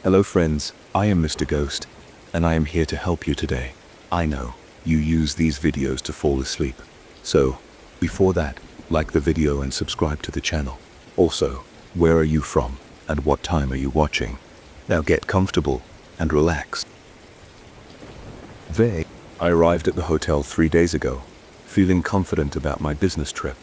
Hello friends, I am Mr. Ghost, and I am here to help you today. I know, you use these videos to fall asleep. So, before that, like the video and subscribe to the channel. Also, where are you from, and what time are you watching? Now get comfortable, and relax. I arrived at the hotel 3 days ago, feeling confident about my business trip.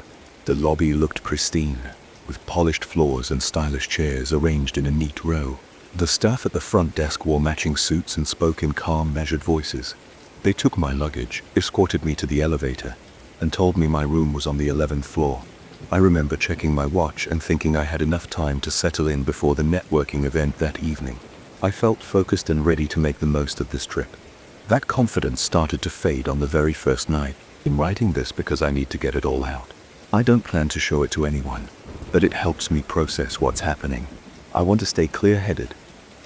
The lobby looked pristine, with polished floors and stylish chairs arranged in a neat row. The staff at the front desk wore matching suits and spoke in calm, measured voices. They took my luggage, escorted me to the elevator, and told me my room was on the 11th floor. I remember checking my watch and thinking I had enough time to settle in before the networking event that evening. I felt focused and ready to make the most of this trip. That confidence started to fade on the very first night. I'm writing this because I need to get it all out. I don't plan to show it to anyone, but it helps me process what's happening. I want to stay clear-headed.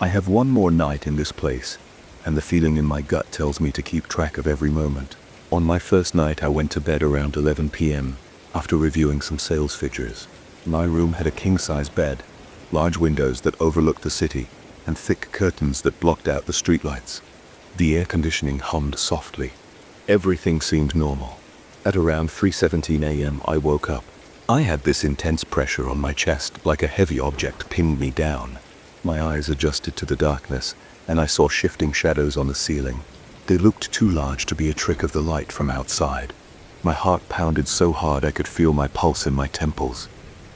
I have one more night in this place, and the feeling in my gut tells me to keep track of every moment. On my first night, I went to bed around 11 p.m. after reviewing some sales figures. My room had a king-size bed, large windows that overlooked the city, and thick curtains that blocked out the streetlights. The air conditioning hummed softly. Everything seemed normal. At around 3:17 a.m. I woke up. I had this intense pressure on my chest, like a heavy object pinned me down. My eyes adjusted to the darkness, and I saw shifting shadows on the ceiling. They looked too large to be a trick of the light from outside. My heart pounded so hard I could feel my pulse in my temples.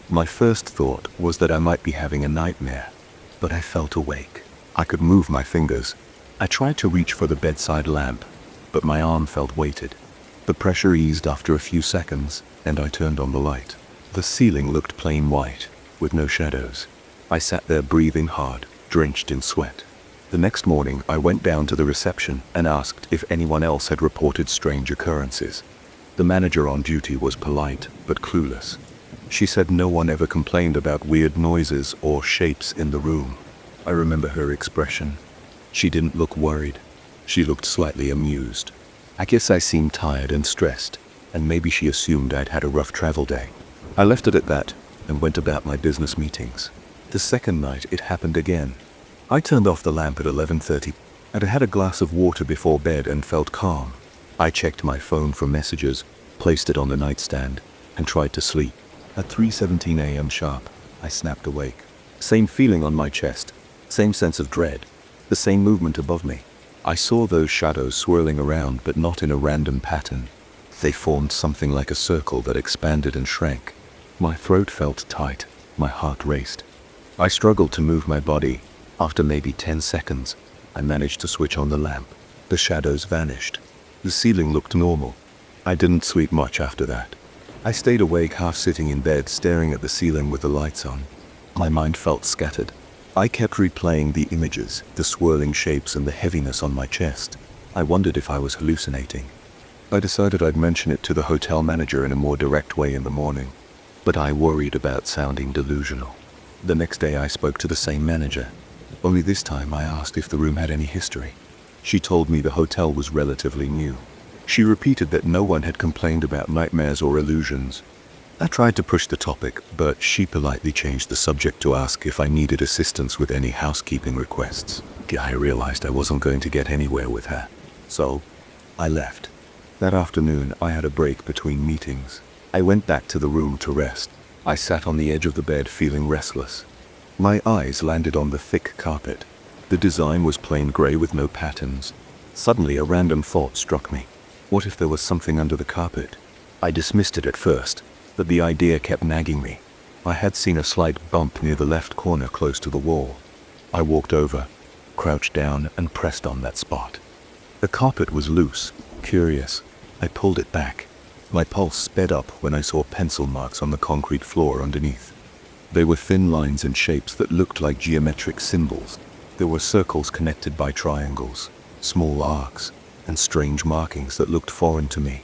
My first thought was that I might be having a nightmare, but I felt awake. I could move my fingers. I tried to reach for the bedside lamp, but my arm felt weighted. The pressure eased after a few seconds, and I turned on the light. The ceiling looked plain white, with no shadows. I sat there breathing hard, drenched in sweat. The next morning, I went down to the reception and asked if anyone else had reported strange occurrences. The manager on duty was polite, but clueless. She said no one ever complained about weird noises or shapes in the room. I remember her expression. She didn't look worried. She looked slightly amused. I guess I seemed tired and stressed, and maybe she assumed I'd had a rough travel day. I left it at that and went about my business meetings. The second night, it happened again. I turned off the lamp at 11:30, and I had a glass of water before bed and felt calm. I checked my phone for messages, placed it on the nightstand, and tried to sleep. At 3:17 a.m. sharp, I snapped awake. Same feeling on my chest, same sense of dread, the same movement above me. I saw those shadows swirling around, but not in a random pattern. They formed something like a circle that expanded and shrank. My throat felt tight, my heart raced. I struggled to move my body. After maybe 10 seconds, I managed to switch on the lamp. The shadows vanished. The ceiling looked normal. I didn't sleep much after that. I stayed awake, half sitting in bed, staring at the ceiling with the lights on. My mind felt scattered. I kept replaying the images, the swirling shapes and the heaviness on my chest. I wondered if I was hallucinating. I decided I'd mention it to the hotel manager in a more direct way in the morning, but I worried about sounding delusional. The next day I spoke to the same manager, only this time I asked if the room had any history. She told me the hotel was relatively new. She repeated that no one had complained about nightmares or illusions. I tried to push the topic, but she politely changed the subject to ask if I needed assistance with any housekeeping requests. I realized I wasn't going to get anywhere with her, so I left. That afternoon I had a break between meetings. I went back to the room to rest. I sat on the edge of the bed feeling restless. My eyes landed on the thick carpet. The design was plain gray with no patterns. Suddenly a random thought struck me. What if there was something under the carpet? I dismissed it at first, but the idea kept nagging me. I had seen a slight bump near the left corner close to the wall. I walked over, crouched down, and pressed on that spot. The carpet was loose. Curious, I pulled it back. My pulse sped up when I saw pencil marks on the concrete floor underneath. They were thin lines and shapes that looked like geometric symbols. There were circles connected by triangles, small arcs, and strange markings that looked foreign to me.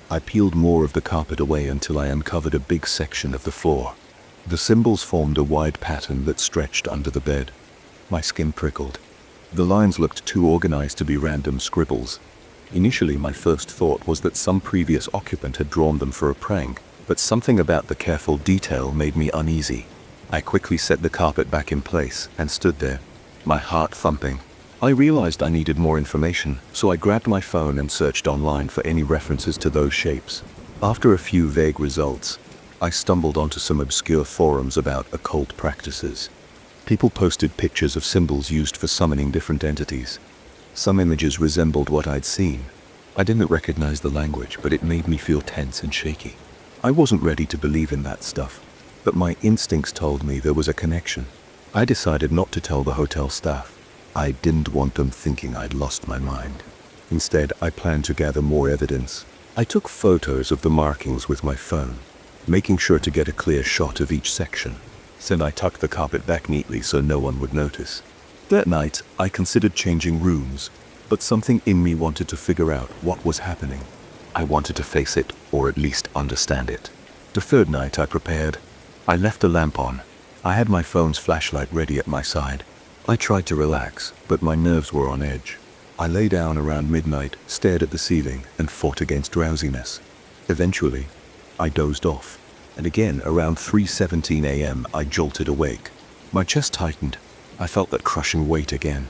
I peeled more of the carpet away until I uncovered a big section of the floor. The symbols formed a wide pattern that stretched under the bed. My skin prickled. The lines looked too organized to be random scribbles. Initially, my first thought was that some previous occupant had drawn them for a prank, but something about the careful detail made me uneasy. I quickly set the carpet back in place and stood there. my heart thumping. I realized I needed more information, so I grabbed my phone and searched online for any references to those shapes. After a few vague results, I stumbled onto some obscure forums about occult practices. People posted pictures of symbols used for summoning different entities. Some images resembled what I'd seen. I didn't recognize the language, but it made me feel tense and shaky. I wasn't ready to believe in that stuff, but my instincts told me there was a connection. I decided not to tell the hotel staff. I didn't want them thinking I'd lost my mind. Instead, I planned to gather more evidence. I took photos of the markings with my phone, making sure to get a clear shot of each section. Then I tucked the carpet back neatly so no one would notice. That night, I considered changing rooms, but something in me wanted to figure out what was happening. I wanted to face it, or at least understand it. The third night, I prepared. I left the lamp on. I had my phone's flashlight ready at my side. I tried to relax, but my nerves were on edge. I lay down around midnight, stared at the ceiling, and fought against drowsiness. Eventually, I dozed off, and again around 3:17 a.m. I jolted awake. My chest tightened. I felt that crushing weight again.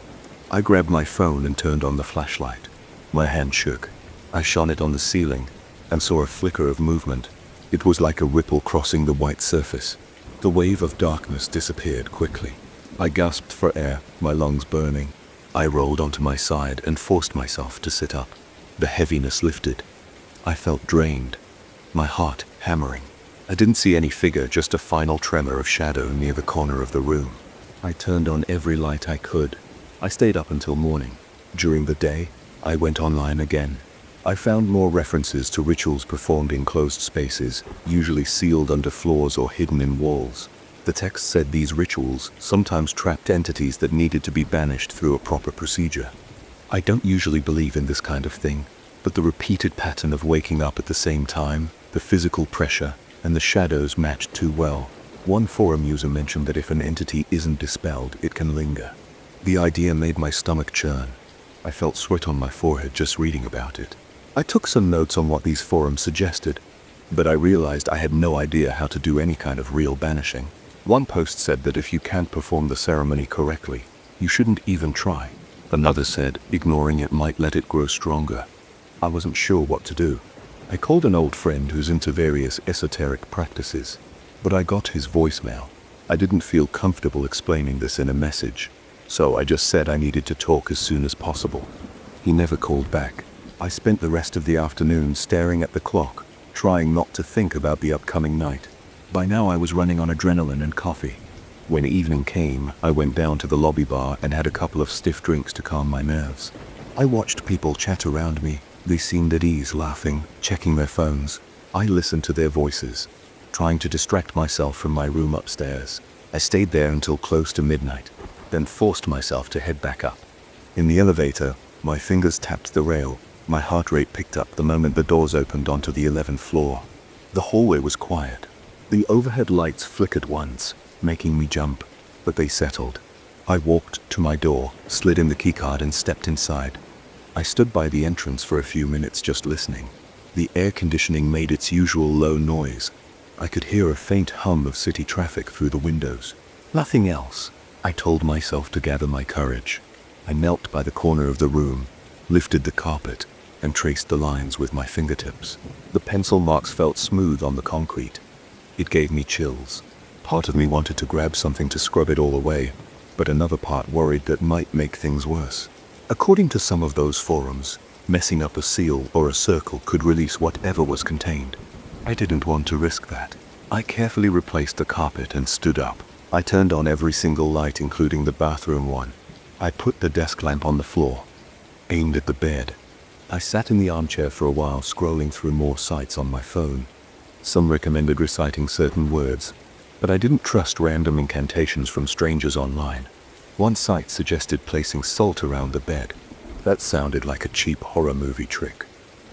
I grabbed my phone and turned on the flashlight. My hand shook. I shone it on the ceiling and saw a flicker of movement. It was like a ripple crossing the white surface. The wave of darkness disappeared quickly. I gasped for air, my lungs burning. I rolled onto my side and forced myself to sit up. The heaviness lifted. I felt drained, my heart hammering. I didn't see any figure, just a final tremor of shadow near the corner of the room. I turned on every light I could. I stayed up until morning. During the day, I went online again. I found more references to rituals performed in closed spaces, usually sealed under floors or hidden in walls. The text said these rituals sometimes trapped entities that needed to be banished through a proper procedure. I don't usually believe in this kind of thing, but the repeated pattern of waking up at the same time, the physical pressure, and the shadows matched too well. One forum user mentioned that if an entity isn't dispelled, it can linger. The idea made my stomach churn. I felt sweat on my forehead just reading about it. I took some notes on what these forums suggested, but I realized I had no idea how to do any kind of real banishing. One post said that if you can't perform the ceremony correctly, you shouldn't even try. Another said ignoring it might let it grow stronger. I wasn't sure what to do. I called an old friend who's into various esoteric practices, but I got his voicemail. I didn't feel comfortable explaining this in a message, so I just said I needed to talk as soon as possible. He never called back. I spent the rest of the afternoon staring at the clock, trying not to think about the upcoming night. By now I was running on adrenaline and coffee. When evening came, I went down to the lobby bar and had a couple of stiff drinks to calm my nerves. I watched people chat around me. They seemed at ease, laughing, checking their phones. I listened to their voices, trying to distract myself from my room upstairs. I stayed there until close to midnight, then forced myself to head back up. In the elevator, my fingers tapped the rail. My heart rate picked up the moment the doors opened onto the 11th floor. The hallway was quiet. The overhead lights flickered once, making me jump, but they settled. I walked to my door, slid in the keycard and stepped inside. I stood by the entrance for a few minutes just listening. The air conditioning made its usual low noise. I could hear a faint hum of city traffic through the windows. Nothing else. I told myself to gather my courage. I knelt by the corner of the room, lifted the carpet, and traced the lines with my fingertips. The pencil marks felt smooth on the concrete. It gave me chills. Part of me wanted to grab something to scrub it all away, but another part worried that might make things worse. According to some of those forums, messing up a seal or a circle could release whatever was contained. I didn't want to risk that. I carefully replaced the carpet and stood up. I turned on every single light, including the bathroom one. I put the desk lamp on the floor, aimed at the bed. I sat in the armchair for a while, scrolling through more sites on my phone. Some recommended reciting certain words, but I didn't trust random incantations from strangers online. One site suggested placing salt around the bed. That sounded like a cheap horror movie trick,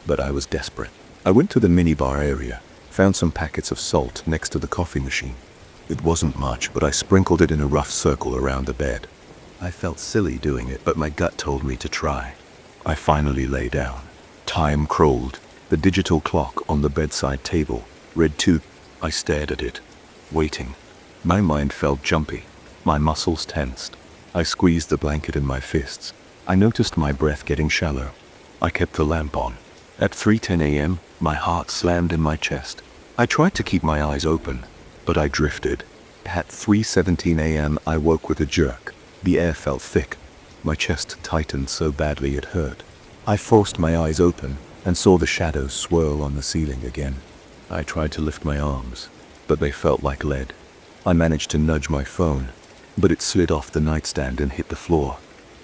but I was desperate. I went to the minibar area, found some packets of salt next to the coffee machine. It wasn't much, but I sprinkled it in a rough circle around the bed. I felt silly doing it, but my gut told me to try. I finally lay down. Time crawled. The digital clock on the bedside table read 2. I stared at it, waiting. My mind felt jumpy. My muscles tensed. I squeezed the blanket in my fists. I noticed my breath getting shallow. I kept the lamp on. At 3:10 a.m., my heart slammed in my chest. I tried to keep my eyes open, but I drifted. At 3:17 a.m., I woke with a jerk. The air felt thick. My chest tightened so badly it hurt. I forced my eyes open and saw the shadows swirl on the ceiling again. I tried to lift my arms, but they felt like lead. I managed to nudge my phone, but it slid off the nightstand and hit the floor.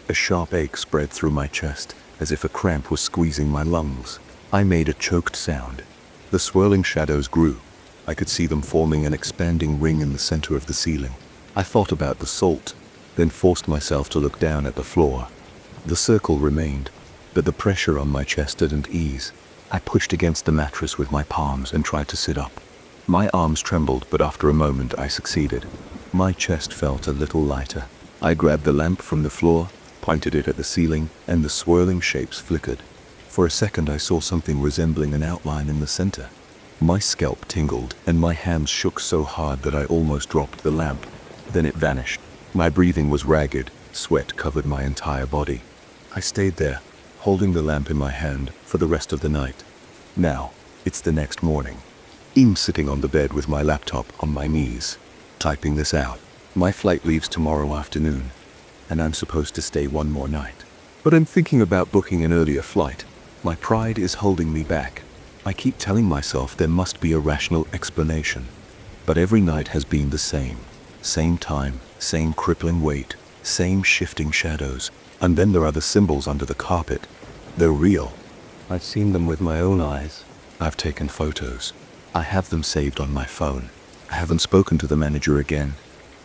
A sharp ache spread through my chest, as if a cramp was squeezing my lungs. I made a choked sound. The swirling shadows grew. I could see them forming an expanding ring in the center of the ceiling. I thought about the salt, then forced myself to look down at the floor. The circle remained, but the pressure on my chest didn't ease. I pushed against the mattress with my palms and tried to sit up. My arms trembled, but after a moment I succeeded. My chest felt a little lighter. I grabbed the lamp from the floor, pointed it at the ceiling, and the swirling shapes flickered. For a second I saw something resembling an outline in the center. My scalp tingled, and my hands shook so hard that I almost dropped the lamp. Then it vanished. My breathing was ragged, sweat covered my entire body. I stayed there, holding the lamp in my hand for the rest of the night. Now, it's the next morning. I'm sitting on the bed with my laptop on my knees, typing this out. My flight leaves tomorrow afternoon, and I'm supposed to stay one more night. But I'm thinking about booking an earlier flight. My pride is holding me back. I keep telling myself there must be a rational explanation. But every night has been the same. Same time, same crippling weight, same shifting shadows. And then there are the symbols under the carpet. They're real. I've seen them with my own eyes. I've taken photos. I have them saved on my phone. I haven't spoken to the manager again.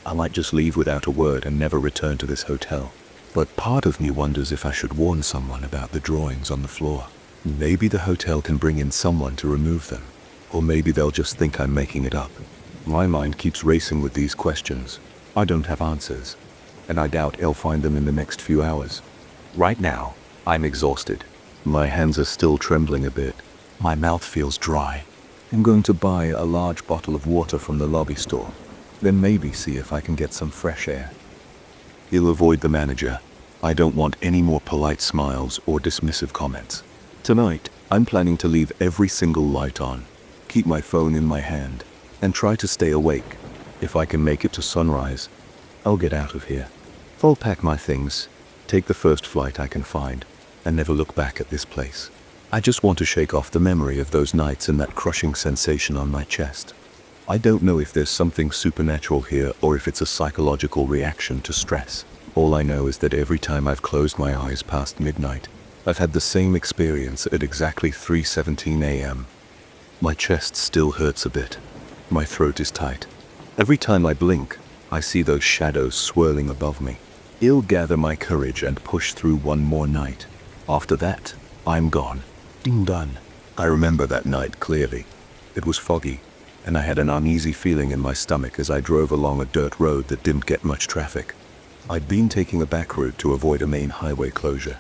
I might just leave without a word and never return to this hotel. But part of me wonders if I should warn someone about the drawings on the floor. Maybe the hotel can bring in someone to remove them. Or maybe they'll just think I'm making it up. My mind keeps racing with these questions. I don't have answers, and I doubt I'll find them in the next few hours. Right now, I'm exhausted. My hands are still trembling a bit. My mouth feels dry. I'm going to buy a large bottle of water from the lobby store, then maybe see if I can get some fresh air. He'll avoid the manager. I don't want any more polite smiles or dismissive comments. Tonight, I'm planning to leave every single light on, keep my phone in my hand, and try to stay awake. If I can make it to sunrise, I'll get out of here. I'll pack my things, take the first flight I can find, and never look back at this place. I just want to shake off the memory of those nights and that crushing sensation on my chest. I don't know if there's something supernatural here or if it's a psychological reaction to stress. All I know is that every time I've closed my eyes past midnight, I've had the same experience at exactly 3:17 a.m. My chest still hurts a bit. My throat is tight. Every time I blink, I see those shadows swirling above me. I'll gather my courage and push through one more night. After that, I'm gone. Done. I remember that night clearly. It was foggy, and I had an uneasy feeling in my stomach as I drove along a dirt road that didn't get much traffic. I'd been taking a back route to avoid a main highway closure.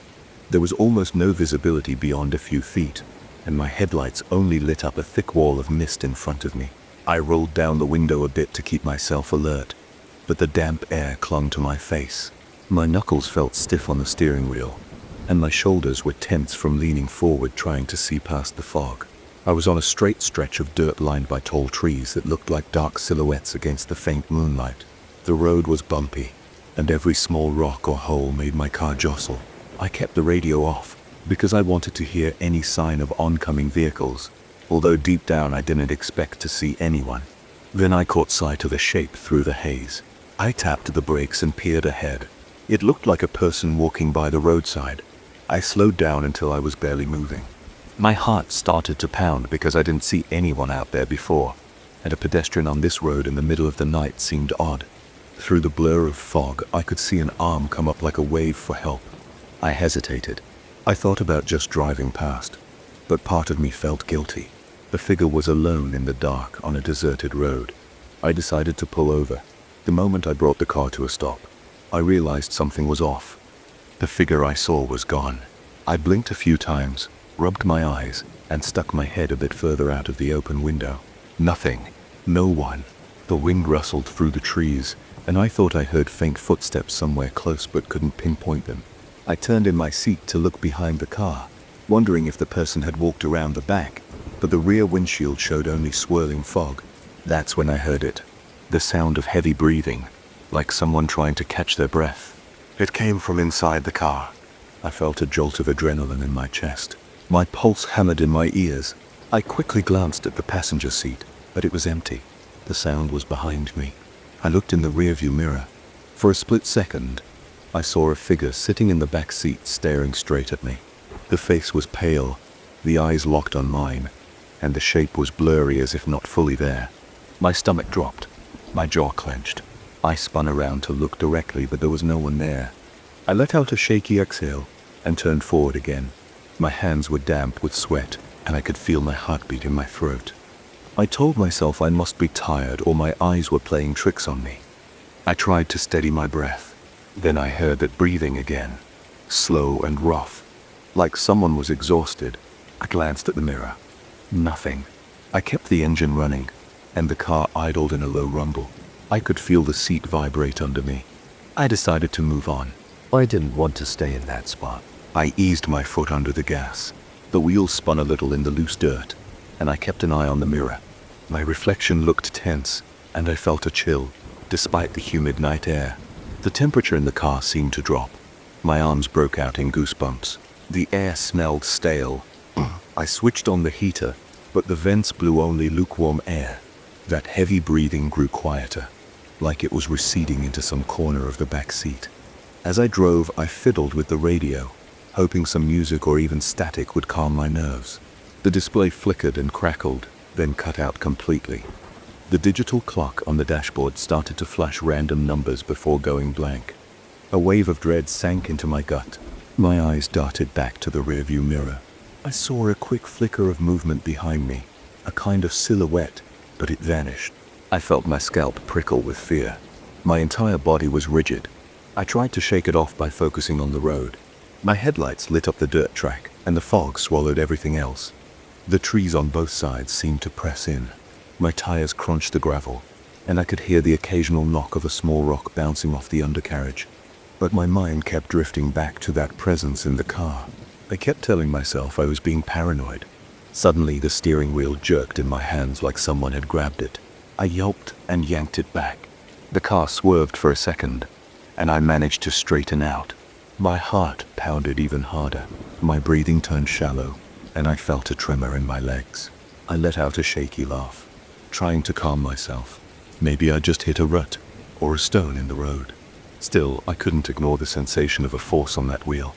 There was almost no visibility beyond a few feet, and my headlights only lit up a thick wall of mist in front of me. I rolled down the window a bit to keep myself alert, but the damp air clung to my face. My knuckles felt stiff on the steering wheel, and my shoulders were tense from leaning forward trying to see past the fog. I was on a straight stretch of dirt lined by tall trees that looked like dark silhouettes against the faint moonlight. The road was bumpy, and every small rock or hole made my car jostle. I kept the radio off, because I wanted to hear any sign of oncoming vehicles, although deep down I didn't expect to see anyone. Then I caught sight of a shape through the haze. I tapped the brakes and peered ahead. It looked like a person walking by the roadside. I slowed down until I was barely moving. My heart started to pound because I didn't see anyone out there before, and a pedestrian on this road in the middle of the night seemed odd. Through the blur of fog, I could see an arm come up like a wave for help. I hesitated. I thought about just driving past, but part of me felt guilty. The figure was alone in the dark on a deserted road. I decided to pull over. The moment I brought the car to a stop, I realized something was off. The figure I saw was gone. I blinked a few times, rubbed my eyes, and stuck my head a bit further out of the open window. Nothing. No one. The wind rustled through the trees, and I thought I heard faint footsteps somewhere close but couldn't pinpoint them. I turned in my seat to look behind the car, wondering if the person had walked around the back, but the rear windshield showed only swirling fog. That's when I heard it. The sound of heavy breathing, like someone trying to catch their breath. It came from inside the car. I felt a jolt of adrenaline in my chest. My pulse hammered in my ears. I quickly glanced at the passenger seat, but it was empty. The sound was behind me. I looked in the rearview mirror. For a split second, I saw a figure sitting in the back seat staring straight at me. The face was pale, the eyes locked on mine, and the shape was blurry as if not fully there. My stomach dropped. My jaw clenched. I spun around to look directly, but there was no one there. I let out a shaky exhale and turned forward again. My hands were damp with sweat, and I could feel my heartbeat in my throat. I told myself I must be tired or my eyes were playing tricks on me. I tried to steady my breath. Then I heard that breathing again, slow and rough, like someone was exhausted. I glanced at the mirror. Nothing. I kept the engine running, and the car idled in a low rumble. I could feel the seat vibrate under me. I decided to move on. I didn't want to stay in that spot. I eased my foot under the gas. The wheels spun a little in the loose dirt, and I kept an eye on the mirror. My reflection looked tense, and I felt a chill, despite the humid night air. The temperature in the car seemed to drop. My arms broke out in goosebumps. The air smelled stale. I switched on the heater, but the vents blew only lukewarm air. That heavy breathing grew quieter, like it was receding into some corner of the back seat. As I drove, I fiddled with the radio, hoping some music or even static would calm my nerves. The display flickered and crackled, then cut out completely. The digital clock on the dashboard started to flash random numbers before going blank. A wave of dread sank into my gut. My eyes darted back to the rearview mirror. I saw a quick flicker of movement behind me, a kind of silhouette, but it vanished. I felt my scalp prickle with fear. My entire body was rigid. I tried to shake it off by focusing on the road. My headlights lit up the dirt track, and the fog swallowed everything else. The trees on both sides seemed to press in. My tires crunched the gravel, and I could hear the occasional knock of a small rock bouncing off the undercarriage. But my mind kept drifting back to that presence in the car. I kept telling myself I was being paranoid. Suddenly, the steering wheel jerked in my hands like someone had grabbed it. I yelped and yanked it back. The car swerved for a second, and I managed to straighten out. My heart pounded even harder. My breathing turned shallow, and I felt a tremor in my legs. I let out a shaky laugh, trying to calm myself. Maybe I just hit a rut or a stone in the road. Still, I couldn't ignore the sensation of a force on that wheel.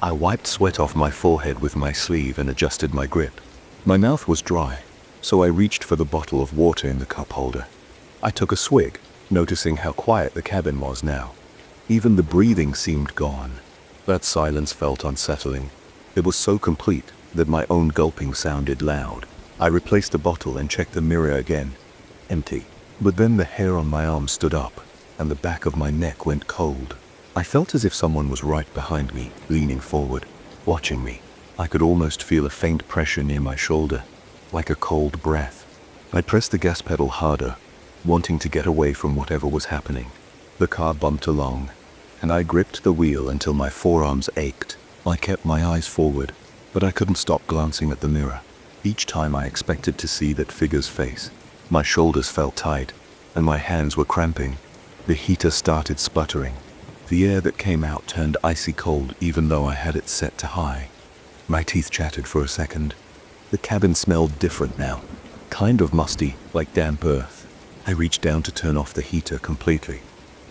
I wiped sweat off my forehead with my sleeve and adjusted my grip. My mouth was dry, so I reached for the bottle of water in the cup holder. I took a swig, noticing how quiet the cabin was now. Even the breathing seemed gone. That silence felt unsettling. It was so complete that my own gulping sounded loud. I replaced the bottle and checked the mirror again. Empty. But then the hair on my arm stood up, and the back of my neck went cold. I felt as if someone was right behind me, leaning forward, watching me. I could almost feel a faint pressure near my shoulder, like a cold breath. I pressed the gas pedal harder, wanting to get away from whatever was happening. The car bumped along, and I gripped the wheel until my forearms ached. I kept my eyes forward, but I couldn't stop glancing at the mirror. Each time I expected to see that figure's face. My shoulders felt tight, and my hands were cramping. The heater started sputtering. The air that came out turned icy cold even though I had it set to high. My teeth chattered for a second. The cabin smelled different now, kind of musty, like damp earth. I reached down to turn off the heater completely,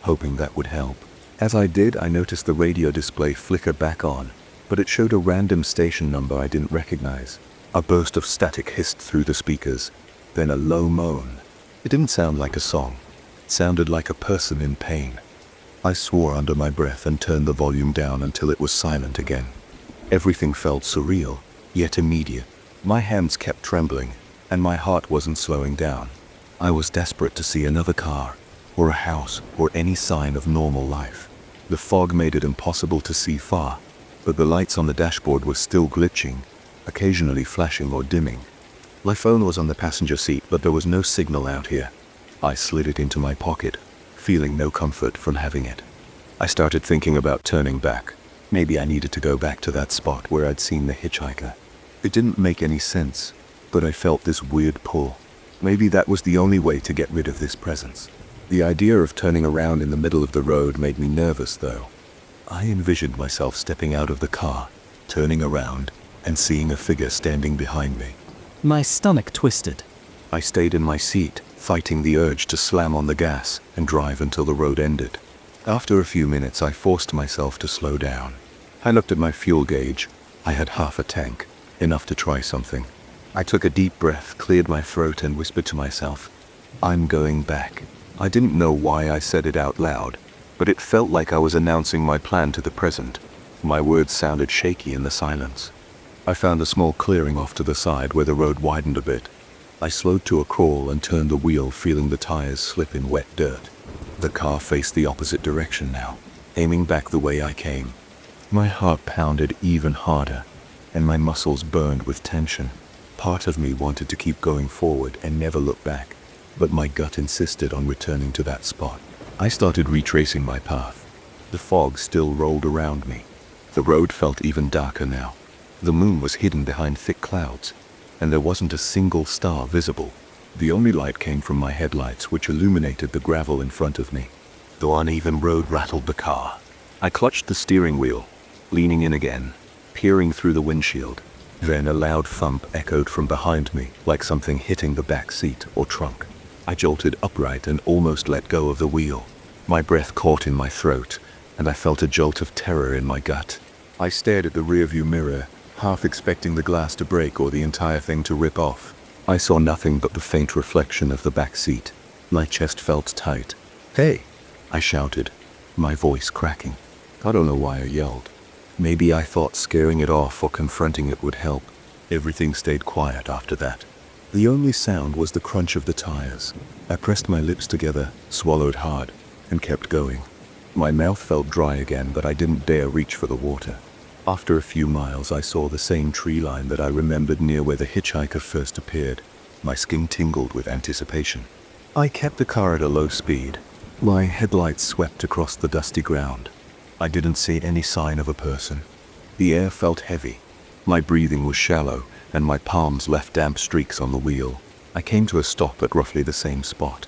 hoping that would help. As I did, I noticed the radio display flicker back on, but it showed a random station number I didn't recognize. A burst of static hissed through the speakers, then a low moan. It didn't sound like a song. It sounded like a person in pain. I swore under my breath and turned the volume down until it was silent again. Everything felt surreal, yet immediate. My hands kept trembling, and my heart wasn't slowing down. I was desperate to see another car, or a house, or any sign of normal life. The fog made it impossible to see far, but the lights on the dashboard were still glitching, occasionally flashing or dimming. My phone was on the passenger seat, but there was no signal out here. I slid it into my pocket, feeling no comfort from having it. I started thinking about turning back. Maybe I needed to go back to that spot where I'd seen the hitchhiker. It didn't make any sense, but I felt this weird pull. Maybe that was the only way to get rid of this presence. The idea of turning around in the middle of the road made me nervous, though. I envisioned myself stepping out of the car, turning around, and seeing a figure standing behind me. My stomach twisted. I stayed in my seat, fighting the urge to slam on the gas and drive until the road ended. After a few minutes, I forced myself to slow down. I looked at my fuel gauge. I had half a tank, enough to try something. I took a deep breath, cleared my throat, and whispered to myself, "I'm going back." I didn't know why I said it out loud, but it felt like I was announcing my plan to the present. My words sounded shaky in the silence. I found a small clearing off to the side where the road widened a bit. I slowed to a crawl and turned the wheel, feeling the tires slip in wet dirt. The car faced the opposite direction now, aiming back the way I came. My heart pounded even harder, and my muscles burned with tension. Part of me wanted to keep going forward and never look back, but my gut insisted on returning to that spot. I started retracing my path. The fog still rolled around me. The road felt even darker now. The moon was hidden behind thick clouds, and there wasn't a single star visible. The only light came from my headlights, which illuminated the gravel in front of me. The uneven road rattled the car. I clutched the steering wheel, leaning in again, peering through the windshield. Then a loud thump echoed from behind me, like something hitting the back seat or trunk. I jolted upright and almost let go of the wheel. My breath caught in my throat, and I felt a jolt of terror in my gut. I stared at the rearview mirror, half expecting the glass to break or the entire thing to rip off. I saw nothing but the faint reflection of the back seat. My chest felt tight. "Hey!" I shouted, my voice cracking. I don't know why I yelled. Maybe I thought scaring it off or confronting it would help. Everything stayed quiet after that. The only sound was the crunch of the tires. I pressed my lips together, swallowed hard, and kept going. My mouth felt dry again, but I didn't dare reach for the water. After a few miles, I saw the same tree line that I remembered near where the hitchhiker first appeared. My skin tingled with anticipation. I kept the car at a low speed. My headlights swept across the dusty ground. I didn't see any sign of a person. The air felt heavy. My breathing was shallow, and my palms left damp streaks on the wheel. I came to a stop at roughly the same spot.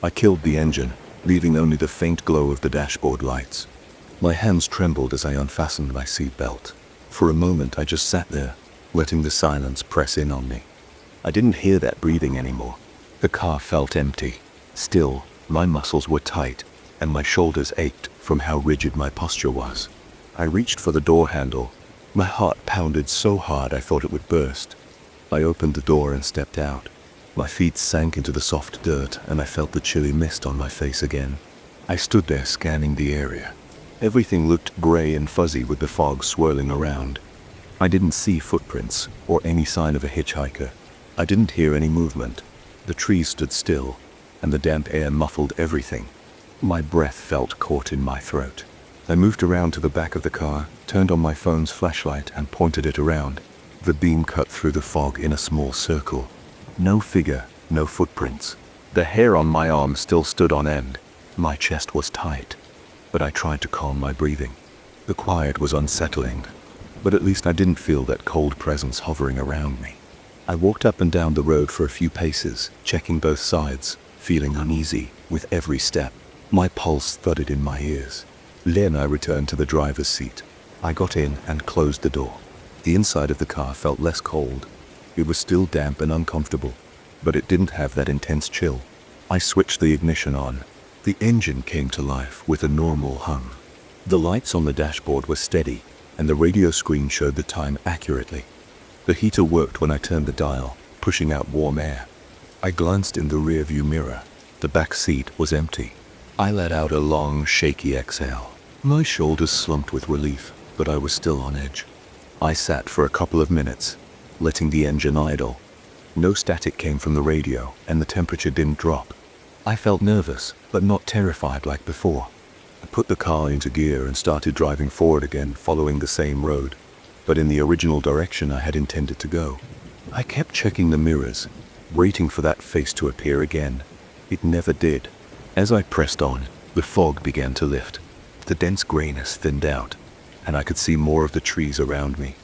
I killed the engine, leaving only the faint glow of the dashboard lights. My hands trembled as I unfastened my seatbelt. For a moment, I just sat there, letting the silence press in on me. I didn't hear that breathing anymore. The car felt empty. Still, my muscles were tight, and my shoulders ached from how rigid my posture was. I reached for the door handle. My heart pounded so hard I thought it would burst. I opened the door and stepped out. My feet sank into the soft dirt, and I felt the chilly mist on my face again. I stood there scanning the area. Everything looked gray and fuzzy with the fog swirling around. I didn't see footprints or any sign of a hitchhiker. I didn't hear any movement. The trees stood still, and the damp air muffled everything. My breath felt caught in my throat. I moved around to the back of the car, turned on my phone's flashlight, and pointed it around. The beam cut through the fog in a small circle. No figure, no footprints. The hair on my arm still stood on end. My chest was tight, but I tried to calm my breathing. The quiet was unsettling, but at least I didn't feel that cold presence hovering around me. I walked up and down the road for a few paces, checking both sides, feeling uneasy with every step. My pulse thudded in my ears. Then I returned to the driver's seat. I got in and closed the door. The inside of the car felt less cold. It was still damp and uncomfortable, but it didn't have that intense chill. I switched the ignition on. The engine came to life with a normal hum. The lights on the dashboard were steady, and the radio screen showed the time accurately. The heater worked when I turned the dial, pushing out warm air. I glanced in the rearview mirror. The back seat was empty. I let out a long, shaky exhale. My shoulders slumped with relief, but I was still on edge. I sat for a couple of minutes, letting the engine idle. No static came from the radio, and the temperature didn't drop. I felt nervous, but not terrified like before. I put the car into gear and started driving forward again, following the same road, but in the original direction I had intended to go. I kept checking the mirrors, waiting for that face to appear again. It never did. As I pressed on, The fog began to lift. The dense grayness thinned out, and I could see more of the trees around me.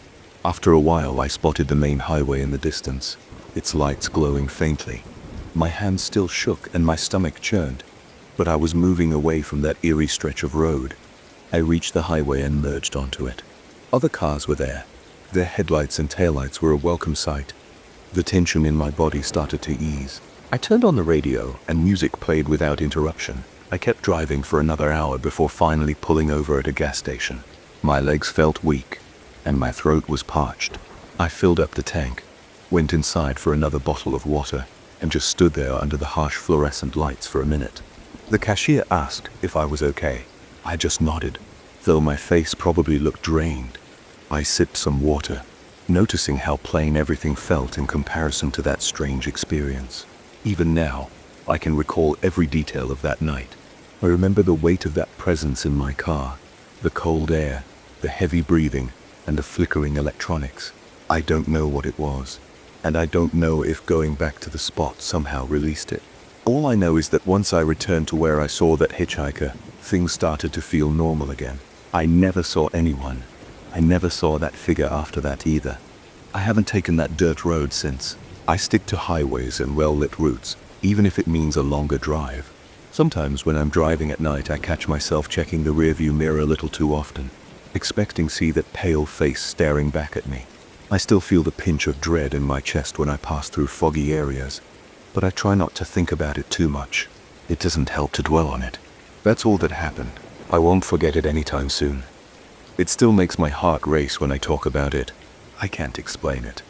After a while, I spotted the main highway in the distance, its lights glowing faintly. My hands still shook and my stomach churned, but I was moving away from that eerie stretch of road. I reached the highway and merged onto it. Other cars were there. Their headlights and taillights were a welcome sight. The tension in my body started to ease. I turned on the radio and music played without interruption. I kept driving for another hour before finally pulling over at a gas station. My legs felt weak, and my throat was parched. I filled up the tank, went inside for another bottle of water, and just stood there under the harsh fluorescent lights for a minute. The cashier asked if I was okay. I just nodded, though my face probably looked drained. I sipped some water, noticing how plain everything felt in comparison to that strange experience. Even now, I can recall every detail of that night. I remember the weight of that presence in my car, the cold air, the heavy breathing, and the flickering electronics. I don't know what it was, and I don't know if going back to the spot somehow released it. All I know is that once I returned to where I saw that hitchhiker, things started to feel normal again. I never saw anyone. I never saw that figure after that either. I haven't taken that dirt road since. I stick to highways and well-lit routes, even if it means a longer drive. Sometimes when I'm driving at night, I catch myself checking the rearview mirror a little too often, expecting to see that pale face staring back at me. I still feel the pinch of dread in my chest when I pass through foggy areas, but I try not to think about it too much. It doesn't help to dwell on it. That's all that happened. I won't forget it anytime soon. It still makes my heart race when I talk about it. I can't explain it,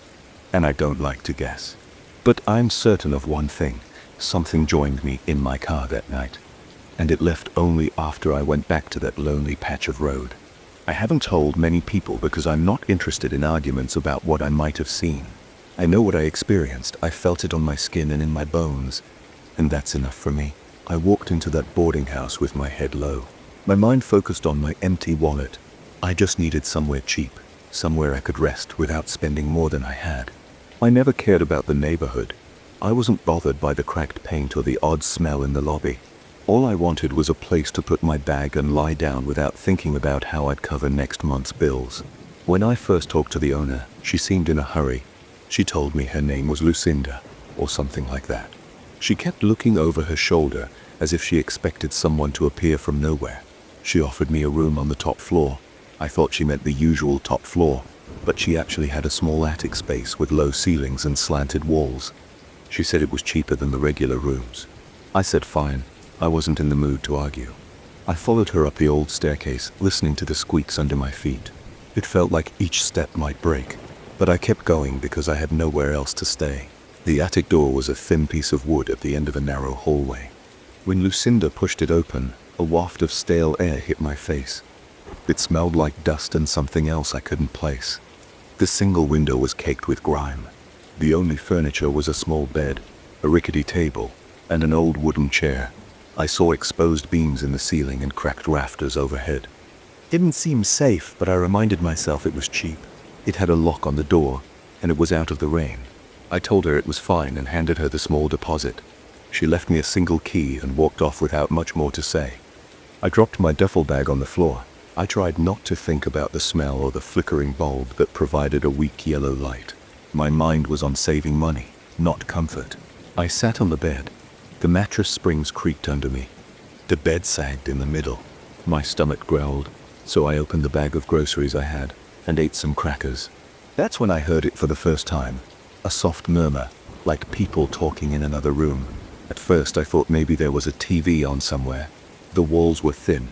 and I don't like to guess. But I'm certain of one thing. Something joined me in my car that night, and it left only after I went back to that lonely patch of road. I haven't told many people because I'm not interested in arguments about what I might have seen. I know what I experienced. I felt it on my skin and in my bones, and that's enough for me. I walked into that boarding house with my head low, my mind focused on my empty wallet. I just needed somewhere cheap, somewhere I could rest without spending more than I had. I never cared about the neighborhood. I wasn't bothered by the cracked paint or the odd smell in the lobby. All I wanted was a place to put my bag and lie down without thinking about how I'd cover next month's bills. When I first talked to the owner, she seemed in a hurry. She told me her name was Lucinda, or something like that. She kept looking over her shoulder as if she expected someone to appear from nowhere. She offered me a room on the top floor. I thought she meant the usual top floor, but she actually had a small attic space with low ceilings and slanted walls. She said it was cheaper than the regular rooms. I said fine. I wasn't in the mood to argue. I followed her up the old staircase, listening to the squeaks under my feet. It felt like each step might break, but I kept going because I had nowhere else to stay. The attic door was a thin piece of wood at the end of a narrow hallway. When Lucinda pushed it open, a waft of stale air hit my face. It smelled like dust and something else I couldn't place. The single window was caked with grime. The only furniture was a small bed, a rickety table, and an old wooden chair. I saw exposed beams in the ceiling and cracked rafters overhead. Didn't seem safe, but I reminded myself it was cheap. It had a lock on the door, and it was out of the rain. I told her it was fine and handed her the small deposit. She left me a single key and walked off without much more to say. I dropped my duffel bag on the floor. I tried not to think about the smell or the flickering bulb that provided a weak yellow light. My mind was on saving money, not comfort. I sat on the bed. The mattress springs creaked under me. The bed sagged in the middle. My stomach growled, so I opened the bag of groceries I had and ate some crackers. That's when I heard it for the first time. A soft murmur, like people talking in another room. At first I thought maybe there was a TV on somewhere. The walls were thin,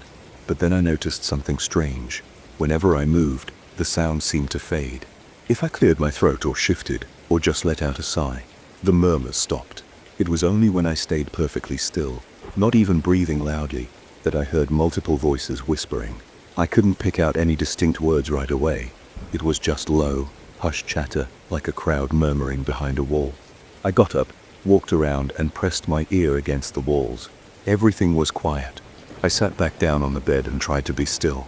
but then I noticed something strange. Whenever I moved, the sound seemed to fade. If I cleared my throat or shifted, or just let out a sigh, the murmurs stopped. It was only when I stayed perfectly still, not even breathing loudly, that I heard multiple voices whispering. I couldn't pick out any distinct words right away. It was just low, hushed chatter, like a crowd murmuring behind a wall. I got up, walked around, and pressed my ear against the walls. Everything was quiet. I sat back down on the bed and tried to be still.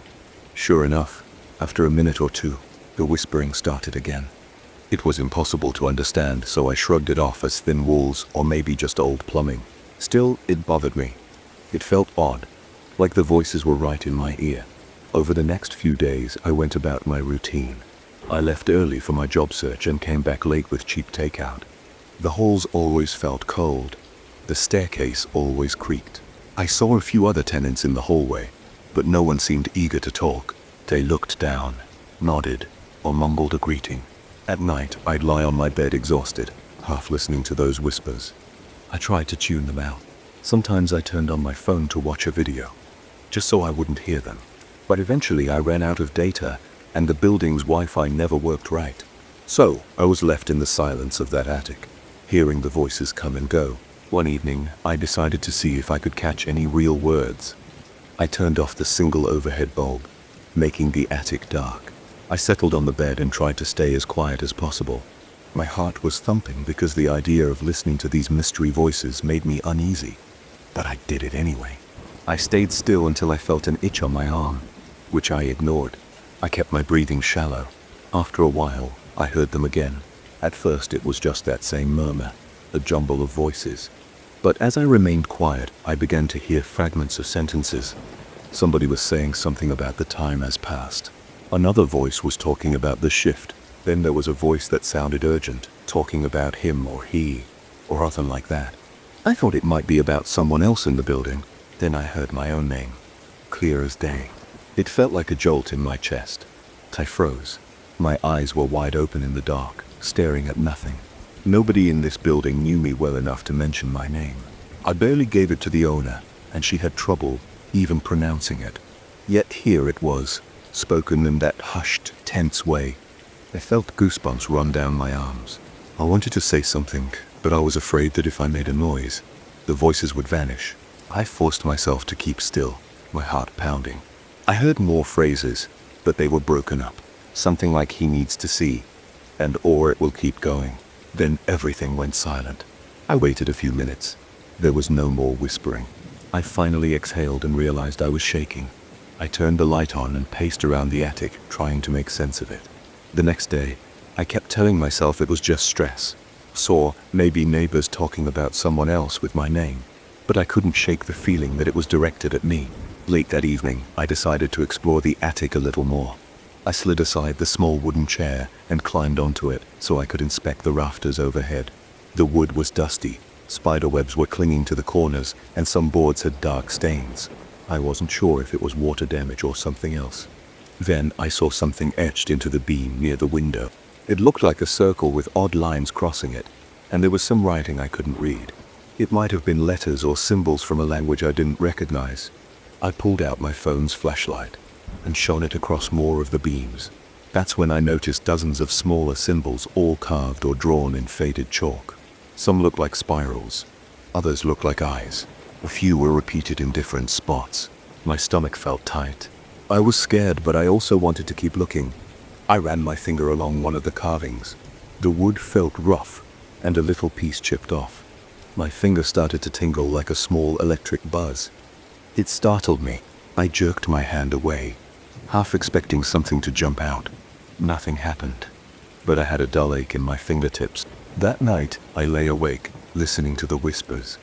Sure enough, after a minute or two, the whispering started again. It was impossible to understand, so I shrugged it off as thin walls or maybe just old plumbing. Still, it bothered me. It felt odd, like the voices were right in my ear. Over the next few days, I went about my routine. I left early for my job search and came back late with cheap takeout. The halls always felt cold. The staircase always creaked. I saw a few other tenants in the hallway, but no one seemed eager to talk. They looked down, nodded, or mumbled a greeting. At night, I'd lie on my bed exhausted, half listening to those whispers. I tried to tune them out. Sometimes I turned on my phone to watch a video, just so I wouldn't hear them. But eventually I ran out of data, and the building's Wi-Fi never worked right. So I was left in the silence of that attic, hearing the voices come and go. One evening, I decided to see if I could catch any real words. I turned off the single overhead bulb, making the attic dark. I settled on the bed and tried to stay as quiet as possible. My heart was thumping because the idea of listening to these mystery voices made me uneasy. But I did it anyway. I stayed still until I felt an itch on my arm, which I ignored. I kept my breathing shallow. After a while, I heard them again. At first it was just that same murmur, a jumble of voices. But as I remained quiet, I began to hear fragments of sentences. Somebody was saying something about the time has passed. Another voice was talking about the shift. Then there was a voice that sounded urgent, talking about him or he, or other like that. I thought it might be about someone else in the building. Then I heard my own name, clear as day. It felt like a jolt in my chest. I froze. My eyes were wide open in the dark, staring at nothing. Nobody in this building knew me well enough to mention my name. I barely gave it to the owner, and she had trouble even pronouncing it. Yet here it was, spoken in that hushed, tense way. I felt goosebumps run down my arms. I wanted to say something, but I was afraid that if I made a noise, the voices would vanish. I forced myself to keep still, my heart pounding. I heard more phrases, but they were broken up. Something like he needs to see, and or it will keep going. Then everything went silent. I waited a few minutes. There was no more whispering. I finally exhaled and realized I was shaking. I turned the light on and paced around the attic, trying to make sense of it. The next day, I kept telling myself it was just stress. Saw maybe neighbors talking about someone else with my name. But I couldn't shake the feeling that it was directed at me. Late that evening, I decided to explore the attic a little more. I slid aside the small wooden chair and climbed onto it so I could inspect the rafters overhead. The wood was dusty, spiderwebs were clinging to the corners, and some boards had dark stains. I wasn't sure if it was water damage or something else. Then I saw something etched into the beam near the window. It looked like a circle with odd lines crossing it, and there was some writing I couldn't read. It might have been letters or symbols from a language I didn't recognize. I pulled out my phone's flashlight and shone it across more of the beams. That's when I noticed dozens of smaller symbols, all carved or drawn in faded chalk. Some looked like spirals, others looked like eyes. A few were repeated in different spots. My stomach felt tight. I was scared, but I also wanted to keep looking. I ran my finger along one of the carvings. The wood felt rough, and a little piece chipped off. My finger started to tingle like a small electric buzz. It startled me. I jerked my hand away, half expecting something to jump out. Nothing happened, but I had a dull ache in my fingertips. That night, I lay awake, listening to the whispers.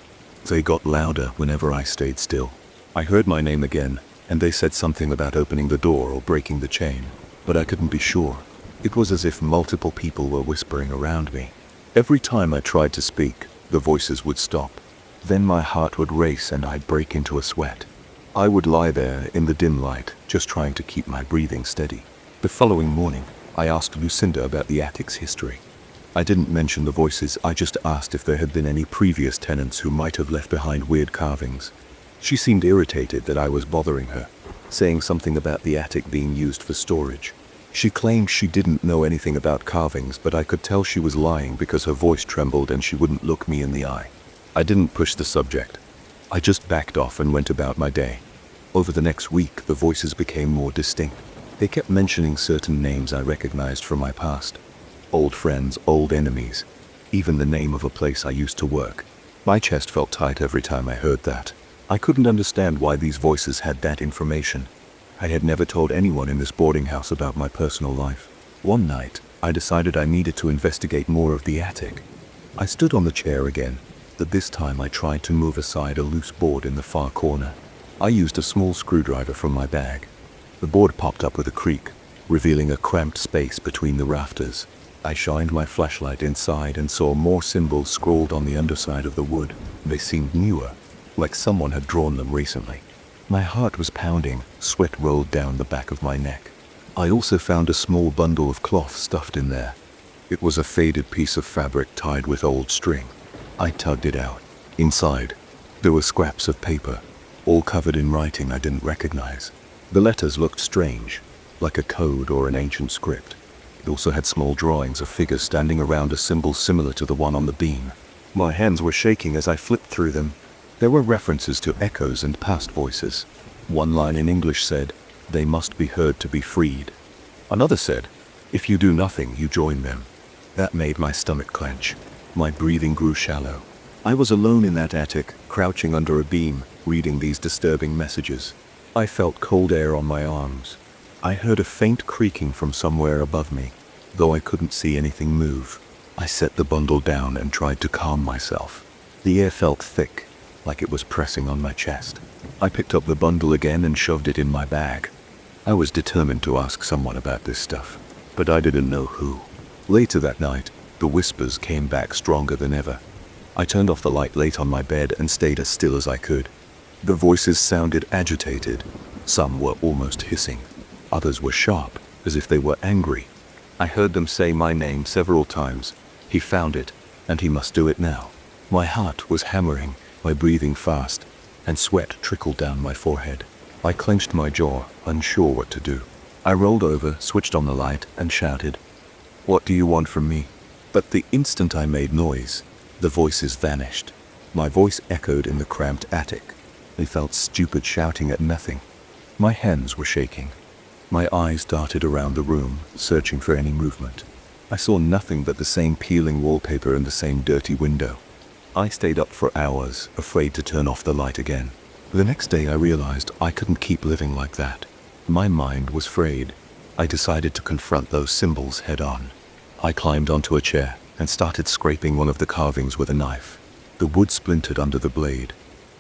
They got louder whenever I stayed still. I heard my name again, and they said something about opening the door or breaking the chain, but I couldn't be sure. It was as if multiple people were whispering around me. Every time I tried to speak, the voices would stop. Then my heart would race and I'd break into a sweat. I would lie there in the dim light, just trying to keep my breathing steady. The following morning, I asked Lucinda about the attic's history. I didn't mention the voices, I just asked if there had been any previous tenants who might have left behind weird carvings. She seemed irritated that I was bothering her, saying something about the attic being used for storage. She claimed she didn't know anything about carvings, but I could tell she was lying because her voice trembled and she wouldn't look me in the eye. I didn't push the subject. I just backed off and went about my day. Over the next week, the voices became more distinct. They kept mentioning certain names I recognized from my past. Old friends, old enemies, even the name of a place I used to work. My chest felt tight every time I heard that. I couldn't understand why these voices had that information. I had never told anyone in this boarding house about my personal life. One night, I decided I needed to investigate more of the attic. I stood on the chair again, but this time I tried to move aside a loose board in the far corner. I used a small screwdriver from my bag. The board popped up with a creak, revealing a cramped space between the rafters. I shined my flashlight inside and saw more symbols scrawled on the underside of the wood. They seemed newer, like someone had drawn them recently. My heart was pounding, sweat rolled down the back of my neck. I also found a small bundle of cloth stuffed in there. It was a faded piece of fabric tied with old string. I tugged it out. Inside, there were scraps of paper, all covered in writing I didn't recognize. The letters looked strange, like a code or an ancient script. It also had small drawings of figures standing around a symbol similar to the one on the beam. My hands were shaking as I flipped through them. There were references to echoes and past voices. One line in English said, "They must be heard to be freed." Another said, "If you do nothing, you join them." That made my stomach clench. My breathing grew shallow. I was alone in that attic, crouching under a beam, reading these disturbing messages. I felt cold air on my arms. I heard a faint creaking from somewhere above me, though I couldn't see anything move. I set the bundle down and tried to calm myself. The air felt thick, like it was pressing on my chest. I picked up the bundle again and shoved it in my bag. I was determined to ask someone about this stuff, but I didn't know who. Later that night, the whispers came back stronger than ever. I turned off the light late on my bed and stayed as still as I could. The voices sounded agitated. Some were almost hissing. Others were sharp, as if they were angry. I heard them say my name several times. He found it, and he must do it now. My heart was hammering, my breathing fast, and sweat trickled down my forehead. I clenched my jaw, unsure what to do. I rolled over, switched on the light, and shouted, "What do you want from me?" But the instant I made noise, the voices vanished. My voice echoed in the cramped attic. I felt stupid shouting at nothing. My hands were shaking. My eyes darted around the room, searching for any movement. I saw nothing but the same peeling wallpaper and the same dirty window. I stayed up for hours, afraid to turn off the light again. The next day I realized I couldn't keep living like that. My mind was frayed. I decided to confront those symbols head on. I climbed onto a chair and started scraping one of the carvings with a knife. The wood splintered under the blade,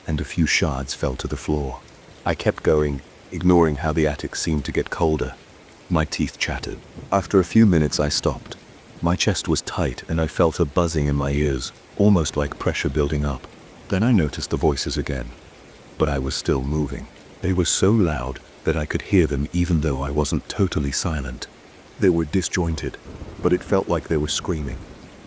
and a few shards fell to the floor. I kept going, ignoring how the attic seemed to get colder. My teeth chattered. After a few minutes I stopped. My chest was tight and I felt a buzzing in my ears, almost like pressure building up. Then I noticed the voices again. But I was still moving. They were so loud that I could hear them even though I wasn't totally silent. They were disjointed, but it felt like they were screaming.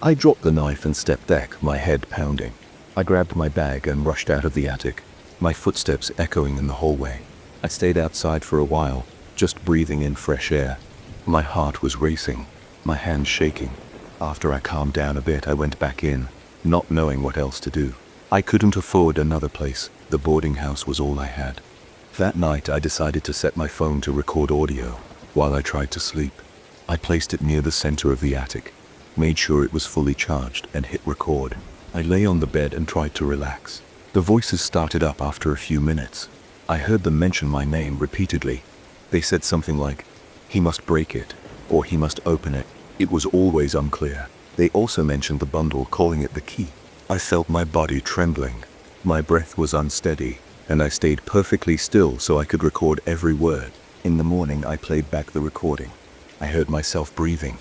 I dropped the knife and stepped back, my head pounding. I grabbed my bag and rushed out of the attic, my footsteps echoing in the hallway. I stayed outside for a while, just breathing in fresh air. My heart was racing, my hands shaking. After I calmed down a bit, I went back in, not knowing what else to do. I couldn't afford another place. The boarding house was all I had. That night, I decided to set my phone to record audio while I tried to sleep. I placed it near the center of the attic, made sure it was fully charged, and hit record. I lay on the bed and tried to relax. The voices started up after a few minutes. I heard them mention my name repeatedly. They said something like, "He must break it," or "He must open it." It was always unclear. They also mentioned the bundle, calling it the key. I felt my body trembling. My breath was unsteady, and I stayed perfectly still so I could record every word. In the morning, I played back the recording. I heard myself breathing,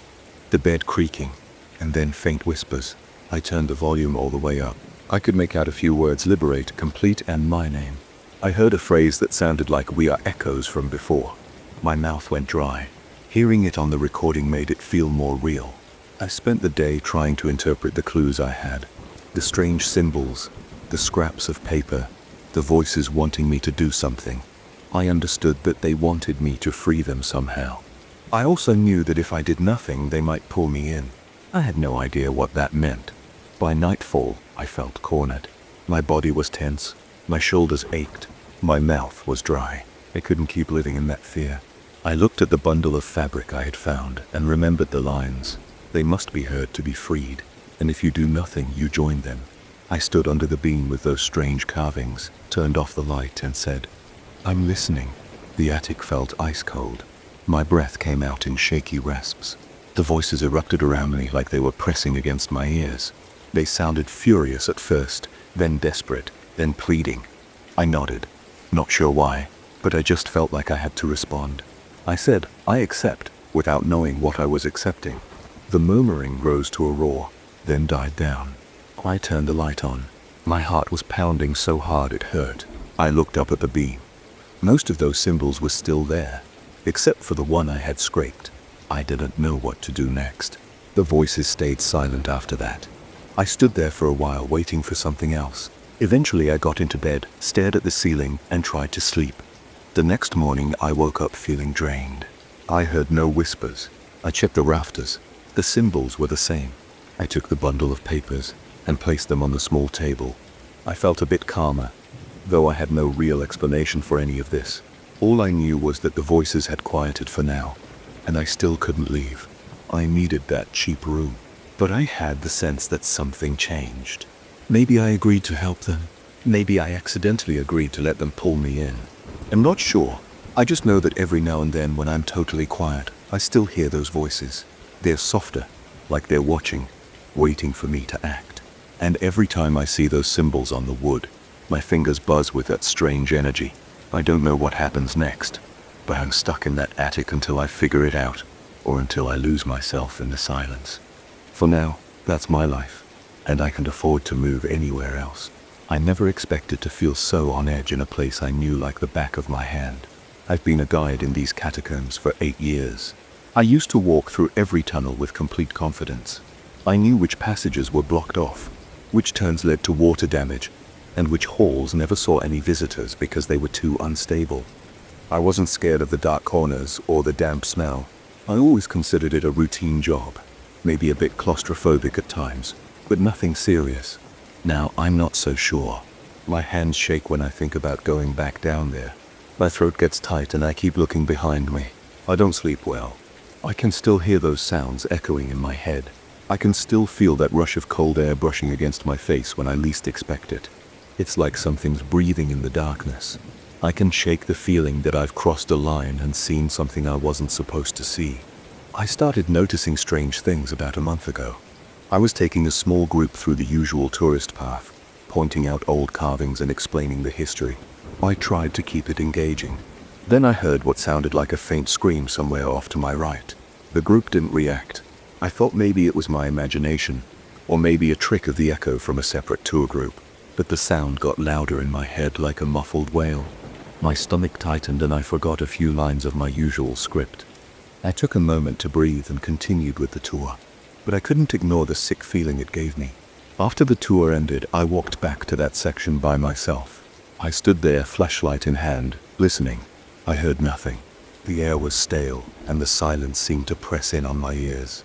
the bed creaking, and then faint whispers. I turned the volume all the way up. I could make out a few words: liberate, complete, and my name. I heard a phrase that sounded like "we are echoes from before." My mouth went dry. Hearing it on the recording made it feel more real. I spent the day trying to interpret the clues I had. The strange symbols, the scraps of paper, the voices wanting me to do something. I understood that they wanted me to free them somehow. I also knew that if I did nothing, they might pull me in. I had no idea what that meant. By nightfall, I felt cornered. My body was tense, my shoulders ached, my mouth was dry. I couldn't keep living in that fear. I looked at the bundle of fabric I had found and remembered the lines. They must be heard to be freed, and if you do nothing, you join them. I stood under the beam with those strange carvings, turned off the light, and said, "I'm listening." The attic felt ice cold. My breath came out in shaky rasps. The voices erupted around me like they were pressing against my ears. They sounded furious at first, then desperate, then pleading. I nodded. Not sure why, but I just felt like I had to respond. I said, "I accept," without knowing what I was accepting. The murmuring rose to a roar, then died down. I turned the light on. My heart was pounding so hard it hurt. I looked up at the beam. Most of those symbols were still there, except for the one I had scraped. I didn't know what to do next. The voices stayed silent after that. I stood there for a while waiting for something else. Eventually I got into bed, stared at the ceiling, and tried to sleep. The next morning I woke up feeling drained. I heard no whispers. I checked the rafters. The symbols were the same. I took the bundle of papers and placed them on the small table. I felt a bit calmer, though I had no real explanation for any of this. All I knew was that the voices had quieted for now, and I still couldn't leave. I needed that cheap room. But I had the sense that something changed. Maybe I agreed to help them. Maybe I accidentally agreed to let them pull me in. I'm not sure. I just know that every now and then when I'm totally quiet, I still hear those voices. They're softer, like they're watching, waiting for me to act. And every time I see those symbols on the wood, my fingers buzz with that strange energy. I don't know what happens next, but I'm stuck in that attic until I figure it out, or until I lose myself in the silence. For now, that's my life, and I can afford to move anywhere else. I never expected to feel so on edge in a place I knew like the back of my hand. I've been a guide in these catacombs for 8 years. I used to walk through every tunnel with complete confidence. I knew which passages were blocked off, which turns led to water damage, and which halls never saw any visitors because they were too unstable. I wasn't scared of the dark corners or the damp smell. I always considered it a routine job. Maybe a bit claustrophobic at times, but nothing serious. Now I'm not so sure. My hands shake when I think about going back down there. My throat gets tight and I keep looking behind me. I don't sleep well. I can still hear those sounds echoing in my head. I can still feel that rush of cold air brushing against my face when I least expect it. It's like something's breathing in the darkness. I can shake the feeling that I've crossed a line and seen something I wasn't supposed to see. I started noticing strange things about a month ago. I was taking a small group through the usual tourist path, pointing out old carvings and explaining the history. I tried to keep it engaging. Then I heard what sounded like a faint scream somewhere off to my right. The group didn't react. I thought maybe it was my imagination, or maybe a trick of the echo from a separate tour group. But the sound got louder in my head like a muffled wail. My stomach tightened and I forgot a few lines of my usual script. I took a moment to breathe and continued with the tour, but I couldn't ignore the sick feeling it gave me. After the tour ended, I walked back to that section by myself. I stood there, flashlight in hand, listening. I heard nothing. The air was stale, and the silence seemed to press in on my ears.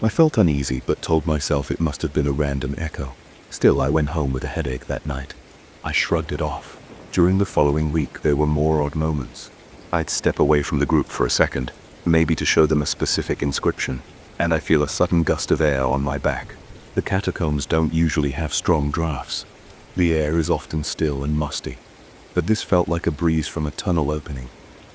I felt uneasy, but told myself it must have been a random echo. Still, I went home with a headache that night. I shrugged it off. During the following week, there were more odd moments. I'd step away from the group for a second, maybe to show them a specific inscription, and I feel a sudden gust of air on my back. The catacombs don't usually have strong drafts. The air is often still and musty, but this felt like a breeze from a tunnel opening,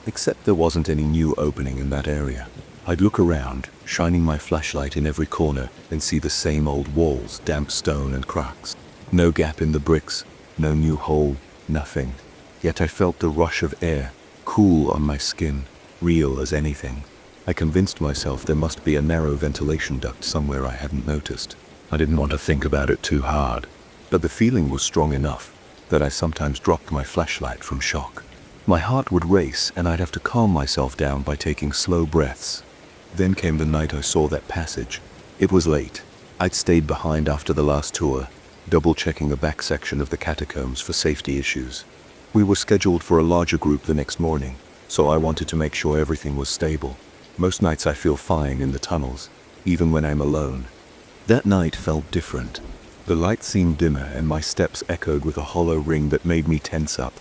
except there wasn't any new opening in that area. I'd look around, shining my flashlight in every corner, and see the same old walls, damp stone and cracks. No gap in the bricks, no new hole, nothing. Yet I felt the rush of air, cool on my skin, real as anything. I convinced myself there must be a narrow ventilation duct somewhere I hadn't noticed. I didn't want to think about it too hard, but the feeling was strong enough that I sometimes dropped my flashlight from shock. My heart would race and I'd have to calm myself down by taking slow breaths. Then came the night I saw that passage. It was late. I'd stayed behind after the last tour, double-checking the back section of the catacombs for safety issues. We were scheduled for a larger group the next morning, so I wanted to make sure everything was stable. Most nights I feel fine in the tunnels, even when I'm alone. That night felt different. The light seemed dimmer and my steps echoed with a hollow ring that made me tense up.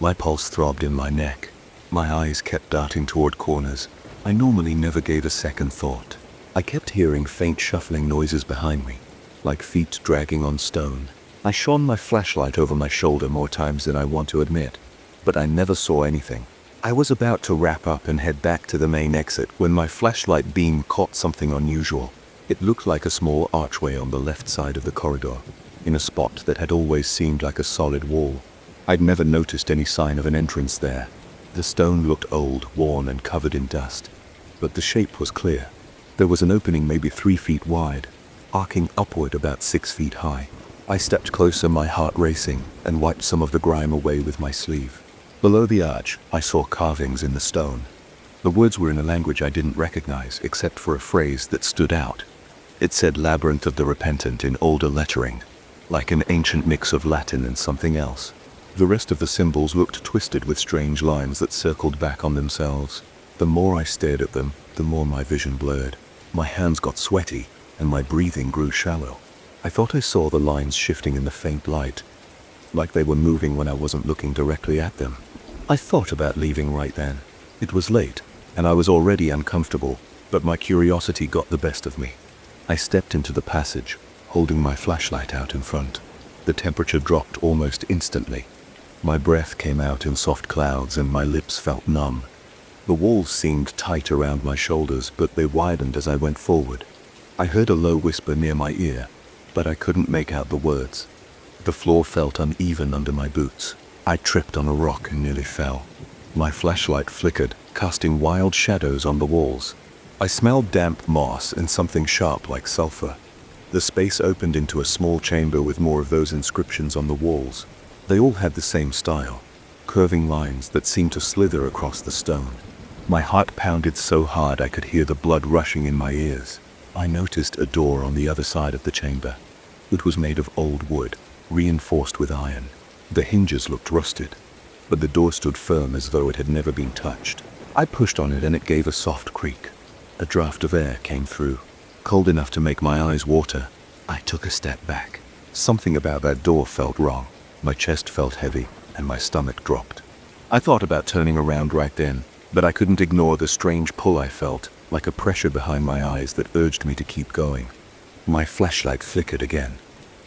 My pulse throbbed in my neck. My eyes kept darting toward corners. I normally never gave a second thought. I kept hearing faint shuffling noises behind me, like feet dragging on stone. I shone my flashlight over my shoulder more times than I want to admit, but I never saw anything. I was about to wrap up and head back to the main exit when my flashlight beam caught something unusual. It looked like a small archway on the left side of the corridor, in a spot that had always seemed like a solid wall. I'd never noticed any sign of an entrance there. The stone looked old, worn, and covered in dust, but the shape was clear. There was an opening maybe 3 feet wide, arcing upward about 6 feet high. I stepped closer, my heart racing, and wiped some of the grime away with my sleeve. Below the arch, I saw carvings in the stone. The words were in a language I didn't recognize, except for a phrase that stood out. It said Labyrinth of the Repentant in older lettering, like an ancient mix of Latin and something else. The rest of the symbols looked twisted with strange lines that circled back on themselves. The more I stared at them, the more my vision blurred. My hands got sweaty, and my breathing grew shallow. I thought I saw the lines shifting in the faint light, like they were moving when I wasn't looking directly at them. I thought about leaving right then. It was late, and I was already uncomfortable, but my curiosity got the best of me. I stepped into the passage, holding my flashlight out in front. The temperature dropped almost instantly. My breath came out in soft clouds and my lips felt numb. The walls seemed tight around my shoulders, but they widened as I went forward. I heard a low whisper near my ear, but I couldn't make out the words. The floor felt uneven under my boots. I tripped on a rock and nearly fell. My flashlight flickered, casting wild shadows on the walls. I smelled damp moss and something sharp like sulfur. The space opened into a small chamber with more of those inscriptions on the walls. They all had the same style, curving lines that seemed to slither across the stone. My heart pounded so hard I could hear the blood rushing in my ears. I noticed a door on the other side of the chamber. It was made of old wood, reinforced with iron. The hinges looked rusted, but the door stood firm as though it had never been touched. I pushed on it and it gave a soft creak. A draft of air came through, cold enough to make my eyes water. I took a step back. Something about that door felt wrong. My chest felt heavy, and my stomach dropped. I thought about turning around right then, but I couldn't ignore the strange pull I felt, like a pressure behind my eyes that urged me to keep going. My flashlight flickered again.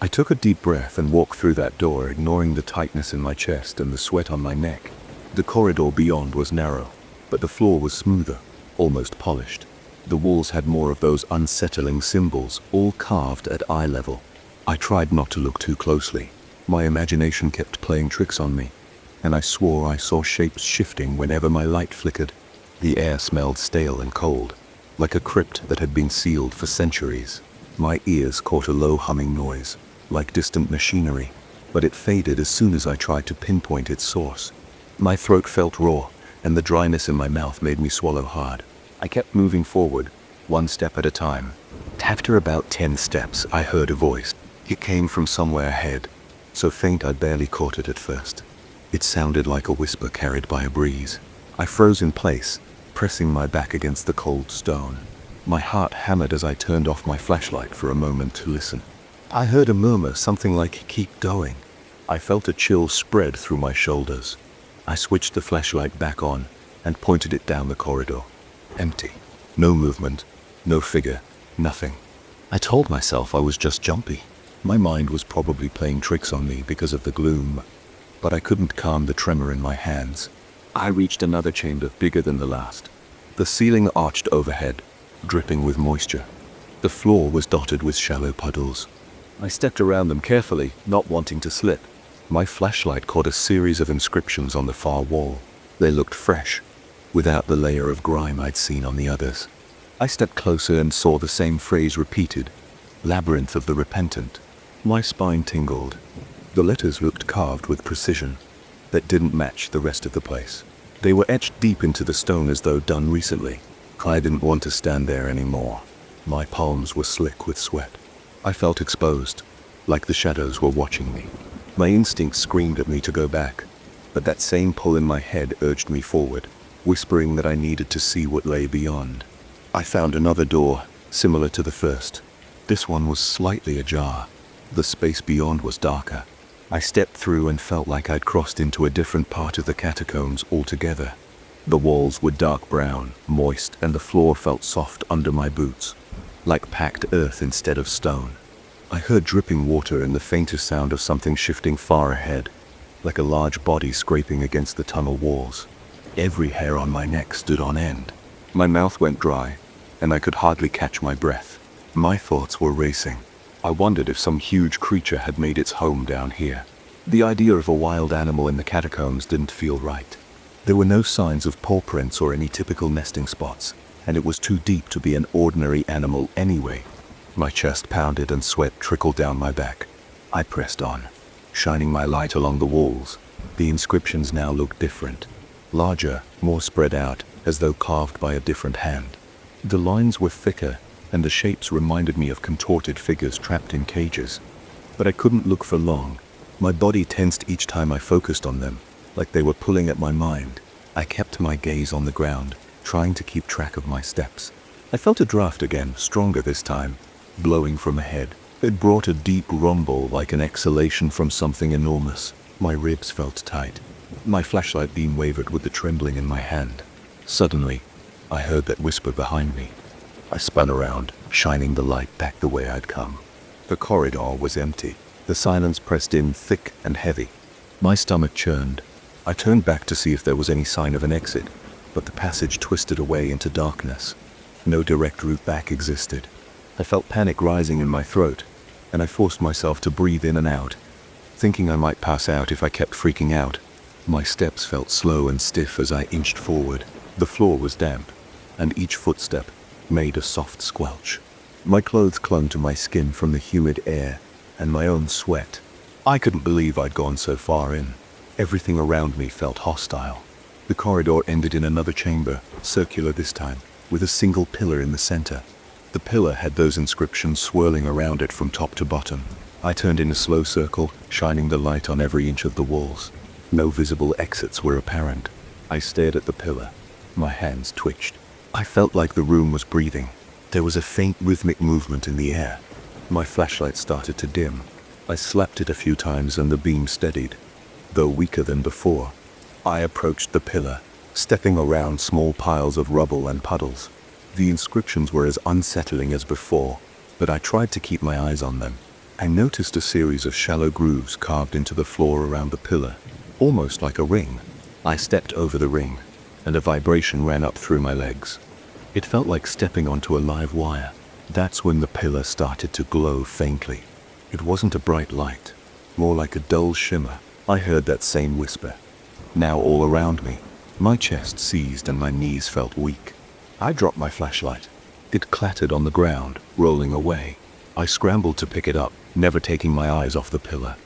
I took a deep breath and walked through that door, ignoring the tightness in my chest and the sweat on my neck. The corridor beyond was narrow, but the floor was smoother, almost polished. The walls had more of those unsettling symbols, all carved at eye level. I tried not to look too closely. My imagination kept playing tricks on me, and I swore I saw shapes shifting whenever my light flickered. The air smelled stale and cold, like a crypt that had been sealed for centuries. My ears caught a low humming noise, like distant machinery, but it faded as soon as I tried to pinpoint its source. My throat felt raw, and the dryness in my mouth made me swallow hard. I kept moving forward, one step at a time. After about 10 steps, I heard a voice. It came from somewhere ahead, so faint I barely caught it at first. It sounded like a whisper carried by a breeze. I froze in place, pressing my back against the cold stone. My heart hammered as I turned off my flashlight for a moment to listen. I heard a murmur, something like, "Keep going." I felt a chill spread through my shoulders. I switched the flashlight back on and pointed it down the corridor. Empty. No movement, no figure, nothing. I told myself I was just jumpy. My mind was probably playing tricks on me because of the gloom, but I couldn't calm the tremor in my hands. I reached another chamber bigger than the last. The ceiling arched overhead, dripping with moisture. The floor was dotted with shallow puddles. I stepped around them carefully, not wanting to slip. My flashlight caught a series of inscriptions on the far wall. They looked fresh, without the layer of grime I'd seen on the others. I stepped closer and saw the same phrase repeated, "Labyrinth of the Repentant." My spine tingled. The letters looked carved with precision that didn't match the rest of the place. They were etched deep into the stone as though done recently. I didn't want to stand there anymore. My palms were slick with sweat. I felt exposed, like the shadows were watching me. My instincts screamed at me to go back, but that same pull in my head urged me forward, whispering that I needed to see what lay beyond. I found another door, similar to the first. This one was slightly ajar. The space beyond was darker. I stepped through and felt like I'd crossed into a different part of the catacombs altogether. The walls were dark brown, moist, and the floor felt soft under my boots, like packed earth instead of stone. I heard dripping water and the faintest sound of something shifting far ahead, like a large body scraping against the tunnel walls. Every hair on my neck stood on end. My mouth went dry, and I could hardly catch my breath. My thoughts were racing. I wondered if some huge creature had made its home down here. The idea of a wild animal in the catacombs didn't feel right. There were no signs of paw prints or any typical nesting spots, and it was too deep to be an ordinary animal anyway. My chest pounded and sweat trickled down my back. I pressed on, shining my light along the walls. The inscriptions now looked different. Larger, more spread out, as though carved by a different hand. The lines were thicker, and the shapes reminded me of contorted figures trapped in cages. But I couldn't look for long. My body tensed each time I focused on them, like they were pulling at my mind. I kept my gaze on the ground, trying to keep track of my steps. I felt a draft again, stronger this time, blowing from ahead. It brought a deep rumble like an exhalation from something enormous. My ribs felt tight. My flashlight beam wavered with the trembling in my hand. Suddenly, I heard that whisper behind me. I spun around, shining the light back the way I'd come. The corridor was empty. The silence pressed in thick and heavy. My stomach churned. I turned back to see if there was any sign of an exit, but the passage twisted away into darkness. No direct route back existed. I felt panic rising in my throat, and I forced myself to breathe in and out, thinking I might pass out if I kept freaking out. My steps felt slow and stiff as I inched forward. The floor was damp, and each footstep made a soft squelch. My clothes clung to my skin from the humid air and my own sweat. I couldn't believe I'd gone so far in. Everything around me felt hostile. The corridor ended in another chamber, circular this time, with a single pillar in the center. The pillar had those inscriptions swirling around it from top to bottom. I turned in a slow circle, shining the light on every inch of the walls. No visible exits were apparent. I stared at the pillar. My hands twitched. I felt like the room was breathing. There was a faint rhythmic movement in the air. My flashlight started to dim. I slapped it a few times and the beam steadied, though weaker than before. I approached the pillar, stepping around small piles of rubble and puddles. The inscriptions were as unsettling as before, but I tried to keep my eyes on them. I noticed a series of shallow grooves carved into the floor around the pillar, almost like a ring. I stepped over the ring, and a vibration ran up through my legs. It felt like stepping onto a live wire. That's when the pillar started to glow faintly. It wasn't a bright light, more like a dull shimmer. I heard that same whisper, now all around me. My chest seized and my knees felt weak. I dropped my flashlight. It clattered on the ground, rolling away. I scrambled to pick it up, never taking my eyes off the pillar.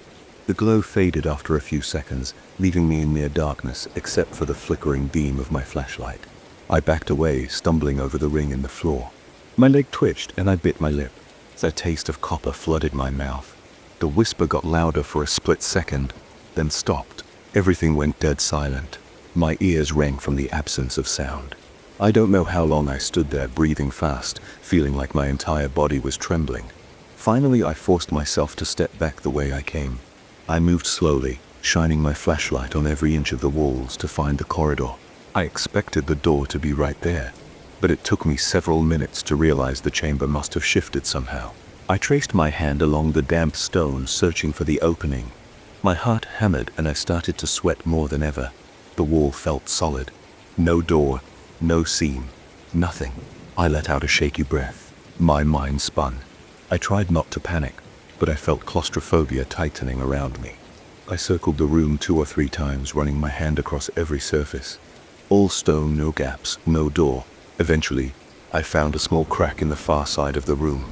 The glow faded after a few seconds, leaving me in near darkness except for the flickering beam of my flashlight. I backed away, stumbling over the ring in the floor. My leg twitched and I bit my lip. The taste of copper flooded my mouth. The whisper got louder for a split second, then stopped. Everything went dead silent. My ears rang from the absence of sound. I don't know how long I stood there, breathing fast, feeling like my entire body was trembling. Finally, I forced myself to step back the way I came. I moved slowly, shining my flashlight on every inch of the walls to find the corridor. I expected the door to be right there, but it took me several minutes to realize the chamber must have shifted somehow. I traced my hand along the damp stone, searching for the opening. My heart hammered and I started to sweat more than ever. The wall felt solid. No door, no seam, nothing. I let out a shaky breath. My mind spun. I tried not to panic, but I felt claustrophobia tightening around me. I circled the room 2 or 3 times, running my hand across every surface. All stone, no gaps, no door. Eventually, I found a small crack in the far side of the room.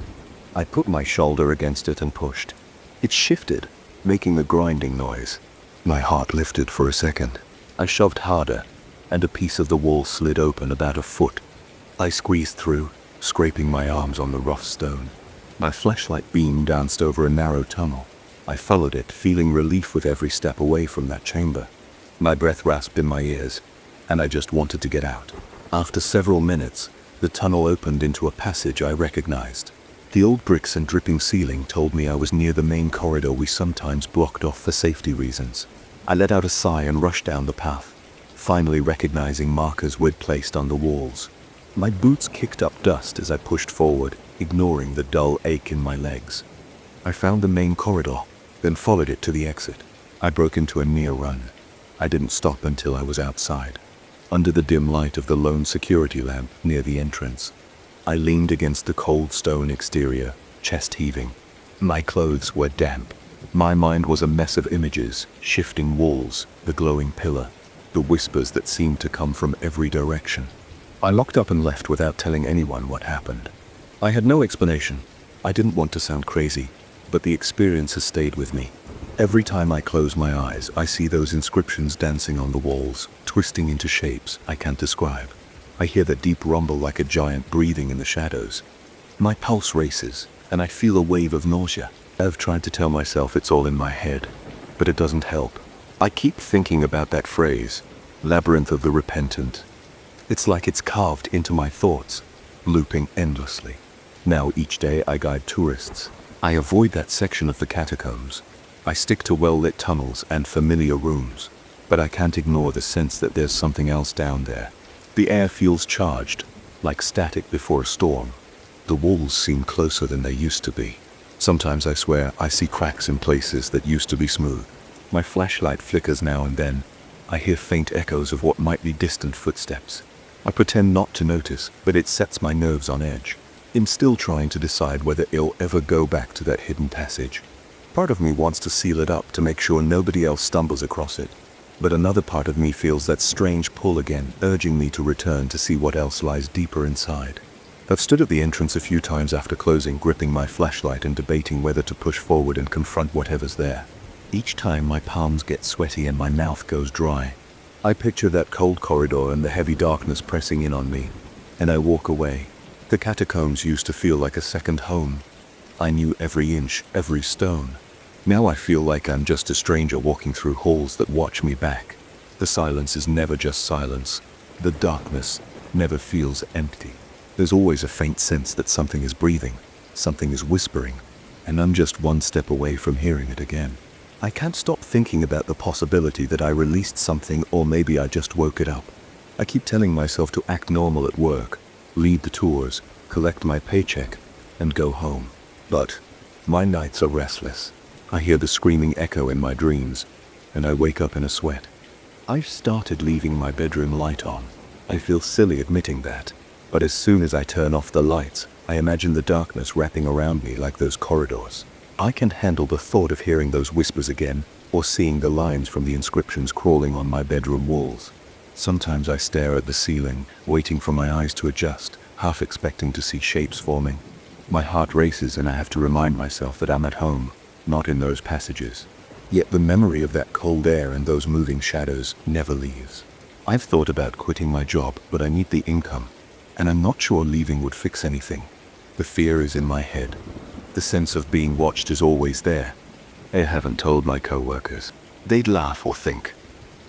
I put my shoulder against it and pushed. It shifted, making a grinding noise. My heart lifted for a second. I shoved harder, and a piece of the wall slid open about a foot. I squeezed through, scraping my arms on the rough stone. My flashlight beam danced over a narrow tunnel. I followed it, feeling relief with every step away from that chamber. My breath rasped in my ears, and I just wanted to get out. After several minutes, the tunnel opened into a passage I recognized. The old bricks and dripping ceiling told me I was near the main corridor we sometimes blocked off for safety reasons. I let out a sigh and rushed down the path, finally recognizing markers we'd placed on the walls. My boots kicked up dust as I pushed forward, ignoring the dull ache in my legs. I found the main corridor, then followed it to the exit. I broke into a near run. I didn't stop until I was outside, under the dim light of the lone security lamp near the entrance. I leaned against the cold stone exterior, chest heaving. My clothes were damp, My mind was a mess of images, shifting walls, the glowing pillar, the whispers that seemed to come from every direction. I locked up and left without telling anyone what happened. I had no explanation. I didn't want to sound crazy, but the experience has stayed with me. Every time I close my eyes, I see those inscriptions dancing on the walls, twisting into shapes I can't describe. I hear the deep rumble like a giant breathing in the shadows. My pulse races, and I feel a wave of nausea. I've tried to tell myself it's all in my head, but it doesn't help. I keep thinking about that phrase, labyrinth of the repentant. It's like it's carved into my thoughts, looping endlessly. Now each day I guide tourists. I avoid that section of the catacombs. I stick to well-lit tunnels and familiar rooms, but I can't ignore the sense that there's something else down there. The air feels charged, like static before a storm. The walls seem closer than they used to be. Sometimes I swear I see cracks in places that used to be smooth. My flashlight flickers now and then. I hear faint echoes of what might be distant footsteps. I pretend not to notice, but it sets my nerves on edge. I'm still trying to decide whether I'll ever go back to that hidden passage. Part of me wants to seal it up to make sure nobody else stumbles across it. But another part of me feels that strange pull again, urging me to return to see what else lies deeper inside. I've stood at the entrance a few times after closing, gripping my flashlight and debating whether to push forward and confront whatever's there. Each time my palms get sweaty and my mouth goes dry. I picture that cold corridor and the heavy darkness pressing in on me, and I walk away. The catacombs used to feel like a second home. I knew every inch, every stone. Now I feel like I'm just a stranger walking through halls that watch me back. The silence is never just silence. The darkness never feels empty. There's always a faint sense that something is breathing, something is whispering, and I'm just one step away from hearing it again. I can't stop thinking about the possibility that I released something, or maybe I just woke it up. I keep telling myself to act normal at work, lead the tours, collect my paycheck, and go home. But my nights are restless. I hear the screaming echo in my dreams, and I wake up in a sweat. I've started leaving my bedroom light on. I feel silly admitting that, but as soon as I turn off the lights, I imagine the darkness wrapping around me like those corridors. I can handle the thought of hearing those whispers again, or seeing the lines from the inscriptions crawling on my bedroom walls. Sometimes I stare at the ceiling, waiting for my eyes to adjust, half expecting to see shapes forming. My heart races and I have to remind myself that I'm at home, not in those passages. Yet the memory of that cold air and those moving shadows never leaves. I've thought about quitting my job, but I need the income, and I'm not sure leaving would fix anything. The fear is in my head. The sense of being watched is always there. I haven't told my co-workers. They'd laugh or think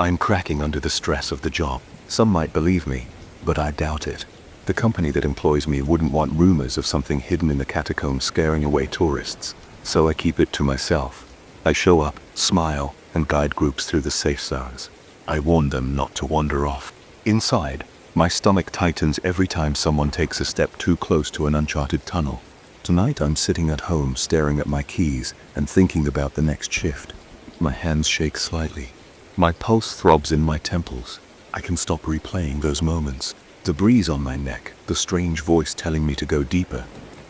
I'm cracking under the stress of the job. Some might believe me, but I doubt it. The company that employs me wouldn't want rumors of something hidden in the catacombs scaring away tourists, so I keep it to myself. I show up, smile, and guide groups through the safe zones. I warn them not to wander off. Inside, my stomach tightens every time someone takes a step too close to an uncharted tunnel. Tonight I'm sitting at home staring at my keys and thinking about the next shift. My hands shake slightly. My pulse throbs in my temples. I can stop replaying those moments. The breeze on my neck, the strange voice telling me to go deeper,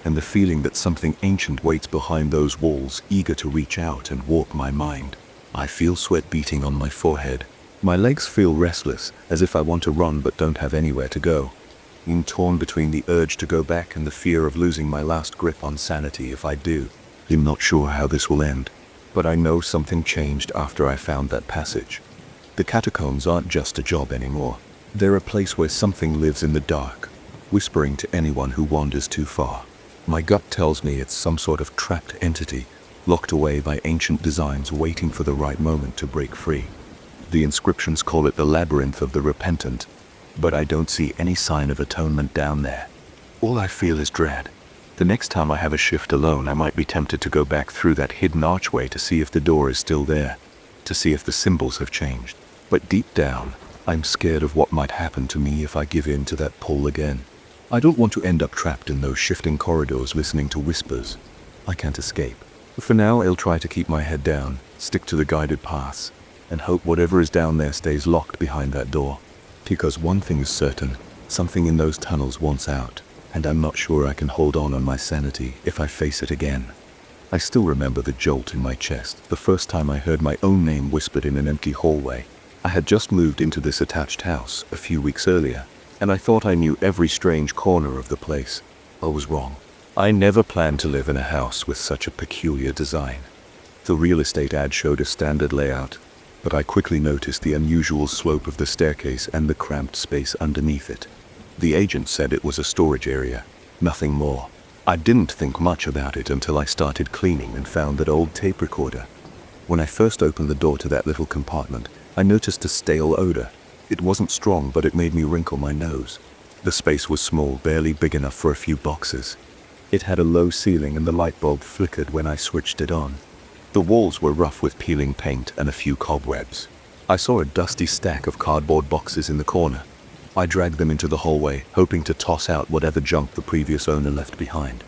and the feeling that something ancient waits behind those walls, eager to reach out and warp my mind. I feel sweat beating on my forehead. My legs feel restless, as if I want to run but don't have anywhere to go. I'm torn between the urge to go back and the fear of losing my last grip on sanity if I do. I'm not sure how this will end, but I know something changed after I found that passage. The catacombs aren't just a job anymore. They're a place where something lives in the dark, whispering to anyone who wanders too far. My gut tells me it's some sort of trapped entity, locked away by ancient designs waiting for the right moment to break free. The inscriptions call it the labyrinth of the repentant, but I don't see any sign of atonement down there. All I feel is dread. The next time I have a shift alone, I might be tempted to go back through that hidden archway to see if the door is still there, to see if the symbols have changed. But deep down, I'm scared of what might happen to me if I give in to that pull again. I don't want to end up trapped in those shifting corridors listening to whispers. I can't escape. For now, I'll try to keep my head down, stick to the guided paths, and hope whatever is down there stays locked behind that door. Because one thing is certain, something in those tunnels wants out, and I'm not sure I can hold on my sanity if I face it again. I still remember the jolt in my chest the first time I heard my own name whispered in an empty hallway. I had just moved into this attached house a few weeks earlier, and I thought I knew every strange corner of the place. I was wrong. I never planned to live in a house with such a peculiar design. The real estate ad showed a standard layout, but I quickly noticed the unusual slope of the staircase and the cramped space underneath it. The agent said it was a storage area, nothing more. I didn't think much about it until I started cleaning and found that old tape recorder. When I first opened the door to that little compartment, I noticed a stale odor. It wasn't strong, but it made me wrinkle my nose. The space was small, barely big enough for a few boxes. It had a low ceiling and the light bulb flickered when I switched it on. The walls were rough with peeling paint and a few cobwebs. I saw a dusty stack of cardboard boxes in the corner. I dragged them into the hallway, hoping to toss out whatever junk the previous owner left behind.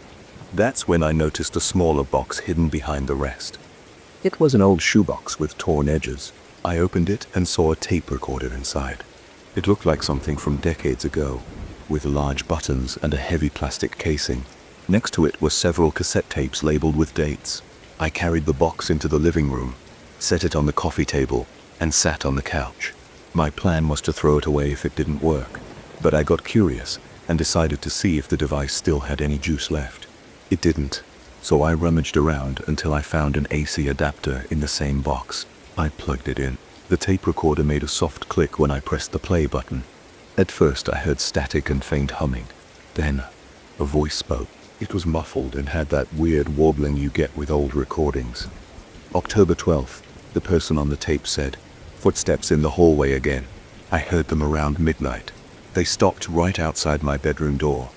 That's when I noticed a smaller box hidden behind the rest. It was an old shoebox with torn edges. I opened it and saw a tape recorder inside. It looked like something from decades ago, with large buttons and a heavy plastic casing. Next to it were several cassette tapes labeled with dates. I carried the box into the living room, set it on the coffee table, and sat on the couch. My plan was to throw it away if it didn't work, but I got curious and decided to see if the device still had any juice left. It didn't, so I rummaged around until I found an AC adapter in the same box. I plugged it in. The tape recorder made a soft click when I pressed the play button. At first I heard static and faint humming. Then a voice spoke. It was muffled and had that weird warbling you get with old recordings. October 12th, the person on the tape said, "Footsteps in the hallway again." I heard them around midnight. They stopped right outside my bedroom door.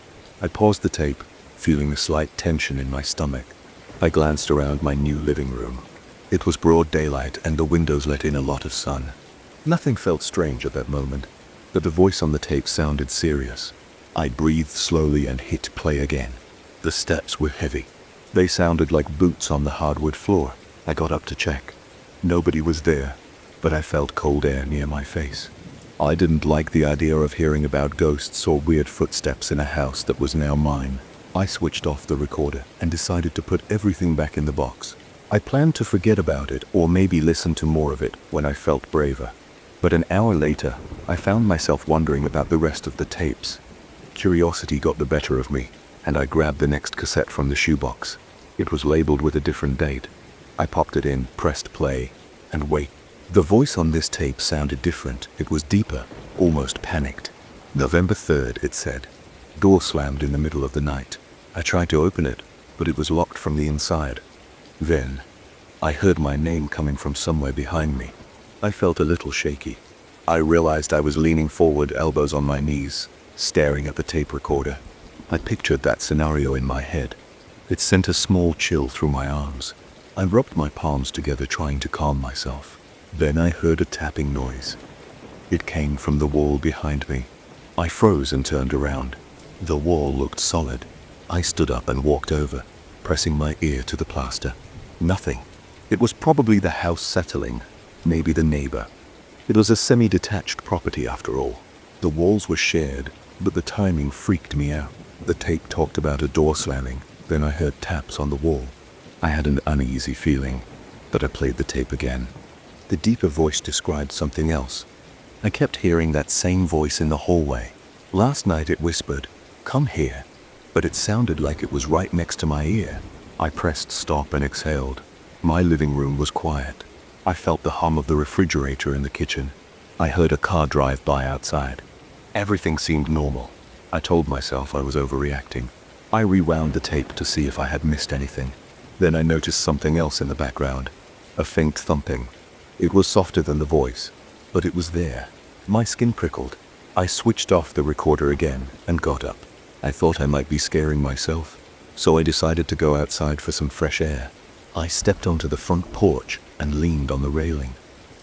I paused the tape, feeling a slight tension in my stomach. I glanced around my new living room. It was broad daylight and the windows let in a lot of sun. Nothing felt strange at that moment, but the voice on the tape sounded serious. I breathed slowly and hit play again. The steps were heavy. They sounded like boots on the hardwood floor. I got up to check. Nobody was there, but I felt cold air near my face. I didn't like the idea of hearing about ghosts or weird footsteps in a house that was now mine. I switched off the recorder and decided to put everything back in the box. I planned to forget about it or maybe listen to more of it when I felt braver. But an hour later, I found myself wondering about the rest of the tapes. Curiosity got the better of me, and I grabbed the next cassette from the shoebox. It was labeled with a different date. I popped it in, pressed play, and wait. The voice on this tape sounded different. It was deeper, almost panicked. November 3rd, it said. Door slammed in the middle of the night. I tried to open it, but it was locked from the inside. Then, I heard my name coming from somewhere behind me. I felt a little shaky. I realized I was leaning forward, elbows on my knees, staring at the tape recorder. I pictured that scenario in my head. It sent a small chill through my arms. I rubbed my palms together, trying to calm myself. Then I heard a tapping noise. It came from the wall behind me. I froze and turned around. The wall looked solid. I stood up and walked over, pressing my ear to the plaster. Nothing. It was probably the house settling, maybe the neighbor. It was a semi-detached property after all. The walls were shared, but the timing freaked me out. The tape talked about a door slamming, then I heard taps on the wall. I had an uneasy feeling, but I played the tape again. The deeper voice described something else. I kept hearing that same voice in the hallway. Last night it whispered, "Come here," but it sounded like it was right next to my ear. I pressed stop and exhaled. My living room was quiet. I felt the hum of the refrigerator in the kitchen. I heard a car drive by outside. Everything seemed normal. I told myself I was overreacting. I rewound the tape to see if I had missed anything. Then I noticed something else in the background. A faint thumping. It was softer than the voice, but it was there. My skin prickled. I switched off the recorder again and got up. I thought I might be scaring myself, so I decided to go outside for some fresh air. I stepped onto the front porch and leaned on the railing.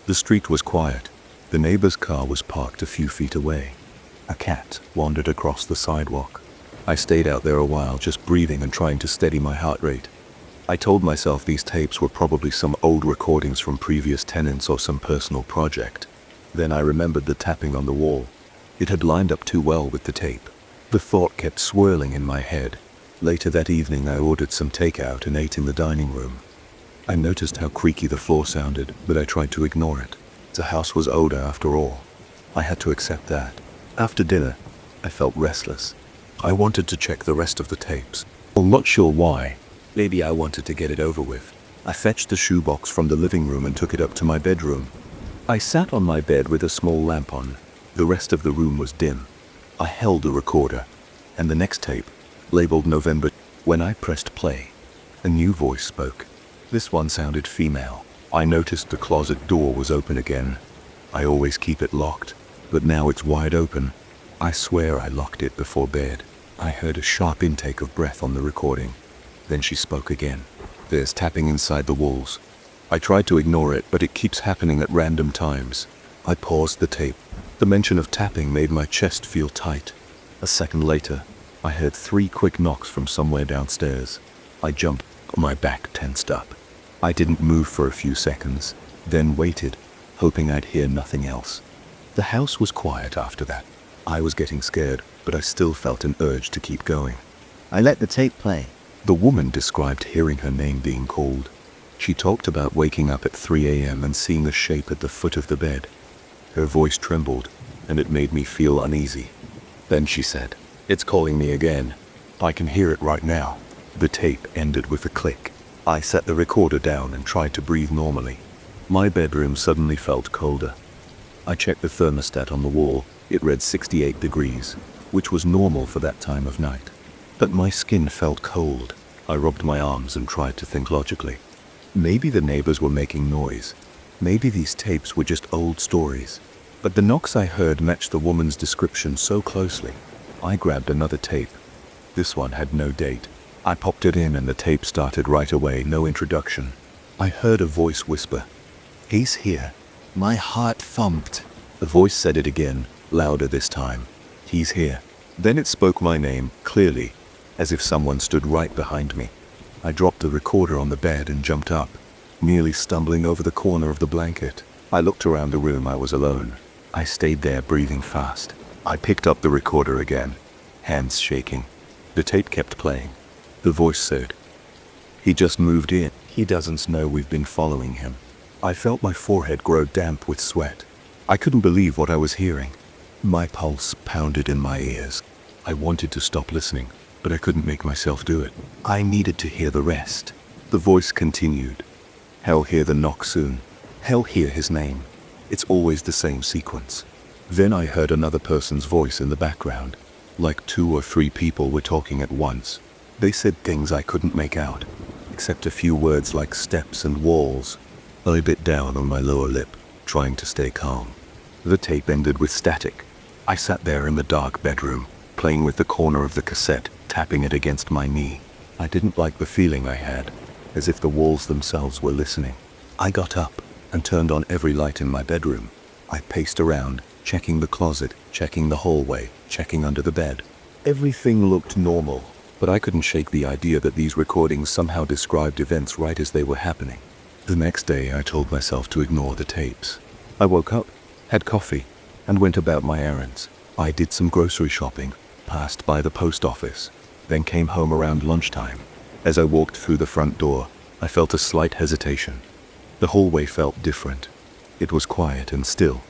The street was quiet. The neighbor's car was parked a few feet away. A cat wandered across the sidewalk. I stayed out there a while, just breathing and trying to steady my heart rate. I told myself these tapes were probably some old recordings from previous tenants or some personal project. Then I remembered the tapping on the wall. It had lined up too well with the tape. The thought kept swirling in my head. Later that evening, I ordered some takeout and ate in the dining room. I noticed how creaky the floor sounded, but I tried to ignore it. The house was older after all. I had to accept that. After dinner, I felt restless. I wanted to check the rest of the tapes. Well, not sure why. Maybe I wanted to get it over with. I fetched the shoebox from the living room and took it up to my bedroom. I sat on my bed with a small lamp on. The rest of the room was dim. I held the recorder, and the next tape, labeled November. When I pressed play, a new voice spoke. This one sounded female. I noticed the closet door was open again. I always keep it locked, but now it's wide open. I swear I locked it before bed. I heard a sharp intake of breath on the recording. Then she spoke again. There's tapping inside the walls. I tried to ignore it, but it keeps happening at random times. I paused the tape. The mention of tapping made my chest feel tight. A second later, I heard 3 quick knocks from somewhere downstairs. I jumped, my back tensed up. I didn't move for a few seconds, then waited, hoping I'd hear nothing else. The house was quiet after that. I was getting scared, but I still felt an urge to keep going. I let the tape play. The woman described hearing her name being called. She talked about waking up at 3 a.m. and seeing a shape at the foot of the bed. Her voice trembled, and it made me feel uneasy. Then she said, "It's calling me again. I can hear it right now." The tape ended with a click. I set the recorder down and tried to breathe normally. My bedroom suddenly felt colder. I checked the thermostat on the wall. It read 68 degrees, which was normal for that time of night. But my skin felt cold. I rubbed my arms and tried to think logically. Maybe the neighbors were making noise. Maybe these tapes were just old stories. But the knocks I heard matched the woman's description so closely. I grabbed another tape. This one had no date. I popped it in and the tape started right away, no introduction. I heard a voice whisper, "He's here." My heart thumped. The voice said it again, louder this time. "He's here." Then it spoke my name, clearly, as if someone stood right behind me. I dropped the recorder on the bed and jumped up, nearly stumbling over the corner of the blanket. I looked around the room. I was alone. I stayed there, breathing fast. I picked up the recorder again, hands shaking. The tape kept playing. The voice said, "He just moved in. He doesn't know we've been following him." I felt my forehead grow damp with sweat. I couldn't believe what I was hearing. My pulse pounded in my ears. I wanted to stop listening, but I couldn't make myself do it. I needed to hear the rest. The voice continued. "He'll hear the knock soon. He'll hear his name. It's always the same sequence." Then I heard another person's voice in the background. Like 2 or 3 people were talking at once. They said things I couldn't make out, except a few words like steps and walls. I bit down on my lower lip, trying to stay calm. The tape ended with static. I sat there in the dark bedroom, playing with the corner of the cassette, tapping it against my knee. I didn't like the feeling I had, as if the walls themselves were listening. I got up and turned on every light in my bedroom. I paced around, checking the closet, checking the hallway, checking under the bed. Everything looked normal, but I couldn't shake the idea that these recordings somehow described events right as they were happening. The next day, I told myself to ignore the tapes. I woke up, had coffee, and went about my errands. I did some grocery shopping, passed by the post office, then came home around lunchtime. As I walked through the front door, I felt a slight hesitation. The hallway felt different. It was quiet and still.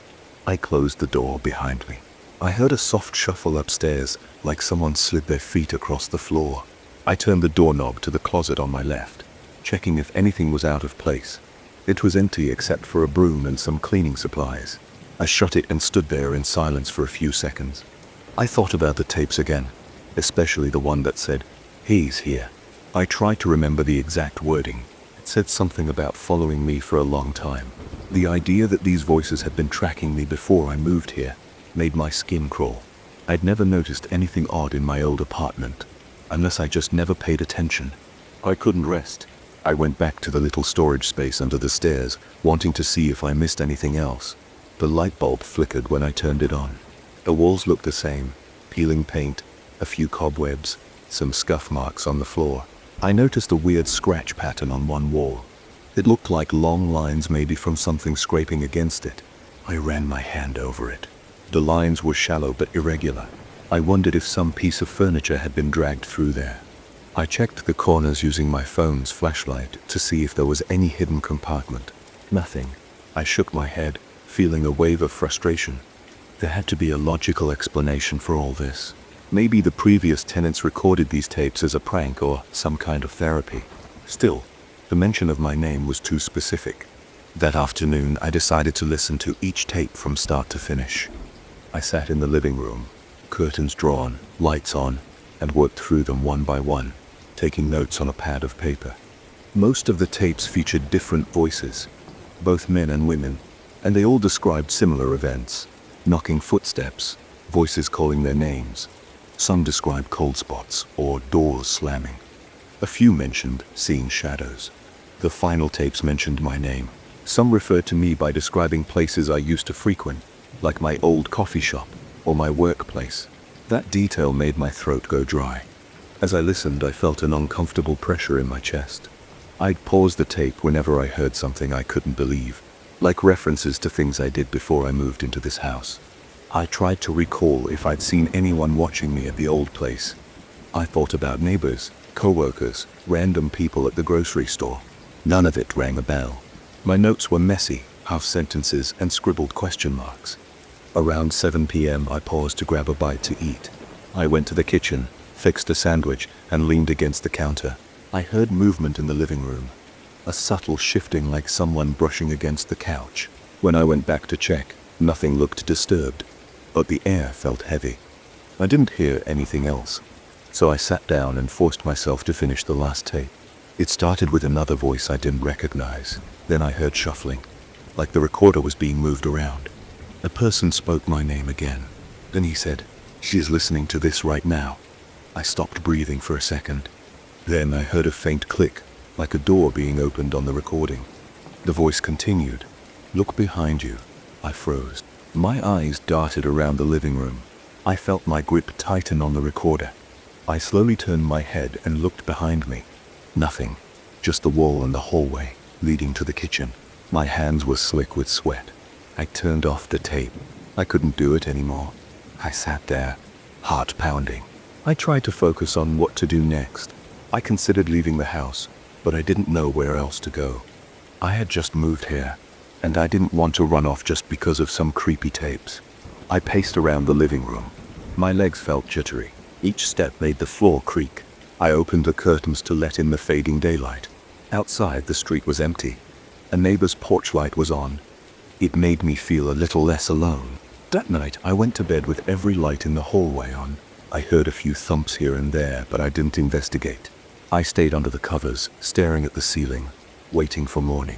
I closed the door behind me. I heard a soft shuffle upstairs, like someone slid their feet across the floor. I turned the doorknob to the closet on my left, checking if anything was out of place. It was empty except for a broom and some cleaning supplies. I shut it and stood there in silence for a few seconds. I thought about the tapes again, especially the one that said, "He's here." I tried to remember the exact wording. It said something about following me for a long time. The idea that these voices had been tracking me before I moved here made my skin crawl. I'd never noticed anything odd in my old apartment, unless I just never paid attention. I couldn't rest. I went back to the little storage space under the stairs, wanting to see if I missed anything else. The light bulb flickered when I turned it on. The walls looked the same, peeling paint, a few cobwebs, some scuff marks on the floor. I noticed a weird scratch pattern on one wall. It looked like long lines, maybe from something scraping against it. I ran my hand over it. The lines were shallow but irregular. I wondered if some piece of furniture had been dragged through there. I checked the corners using my phone's flashlight to see if there was any hidden compartment. Nothing. I shook my head, feeling a wave of frustration. There had to be a logical explanation for all this. Maybe the previous tenants recorded these tapes as a prank or some kind of therapy. Still, the mention of my name was too specific. That afternoon, I decided to listen to each tape from start to finish. I sat in the living room, curtains drawn, lights on, and worked through them one by one, taking notes on a pad of paper. Most of the tapes featured different voices, both men and women, and they all described similar events: knocking footsteps, voices calling their names. Some described cold spots or doors slamming. A few mentioned seeing shadows. The final tapes mentioned my name. Some referred to me by describing places I used to frequent, like my old coffee shop or my workplace. That detail made my throat go dry. As I listened, I felt an uncomfortable pressure in my chest. I'd pause the tape whenever I heard something I couldn't believe, like references to things I did before I moved into this house. I tried to recall if I'd seen anyone watching me at the old place. I thought about neighbors, co-workers, random people at the grocery store. None of it rang a bell. My notes were messy, half sentences and scribbled question marks. Around 7 p.m. I paused to grab a bite to eat. I went to the kitchen, fixed a sandwich, and leaned against the counter. I heard movement in the living room, a subtle shifting like someone brushing against the couch. When I went back to check, nothing looked disturbed, but the air felt heavy. I didn't hear anything else, so I sat down and forced myself to finish the last tape. It started with another voice I didn't recognize. Then I heard shuffling, like the recorder was being moved around. A person spoke my name again. Then he said, "She's listening to this right now." I stopped breathing for a second. Then I heard a faint click, like a door being opened on the recording. The voice continued, "Look behind you." I froze. My eyes darted around the living room. I felt my grip tighten on the recorder. I slowly turned my head and looked behind me. Nothing, just the wall and the hallway leading to the kitchen. My hands were slick with sweat. I turned off the tape. I couldn't do it anymore. I sat there, heart pounding. I tried to focus on what to do next. I considered leaving the house, but I didn't know where else to go. I had just moved here, and I didn't want to run off just because of some creepy tapes. I paced around the living room. My legs felt jittery. Each step made the floor creak. I opened the curtains to let in the fading daylight. Outside, the street was empty. A neighbor's porch light was on. It made me feel a little less alone. That night, I went to bed with every light in the hallway on. I heard a few thumps here and there, but I didn't investigate. I stayed under the covers, staring at the ceiling, waiting for morning.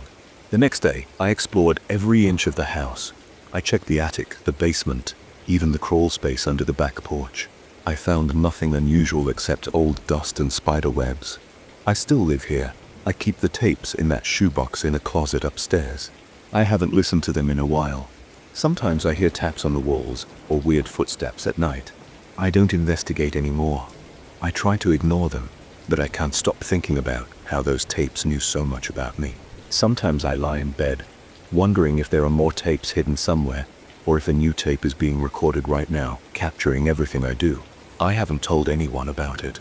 The next day, I explored every inch of the house. I checked the attic, the basement, even the crawl space under the back porch. I found nothing unusual except old dust and spider webs. I still live here. I keep the tapes in that shoebox in a closet upstairs. I haven't listened to them in a while. Sometimes I hear taps on the walls or weird footsteps at night. I don't investigate anymore. I try to ignore them, but I can't stop thinking about how those tapes knew so much about me. Sometimes I lie in bed, wondering if there are more tapes hidden somewhere, or if a new tape is being recorded right now, capturing everything I do. I haven't told anyone about it.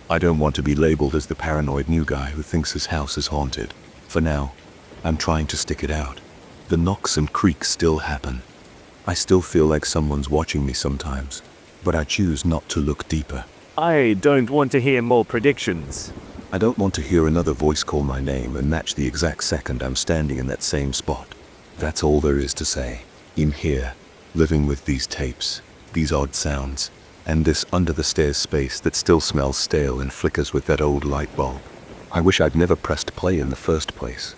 I don't want to be labeled as the paranoid new guy who thinks his house is haunted. For now, I'm trying to stick it out. The knocks and creaks still happen. I still feel like someone's watching me sometimes, but I choose not to look deeper. I don't want to hear more predictions. I don't want to hear another voice call my name and match the exact second I'm standing in that same spot. That's all there is to say. In here, living with these tapes, these odd sounds, and this under-the-stairs space that still smells stale and flickers with that old light bulb. I wish I'd never pressed play in the first place.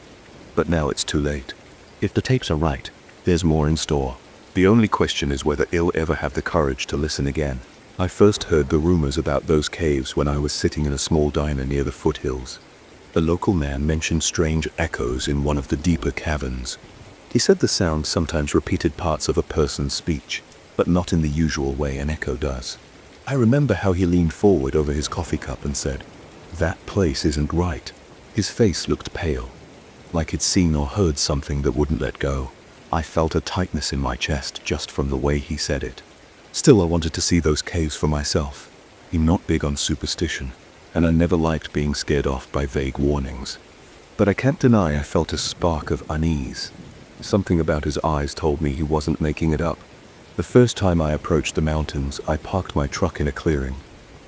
But now it's too late. If the tapes are right, there's more in store. The only question is whether I'll ever have the courage to listen again. I first heard the rumors about those caves when I was sitting in a small diner near the foothills. A local man mentioned strange echoes in one of the deeper caverns. He said the sound sometimes repeated parts of a person's speech, but not in the usual way an echo does. I remember how he leaned forward over his coffee cup and said, "That place isn't right." His face looked pale, like he'd seen or heard something that wouldn't let go. I felt a tightness in my chest just from the way he said it. Still, I wanted to see those caves for myself. I'm not big on superstition, and I never liked being scared off by vague warnings. But I can't deny I felt a spark of unease. Something about his eyes told me he wasn't making it up. The first time I approached the mountains, I parked my truck in a clearing.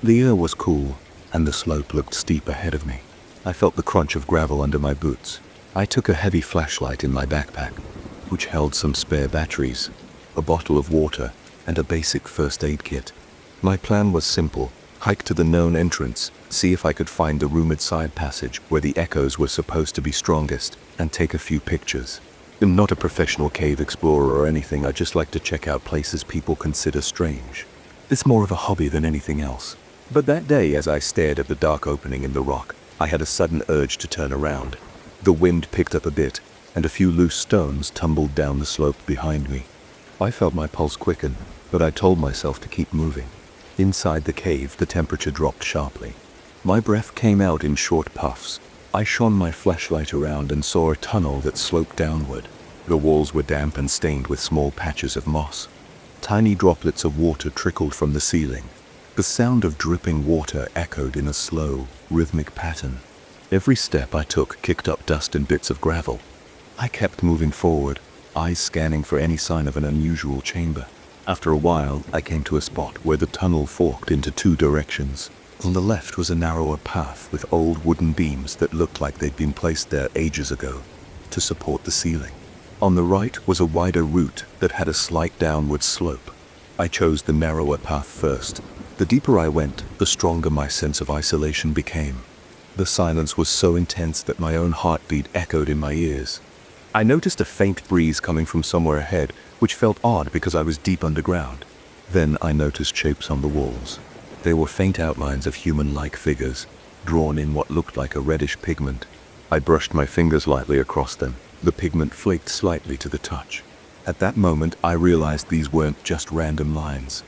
The air was cool, and the slope looked steep ahead of me. I felt the crunch of gravel under my boots. I took a heavy flashlight in my backpack, which held some spare batteries, a bottle of water, and a basic first aid kit. My plan was simple: hike to the known entrance, see if I could find the rumored side passage where the echoes were supposed to be strongest, and take a few pictures. I'm not a professional cave explorer or anything, I just like to check out places people consider strange. It's more of a hobby than anything else. But that day, as I stared at the dark opening in the rock, I had a sudden urge to turn around. The wind picked up a bit, and a few loose stones tumbled down the slope behind me. I felt my pulse quicken, but I told myself to keep moving. Inside the cave, the temperature dropped sharply. My breath came out in short puffs. I shone my flashlight around and saw a tunnel that sloped downward. The walls were damp and stained with small patches of moss. Tiny droplets of water trickled from the ceiling. The sound of dripping water echoed in a slow, rhythmic pattern. Every step I took kicked up dust and bits of gravel. I kept moving forward, eyes scanning for any sign of an unusual chamber. After a while, I came to a spot where the tunnel forked into two directions. On the left was a narrower path with old wooden beams that looked like they'd been placed there ages ago to support the ceiling. On the right was a wider route that had a slight downward slope. I chose the narrower path first. The deeper I went, the stronger my sense of isolation became. The silence was so intense that my own heartbeat echoed in my ears. I noticed a faint breeze coming from somewhere ahead, which felt odd because I was deep underground. Then I noticed shapes on the walls. They were faint outlines of human-like figures, drawn in what looked like a reddish pigment. I brushed my fingers lightly across them. The pigment flaked slightly to the touch. At that moment, I realized these weren't just random lines.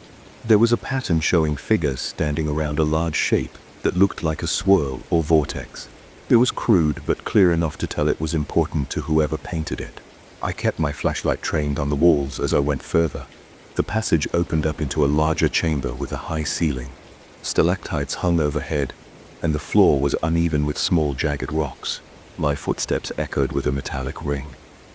There was a pattern showing figures standing around a large shape that looked like a swirl or vortex. It was crude, but clear enough to tell it was important to whoever painted it. I kept my flashlight trained on the walls as I went further. The passage opened up into a larger chamber with a high ceiling. Stalactites hung overhead, and the floor was uneven with small jagged rocks. My footsteps echoed with a metallic ring.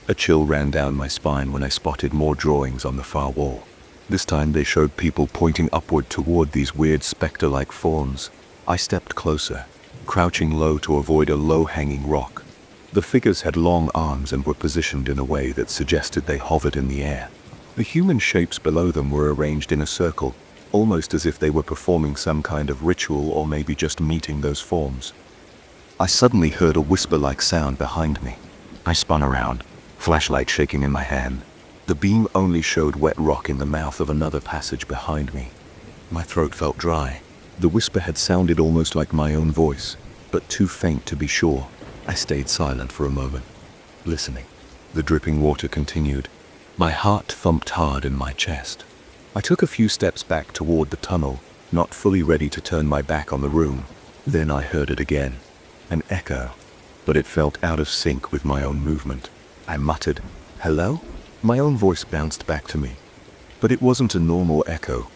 A chill ran down my spine when I spotted more drawings on the far wall. This time they showed people pointing upward toward these weird specter-like forms. I stepped closer, crouching low to avoid a low-hanging rock. The figures had long arms and were positioned in a way that suggested they hovered in the air. The human shapes below them were arranged in a circle, almost as if they were performing some kind of ritual or maybe just meeting those forms. I suddenly heard a whisper-like sound behind me. I spun around, flashlight shaking in my hand. The beam only showed wet rock in the mouth of another passage behind me. My throat felt dry. The whisper had sounded almost like my own voice, but too faint to be sure. I stayed silent for a moment, listening. The dripping water continued. My heart thumped hard in my chest. I took a few steps back toward the tunnel, not fully ready to turn my back on the room. Then I heard it again, an echo, but it felt out of sync with my own movement. I muttered, "Hello?" My own voice bounced back to me, but it wasn't a normal echo.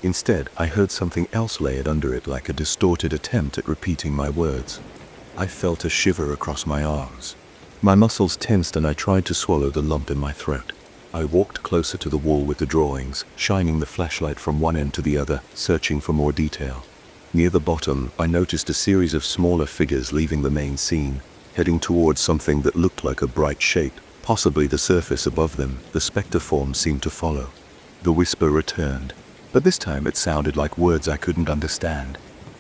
Instead, I heard something else layered under it, like a distorted attempt at repeating my words. I felt a shiver across my arms. My muscles tensed and I tried to swallow the lump in my throat. I walked closer to the wall with the drawings, shining the flashlight from one end to the other, searching for more detail. Near the bottom, I noticed a series of smaller figures leaving the main scene, heading towards something that looked like a bright shape, possibly the surface above them. The specter form seemed to follow. The whisper returned, but this time it sounded like words I couldn't understand.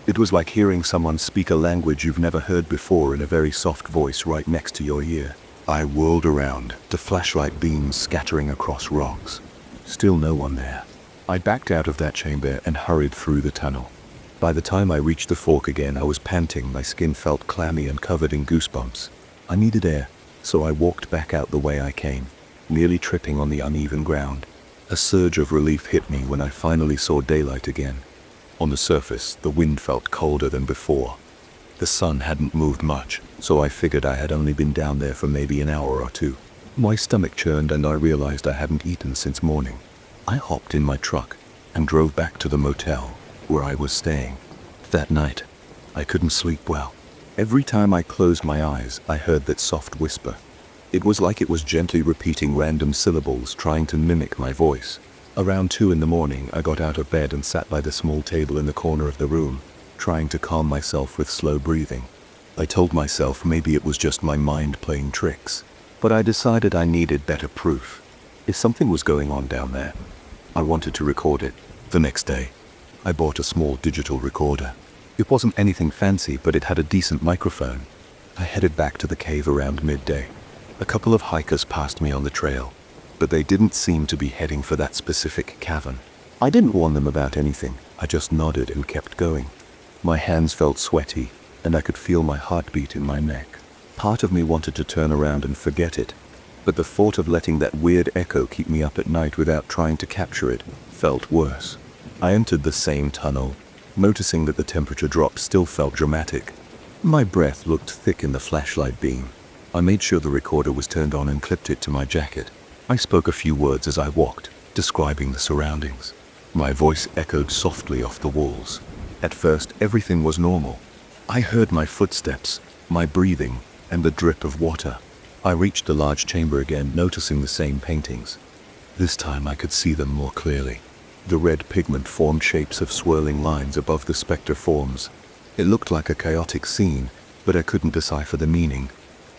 It was like hearing someone speak a language you've never heard before in a very soft voice right next to your ear. I whirled around, the flashlight beams scattering across rocks. Still no one there. I backed out of that chamber and hurried through the tunnel. By the time I reached the fork again, I was panting, my skin felt clammy and covered in goosebumps. I needed air, so I walked back out the way I came, nearly tripping on the uneven ground. A surge of relief hit me when I finally saw daylight again. On the surface, the wind felt colder than before. The sun hadn't moved much, so I figured I had only been down there for maybe an hour or two. My stomach churned and I realized I hadn't eaten since morning. I hopped in my truck and drove back to the motel where I was staying. That night, I couldn't sleep well. Every time I closed my eyes, I heard that soft whisper. It was like it was gently repeating random syllables, trying to mimic my voice. Around 2 in the morning, I got out of bed and sat by the small table in the corner of the room, trying to calm myself with slow breathing. I told myself maybe it was just my mind playing tricks, but I decided I needed better proof. If something was going on down there, I wanted to record it. The next day, I bought a small digital recorder. It wasn't anything fancy, but it had a decent microphone. I headed back to the cave around midday. A couple of hikers passed me on the trail, but they didn't seem to be heading for that specific cavern. I didn't warn them about anything. I just nodded and kept going. My hands felt sweaty, and I could feel my heartbeat in my neck. Part of me wanted to turn around and forget it, but the thought of letting that weird echo keep me up at night without trying to capture it felt worse. I entered the same tunnel, noticing that the temperature drop still felt dramatic. My breath looked thick in the flashlight beam. I made sure the recorder was turned on and clipped it to my jacket. I spoke a few words as I walked, describing the surroundings. My voice echoed softly off the walls. At first, everything was normal. I heard my footsteps, my breathing, and the drip of water. I reached the large chamber again, noticing the same paintings. This time I could see them more clearly. The red pigment formed shapes of swirling lines above the specter forms. It looked like a chaotic scene, but I couldn't decipher the meaning.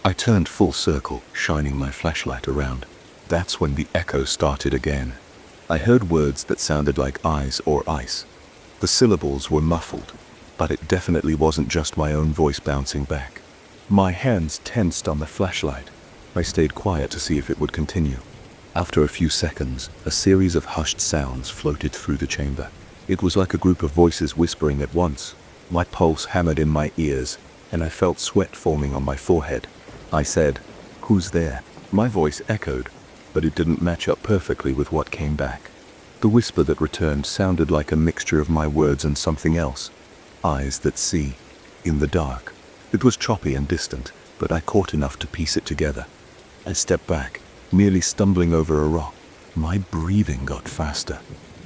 I turned full circle, shining my flashlight around. That's when the echo started again. I heard words that sounded like eyes or ice. The syllables were muffled, but it definitely wasn't just my own voice bouncing back. My hands tensed on the flashlight. I stayed quiet to see if it would continue. After a few seconds, a series of hushed sounds floated through the chamber. It was like a group of voices whispering at once. My pulse hammered in my ears, and I felt sweat forming on my forehead. I said, "Who's there?" My voice echoed, but it didn't match up perfectly with what came back. The whisper that returned sounded like a mixture of my words and something else. Eyes that see. In the dark. It was choppy and distant, but I caught enough to piece it together. I stepped back, nearly stumbling over a rock. My breathing got faster.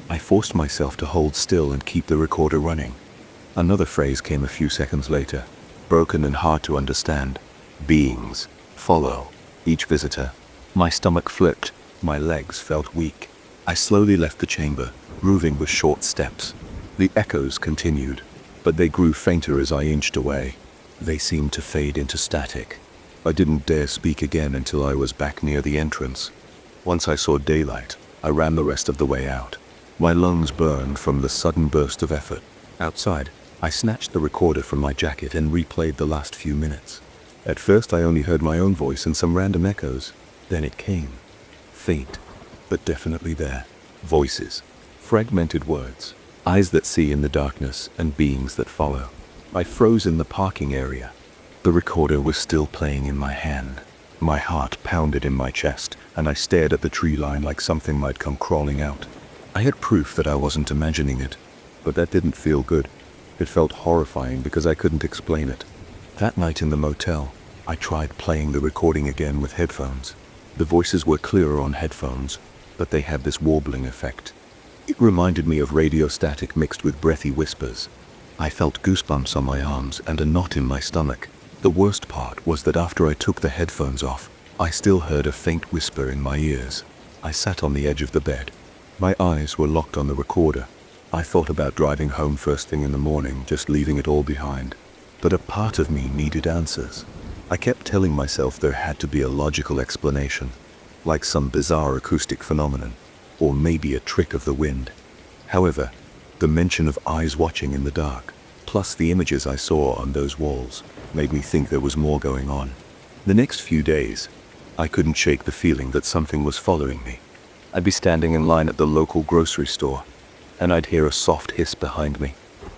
I forced myself to hold still and keep the recorder running. Another phrase came a few seconds later, broken and hard to understand. Beings. Follow. Each visitor. My stomach flipped. My legs felt weak. I slowly left the chamber, moving with short steps. The echoes continued, but they grew fainter as I inched away. They seemed to fade into static. I didn't dare speak again until I was back near the entrance. Once I saw daylight, I ran the rest of the way out. My lungs burned from the sudden burst of effort. Outside, I snatched the recorder from my jacket and replayed the last few minutes. At first I only heard my own voice and some random echoes. Then it came. Faint, but definitely there. Voices. Fragmented words. Eyes that see in the darkness and beings that follow. I froze in the parking area. The recorder was still playing in my hand. My heart pounded in my chest, and I stared at the tree line like something might come crawling out. I had proof that I wasn't imagining it, but that didn't feel good. It felt horrifying because I couldn't explain it. That night in the motel, I tried playing the recording again with headphones. The voices were clearer on headphones, but they had this warbling effect. It reminded me of radio static mixed with breathy whispers. I felt goosebumps on my arms and a knot in my stomach. The worst part was that after I took the headphones off, I still heard a faint whisper in my ears. I sat on the edge of the bed. My eyes were locked on the recorder. I thought about driving home first thing in the morning, just leaving it all behind. But a part of me needed answers. I kept telling myself there had to be a logical explanation, like some bizarre acoustic phenomenon, or maybe a trick of the wind. However, the mention of eyes watching in the dark, plus the images I saw on those walls, made me think there was more going on. The next few days, I couldn't shake the feeling that something was following me. I'd be standing in line at the local grocery store, and I'd hear a soft hiss behind me.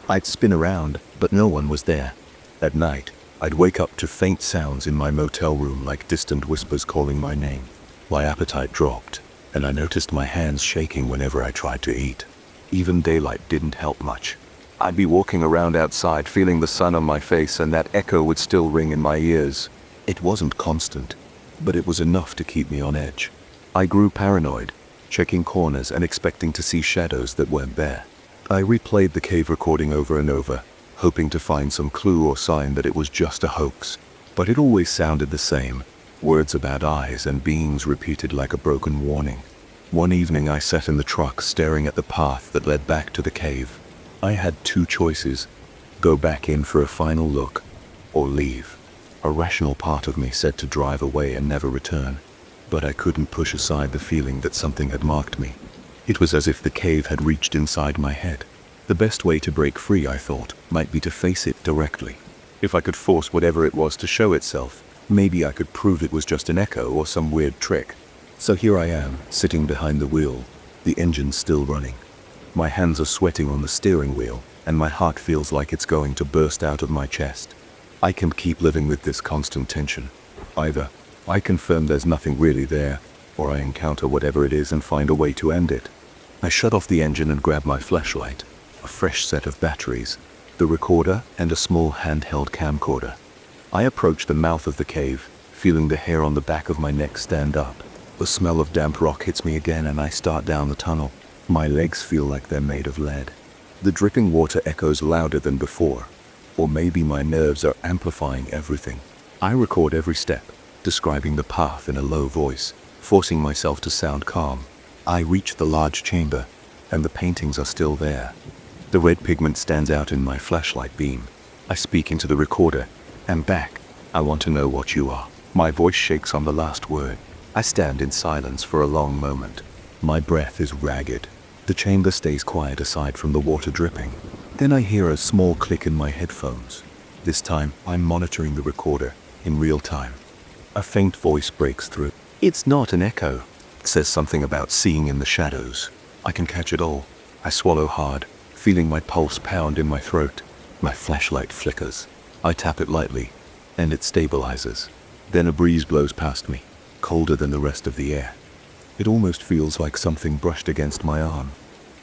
I'd spin around, but no one was there. At night, I'd wake up to faint sounds in my motel room like distant whispers calling my name. My appetite dropped, and I noticed my hands shaking whenever I tried to eat. Even daylight didn't help much. I'd be walking around outside feeling the sun on my face and that echo would still ring in my ears. It wasn't constant, but it was enough to keep me on edge. I grew paranoid, checking corners and expecting to see shadows that weren't there. I replayed the cave recording over and over, hoping to find some clue or sign that it was just a hoax. But it always sounded the same, words about eyes and beings repeated like a broken warning. One evening I sat in the truck staring at the path that led back to the cave. I had two choices: go back in for a final look, or leave. A rational part of me said to drive away and never return, but I couldn't push aside the feeling that something had marked me. It was as if the cave had reached inside my head. The best way to break free, I thought, might be to face it directly. If I could force whatever it was to show itself, maybe I could prove it was just an echo or some weird trick. So here I am, sitting behind the wheel, the engine still running. My hands are sweating on the steering wheel, and my heart feels like it's going to burst out of my chest. I can keep living with this constant tension. Either I confirm there's nothing really there, or I encounter whatever it is and find a way to end it. I shut off the engine and grab my flashlight, a fresh set of batteries, the recorder, and a small handheld camcorder. I approach the mouth of the cave, feeling the hair on the back of my neck stand up. The smell of damp rock hits me again and I start down the tunnel. My legs feel like they're made of lead. The dripping water echoes louder than before. Or maybe my nerves are amplifying everything. I record every step, describing the path in a low voice, forcing myself to sound calm. I reach the large chamber, and the paintings are still there. The red pigment stands out in my flashlight beam. I speak into the recorder. "I'm back. I want to know what you are." My voice shakes on the last word. I stand in silence for a long moment. My breath is ragged. The chamber stays quiet aside from the water dripping. Then I hear a small click in my headphones. This time, I'm monitoring the recorder in real time. A faint voice breaks through. It's not an echo. It says something about seeing in the shadows. I can catch it all. I swallow hard, feeling my pulse pound in my throat. My flashlight flickers. I tap it lightly, and it stabilizes. Then a breeze blows past me, colder than the rest of the air. It almost feels like something brushed against my arm.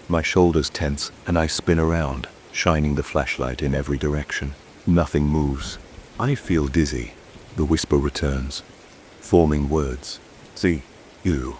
My shoulders tense, and I spin around, shining the flashlight in every direction. Nothing moves. I feel dizzy. The whisper returns, forming words. "See, you."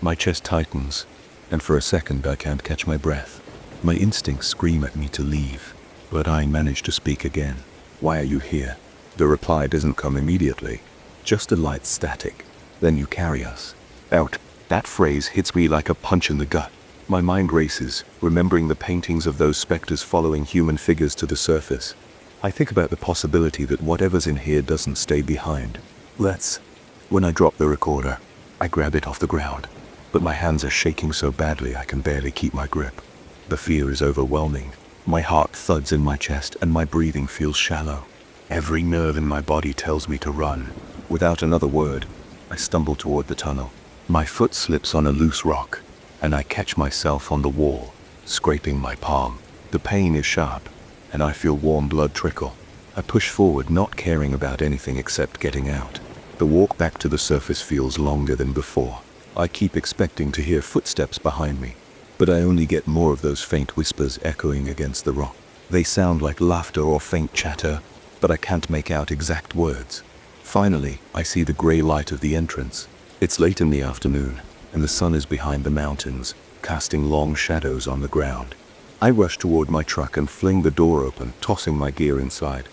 My chest tightens, and for a second I can't catch my breath. My instincts scream at me to leave, but I manage to speak again. "Why are you here?" The reply doesn't come immediately, just a light static. "Then you carry us out." That phrase hits me like a punch in the gut. My mind races, remembering the paintings of those specters following human figures to the surface. I think about the possibility that whatever's in here doesn't stay behind. When I drop the recorder, I grab it off the ground, but my hands are shaking so badly I can barely keep my grip. The fear is overwhelming. My heart thuds in my chest and my breathing feels shallow. Every nerve in my body tells me to run. Without another word, I stumble toward the tunnel. My foot slips on a loose rock, and I catch myself on the wall, scraping my palm. The pain is sharp, and I feel warm blood trickle. I push forward, not caring about anything except getting out. The walk back to the surface feels longer than before. I keep expecting to hear footsteps behind me, but I only get more of those faint whispers echoing against the rock. They sound like laughter or faint chatter, but I can't make out exact words. Finally, I see the gray light of the entrance. It's late in the afternoon, and the sun is behind the mountains, casting long shadows on the ground. I rush toward my truck and fling the door open, tossing my gear inside.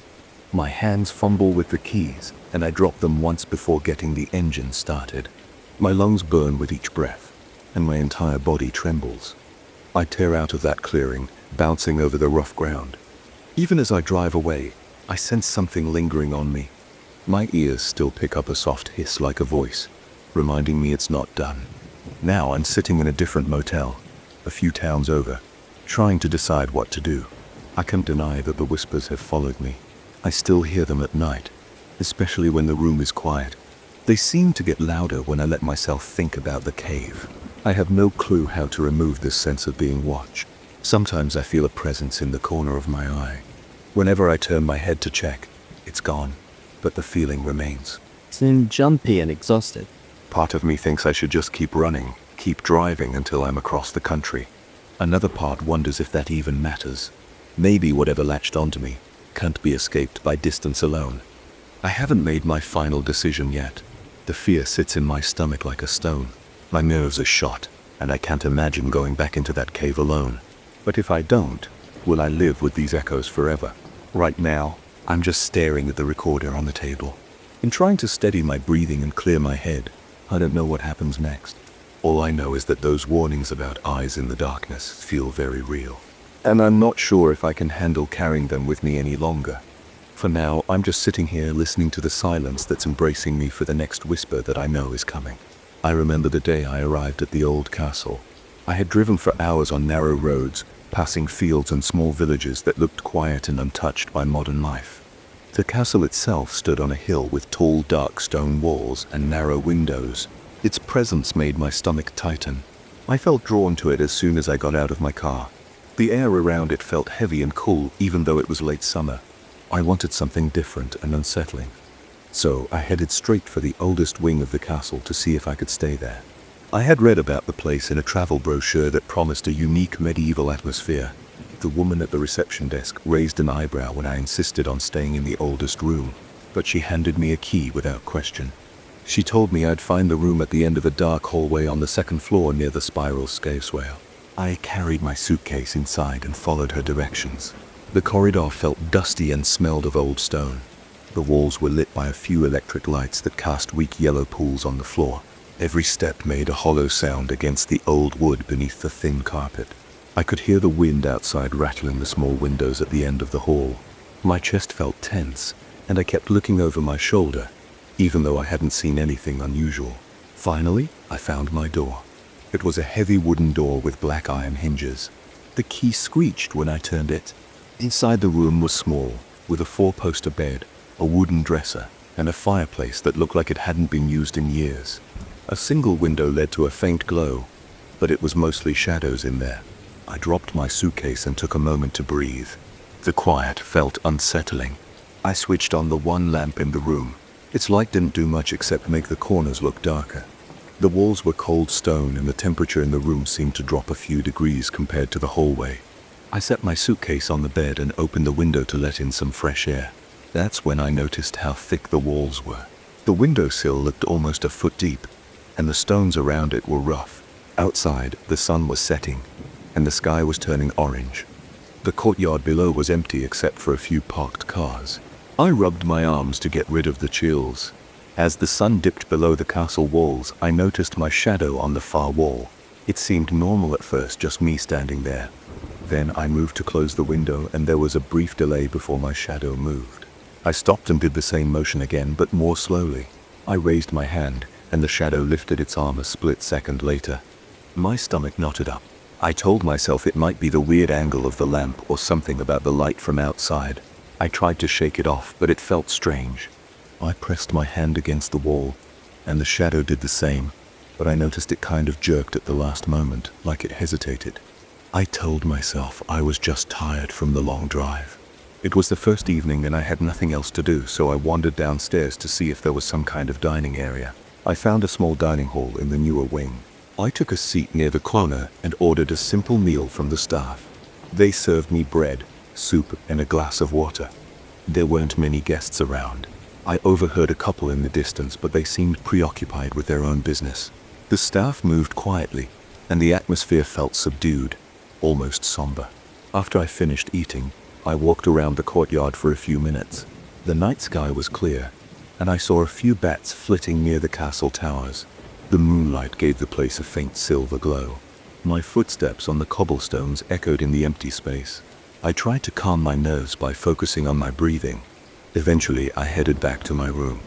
My hands fumble with the keys, and I drop them once before getting the engine started. My lungs burn with each breath, and my entire body trembles. I tear out of that clearing, bouncing over the rough ground. Even as I drive away, I sense something lingering on me. My ears still pick up a soft hiss like a voice, reminding me it's not done. Now I'm sitting in a different motel, a few towns over, trying to decide what to do. I can't deny that the whispers have followed me. I still hear them at night, especially when the room is quiet. They seem to get louder when I let myself think about the cave. I have no clue how to remove this sense of being watched. Sometimes I feel a presence in the corner of my eye. Whenever I turn my head to check, it's gone, but the feeling remains. Seem jumpy and exhausted. Part of me thinks I should just keep running, keep driving until I'm across the country. Another part wonders if that even matters. Maybe whatever latched onto me can't be escaped by distance alone. I haven't made my final decision yet. The fear sits in my stomach like a stone. My nerves are shot, and I can't imagine going back into that cave alone. But if I don't, will I live with these echoes forever? Right now, I'm just staring at the recorder on the table. In trying to steady my breathing and clear my head, I don't know what happens next. All I know is that those warnings about eyes in the darkness feel very real. And I'm not sure if I can handle carrying them with me any longer. For now, I'm just sitting here listening to the silence that's embracing me for the next whisper that I know is coming. I remember the day I arrived at the old castle. I had driven for hours on narrow roads, passing fields and small villages that looked quiet and untouched by modern life. The castle itself stood on a hill with tall, dark stone walls and narrow windows. Its presence made my stomach tighten. I felt drawn to it as soon as I got out of my car. The air around it felt heavy and cool, even though it was late summer. I wanted something different and unsettling. So I headed straight for the oldest wing of the castle to see if I could stay there. I had read about the place in a travel brochure that promised a unique medieval atmosphere. The woman at the reception desk raised an eyebrow when I insisted on staying in the oldest room, but she handed me a key without question. She told me I'd find the room at the end of a dark hallway on the second floor near the spiral stairwell. I carried my suitcase inside and followed her directions. The corridor felt dusty and smelled of old stone. The walls were lit by a few electric lights that cast weak yellow pools on the floor. Every step made a hollow sound against the old wood beneath the thin carpet. I could hear the wind outside rattling the small windows at the end of the hall. My chest felt tense, and I kept looking over my shoulder, even though I hadn't seen anything unusual. Finally, I found my door. It was a heavy wooden door with black iron hinges. The key screeched when I turned it. Inside the room was small, with a four-poster bed, a wooden dresser, and a fireplace that looked like it hadn't been used in years. A single window led to a faint glow, but it was mostly shadows in there. I dropped my suitcase and took a moment to breathe. The quiet felt unsettling. I switched on the one lamp in the room. Its light didn't do much except make the corners look darker. The walls were cold stone and the temperature in the room seemed to drop a few degrees compared to the hallway. I set my suitcase on the bed and opened the window to let in some fresh air. That's when I noticed how thick the walls were. The windowsill looked almost a foot deep, and the stones around it were rough. Outside, the sun was setting, and the sky was turning orange. The courtyard below was empty except for a few parked cars. I rubbed my arms to get rid of the chills. As the sun dipped below the castle walls, I noticed my shadow on the far wall. It seemed normal at first, just me standing there. Then I moved to close the window, and there was a brief delay before my shadow moved. I stopped and did the same motion again, but more slowly. I raised my hand, and the shadow lifted its arm a split second later. My stomach knotted up. I told myself it might be the weird angle of the lamp or something about the light from outside. I tried to shake it off, but it felt strange. I pressed my hand against the wall, and the shadow did the same, but I noticed it kind of jerked at the last moment, like it hesitated. I told myself I was just tired from the long drive. It was the first evening and I had nothing else to do, so I wandered downstairs to see if there was some kind of dining area. I found a small dining hall in the newer wing. I took a seat near the corner and ordered a simple meal from the staff. They served me bread, soup, and a glass of water. There weren't many guests around. I overheard a couple in the distance, but they seemed preoccupied with their own business. The staff moved quietly, and the atmosphere felt subdued, almost somber. After I finished eating, I walked around the courtyard for a few minutes. The night sky was clear, and I saw a few bats flitting near the castle towers. The moonlight gave the place a faint silver glow. My footsteps on the cobblestones echoed in the empty space. I tried to calm my nerves by focusing on my breathing. Eventually, I headed back to my room.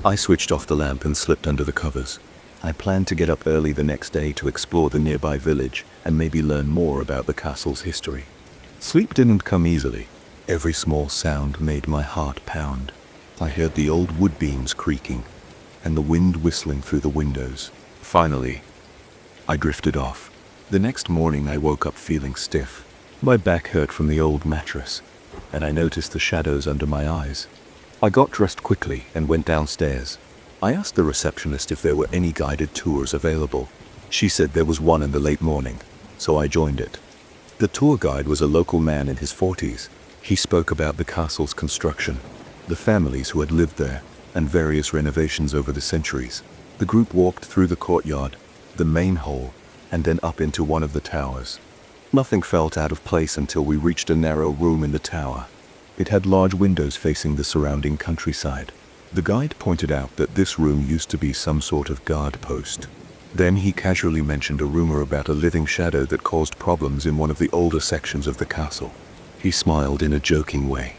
I switched off the lamp and slipped under the covers. I planned to get up early the next day to explore the nearby village and maybe learn more about the castle's history. Sleep didn't come easily. Every small sound made my heart pound. I heard the old wood beams creaking and the wind whistling through the windows. Finally, I drifted off. The next morning I woke up feeling stiff. My back hurt from the old mattress, and I noticed the shadows under my eyes. I got dressed quickly and went downstairs. I asked the receptionist if there were any guided tours available. She said there was one in the late morning, so I joined it. The tour guide was a local man in his 40s. He spoke about the castle's construction, the families who had lived there, and various renovations over the centuries. The group walked through the courtyard, the main hall, and then up into one of the towers. Nothing felt out of place until we reached a narrow room in the tower. It had large windows facing the surrounding countryside. The guide pointed out that this room used to be some sort of guard post. Then he casually mentioned a rumor about a living shadow that caused problems in one of the older sections of the castle. He smiled in a joking way,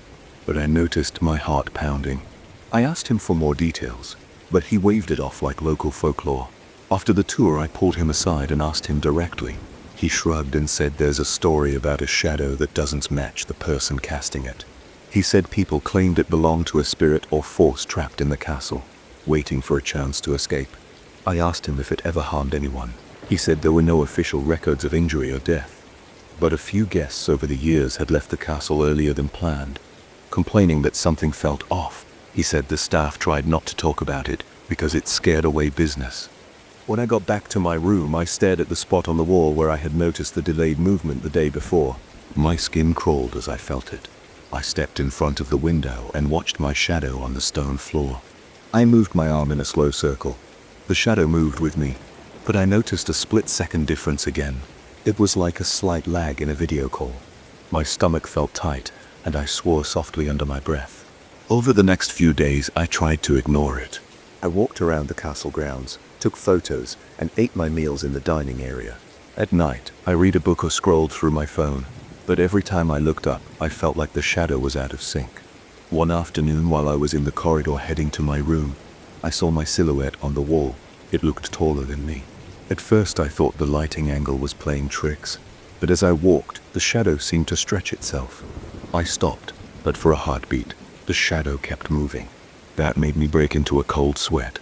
but I noticed my heart pounding. I asked him for more details, but he waved it off like local folklore. After the tour, I pulled him aside and asked him directly. He shrugged and said there's a story about a shadow that doesn't match the person casting it. He said people claimed it belonged to a spirit or force trapped in the castle, waiting for a chance to escape. I asked him if it ever harmed anyone. He said there were no official records of injury or death, but a few guests over the years had left the castle earlier than planned, complaining that something felt off. He said the staff tried not to talk about it because it scared away business. When I got back to my room, I stared at the spot on the wall where I had noticed the delayed movement the day before. My skin crawled as I felt it. I stepped in front of the window and watched my shadow on the stone floor. I moved my arm in a slow circle. The shadow moved with me, but I noticed a split-second difference again. It was like a slight lag in a video call. My stomach felt tight, and I swore softly under my breath. Over the next few days, I tried to ignore it. I walked around the castle grounds, took photos, and ate my meals in the dining area. At night, I read a book or scrolled through my phone, but every time I looked up, I felt like the shadow was out of sync. One afternoon, while I was in the corridor heading to my room, I saw my silhouette on the wall. It looked taller than me. At first, I thought the lighting angle was playing tricks, but as I walked, the shadow seemed to stretch itself. I stopped, but for a heartbeat, the shadow kept moving. That made me break into a cold sweat.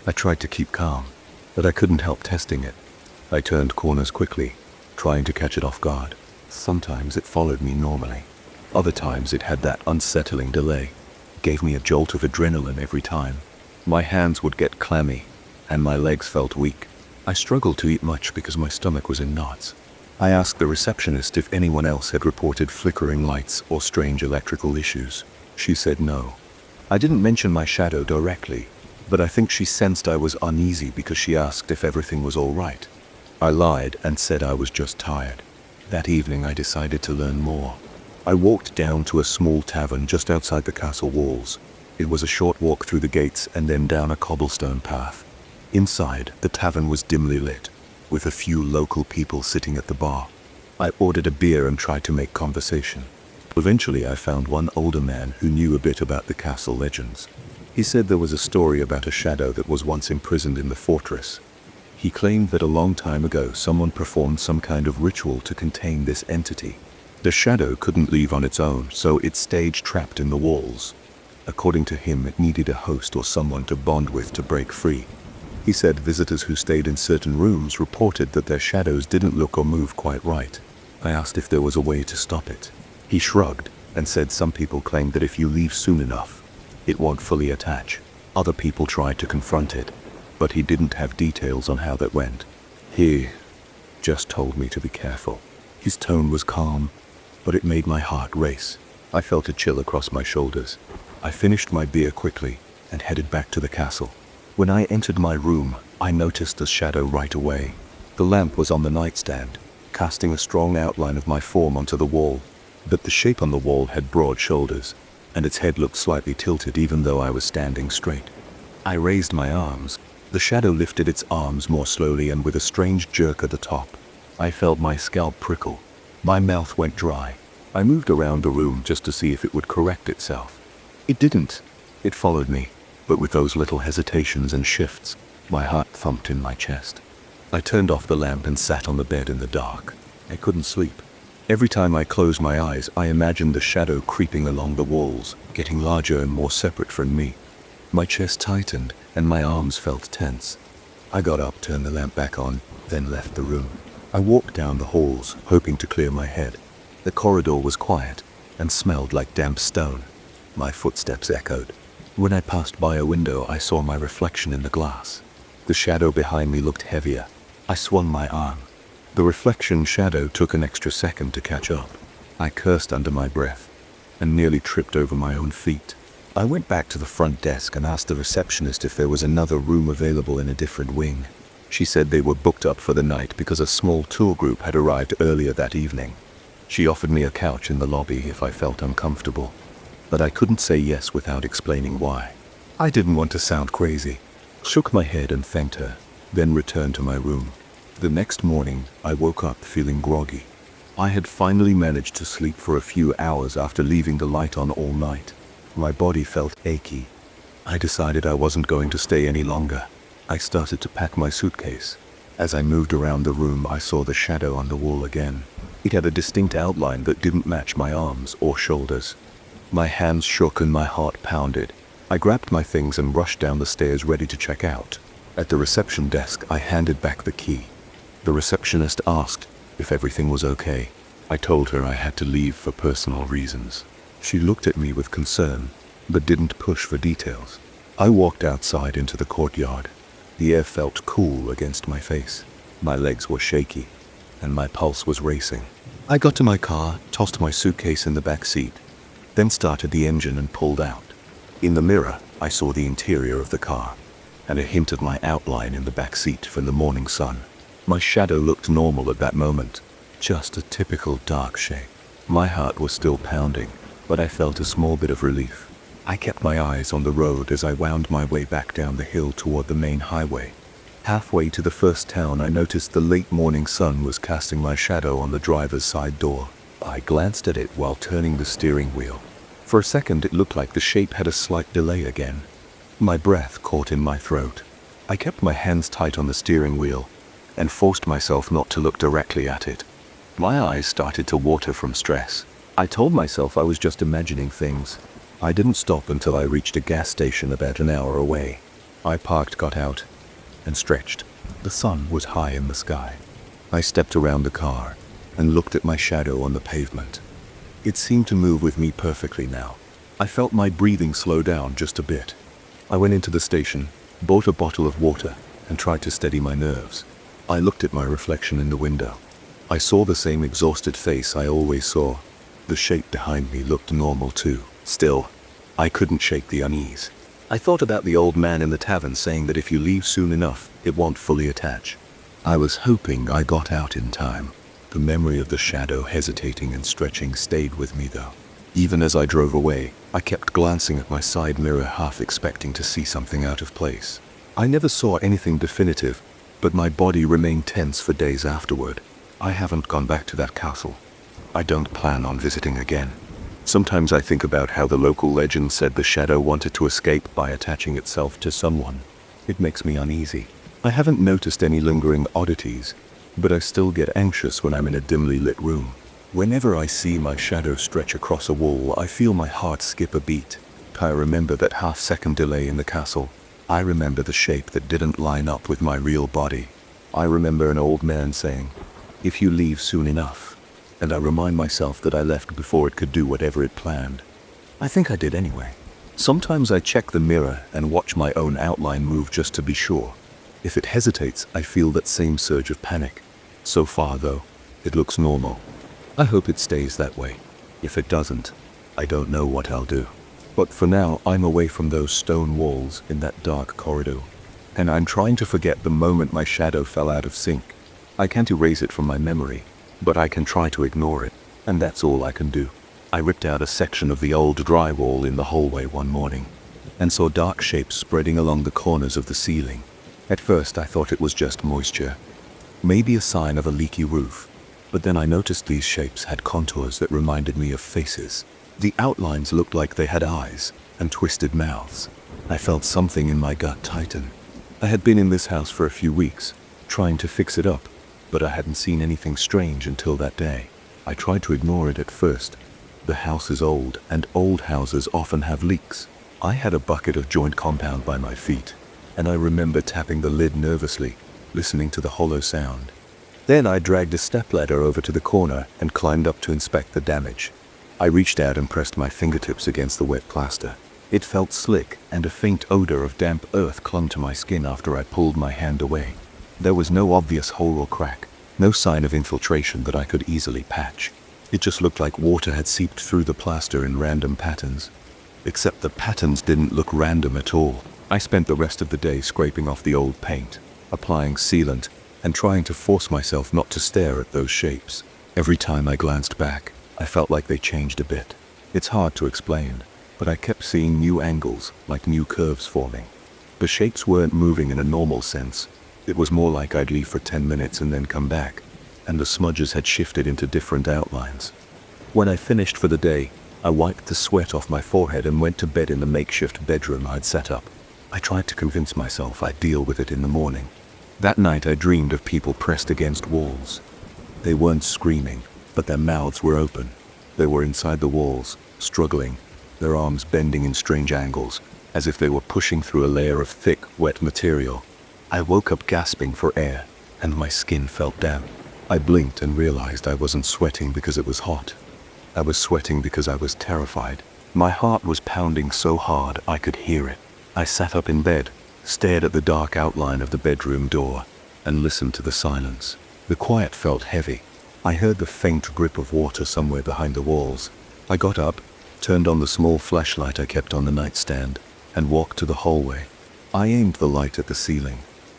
I tried to keep calm, but I couldn't help testing it. I turned corners quickly, trying to catch it off guard. Sometimes it followed me normally. Other times it had that unsettling delay. It gave me a jolt of adrenaline every time. My hands would get clammy, and my legs felt weak. I struggled to eat much because my stomach was in knots. I asked the receptionist if anyone else had reported flickering lights or strange electrical issues. She said no. I didn't mention my shadow directly, but I think she sensed I was uneasy because she asked if everything was all right. I lied and said I was just tired. That evening I decided to learn more. I walked down to a small tavern just outside the castle walls. It was a short walk through the gates and then down a cobblestone path. Inside, the tavern was dimly lit, with a few local people sitting at the bar. I ordered a beer and tried to make conversation. Eventually I found one older man who knew a bit about the castle legends. He said there was a story about a shadow that was once imprisoned in the fortress. He claimed that a long time ago someone performed some kind of ritual to contain this entity. The shadow couldn't leave on its own, so it stayed trapped in the walls. According to him, it needed a host or someone to bond with to break free. He said visitors who stayed in certain rooms reported that their shadows didn't look or move quite right. I asked if there was a way to stop it. He shrugged and said some people claimed that if you leave soon enough, it won't fully attach. Other people tried to confront it, but he didn't have details on how that went. He just told me to be careful. His tone was calm, but it made my heart race. I felt a chill across my shoulders. I finished my beer quickly and headed back to the castle. When I entered my room, I noticed the shadow right away. The lamp was on the nightstand, casting a strong outline of my form onto the wall, but the shape on the wall had broad shoulders, and its head looked slightly tilted even though I was standing straight. I raised my arms. The shadow lifted its arms more slowly and with a strange jerk at the top. I felt my scalp prickle. My mouth went dry. I moved around the room just to see if it would correct itself. It didn't. It followed me, but with those little hesitations and shifts, my heart thumped in my chest. I turned off the lamp and sat on the bed in the dark. I couldn't sleep. Every time I closed my eyes, I imagined the shadow creeping along the walls, getting larger and more separate from me. My chest tightened, and my arms felt tense. I got up, turned the lamp back on, then left the room. I walked down the halls, hoping to clear my head. The corridor was quiet, and smelled like damp stone. My footsteps echoed. When I passed by a window, I saw my reflection in the glass. The shadow behind me looked heavier. I swung my arm. The reflection shadow took an extra second to catch up. I cursed under my breath, and nearly tripped over my own feet. I went back to the front desk and asked the receptionist if there was another room available in a different wing. She said they were booked up for the night because a small tour group had arrived earlier that evening. She offered me a couch in the lobby if I felt uncomfortable. but I couldn't say yes without explaining why. I didn't want to sound crazy. Shook my head and thanked her, then returned to my room. The next morning, I woke up feeling groggy. I had finally managed to sleep for a few hours after leaving the light on all night. My body felt achy. I decided I wasn't going to stay any longer. I started to pack my suitcase. As I moved around the room, I saw the shadow on the wall again. It had a distinct outline that didn't match my arms or shoulders. My hands shook and my heart pounded. I grabbed my things and rushed down the stairs ready to check out. At the reception desk, I handed back the key. The receptionist asked if everything was okay. I told her I had to leave for personal reasons. She looked at me with concern, but didn't push for details. I walked outside into the courtyard. The air felt cool against my face. My legs were shaky, and my pulse was racing. I got to my car, tossed my suitcase in the back seat, then started the engine and pulled out. In the mirror, I saw the interior of the car, and a hint of my outline in the back seat from the morning sun. My shadow looked normal at that moment, just a typical dark shape. My heart was still pounding, but I felt a small bit of relief. I kept my eyes on the road as I wound my way back down the hill toward the main highway. Halfway to the first town, I noticed the late morning sun was casting my shadow on the driver's side door. I glanced at it while turning the steering wheel. For a second, it looked like the shape had a slight delay again. My breath caught in my throat. I kept my hands tight on the steering wheel and forced myself not to look directly at it. My eyes started to water from stress. I told myself I was just imagining things. I didn't stop until I reached a gas station about an hour away. I parked, got out, and stretched. The sun was high in the sky. I stepped around the car and looked at my shadow on the pavement. It seemed to move with me perfectly now. I felt my breathing slow down just a bit. I went into the station, bought a bottle of water, and tried to steady my nerves. I looked at my reflection in the window. I saw the same exhausted face I always saw. The shape behind me looked normal too. Still, I couldn't shake the unease. I thought about the old man in the tavern saying that if you leave soon enough, it won't fully attach. I was hoping I got out in time. The memory of the shadow hesitating and stretching stayed with me though. Even as I drove away, I kept glancing at my side mirror, half expecting to see something out of place. I never saw anything definitive, but my body remained tense for days afterward. I haven't gone back to that castle. I don't plan on visiting again. Sometimes I think about how the local legend said the shadow wanted to escape by attaching itself to someone. It makes me uneasy. I haven't noticed any lingering oddities, but I still get anxious when I'm in a dimly lit room. Whenever I see my shadow stretch across a wall, I feel my heart skip a beat. I remember that half-second delay in the castle. I remember the shape that didn't line up with my real body. I remember an old man saying, "If you leave soon enough," and I remind myself that I left before it could do whatever it planned. I think I did anyway. Sometimes I check the mirror and watch my own outline move just to be sure. If it hesitates, I feel that same surge of panic. So far, though, it looks normal. I hope it stays that way. If it doesn't, I don't know what I'll do. But for now, I'm away from those stone walls in that dark corridor, and I'm trying to forget the moment my shadow fell out of sync. I can't erase it from my memory, but I can try to ignore it, and that's all I can do. I ripped out a section of the old drywall in the hallway one morning, and saw dark shapes spreading along the corners of the ceiling. At first, I thought it was just moisture, maybe a sign of a leaky roof, but then I noticed these shapes had contours that reminded me of faces. The outlines looked like they had eyes and twisted mouths. I felt something in my gut tighten. I had been in this house for a few weeks, trying to fix it up, but I hadn't seen anything strange until that day. I tried to ignore it at first. The house is old, and old houses often have leaks. I had a bucket of joint compound by my feet, and I remember tapping the lid nervously, listening to the hollow sound. Then I dragged a stepladder over to the corner and climbed up to inspect the damage. I reached out and pressed my fingertips against the wet plaster. It felt slick, and a faint odor of damp earth clung to my skin after I pulled my hand away. There was no obvious hole or crack, no sign of infiltration that I could easily patch. It just looked like water had seeped through the plaster in random patterns. Except the patterns didn't look random at all. I spent the rest of the day scraping off the old paint, applying sealant, and trying to force myself not to stare at those shapes. Every time I glanced back, I felt like they changed a bit. It's hard to explain. but I kept seeing new angles, like new curves forming. The shapes weren't moving in a normal sense. It was more like I'd leave for 10 minutes and then come back, and the smudges had shifted into different outlines. When I finished for the day, I wiped the sweat off my forehead and went to bed in the makeshift bedroom I'd set up. I tried to convince myself I'd deal with it in the morning. That night I dreamed of people pressed against walls. They weren't screaming, but their mouths were open. They were inside the walls, struggling, their arms bending in strange angles, as if they were pushing through a layer of thick, wet material. I woke up gasping for air, and my skin felt damp. I blinked and realized I wasn't sweating because it was hot. I was sweating because I was terrified. My heart was pounding so hard I could hear it. I sat up in bed, stared at the dark outline of the bedroom door, and listened to the silence. The quiet felt heavy. I heard the faint drip of water somewhere behind the walls. I got up, turned on the small flashlight I kept on the nightstand, and walked to the hallway. I aimed the light at the ceiling.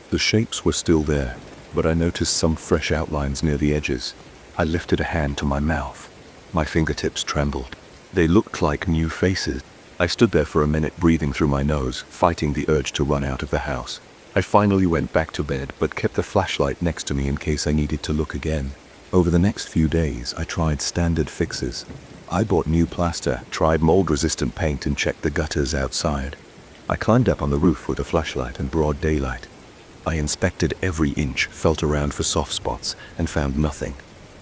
The shapes were still there, but I noticed some fresh outlines near the edges. I lifted a hand to my mouth. My fingertips trembled. They looked like new faces. I stood there for a minute, breathing through my nose, fighting the urge to run out of the house. I finally went back to bed, but kept the flashlight next to me in case I needed to look again. Over the next few days, I tried standard fixes. I bought new plaster, tried mold-resistant paint, and checked the gutters outside. I climbed up on the roof with a flashlight in broad daylight. I inspected every inch, felt around for soft spots, and found nothing.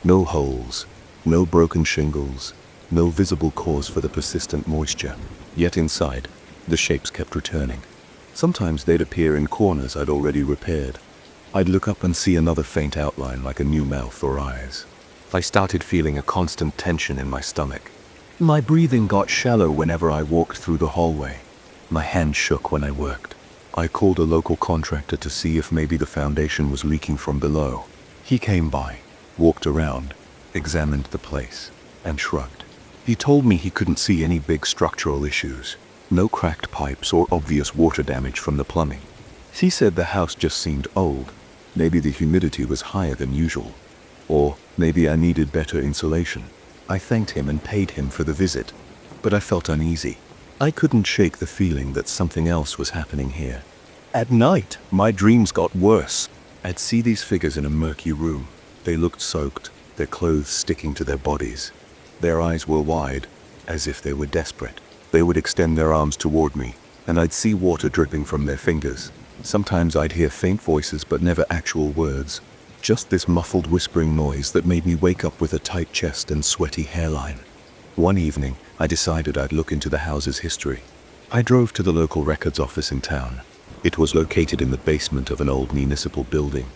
No holes, no broken shingles, no visible cause for the persistent moisture. Yet inside, the shapes kept returning. Sometimes they'd appear in corners I'd already repaired. I'd look up and see another faint outline like a new mouth or eyes. I started feeling a constant tension in my stomach. My breathing got shallow whenever I walked through the hallway. My hand shook when I worked. I called a local contractor to see if maybe the foundation was leaking from below. He came by, walked around, examined the place, and shrugged. He told me he couldn't see any big structural issues, no cracked pipes or obvious water damage from the plumbing. He said the house just seemed old. Maybe the humidity was higher than usual. Or maybe I needed better insulation. I thanked him and paid him for the visit, but I felt uneasy. I couldn't shake the feeling that something else was happening here. At night, my dreams got worse. I'd see these figures in a murky room. They looked soaked, their clothes sticking to their bodies. Their eyes were wide, as if they were desperate. They would extend their arms toward me, and I'd see water dripping from their fingers. Sometimes I'd hear faint voices, but never actual words. Just this muffled whispering noise that made me wake up with a tight chest and sweaty hairline. One evening, I decided I'd look into the house's history. I drove to the local records office in town. It was located in the basement of an old municipal building.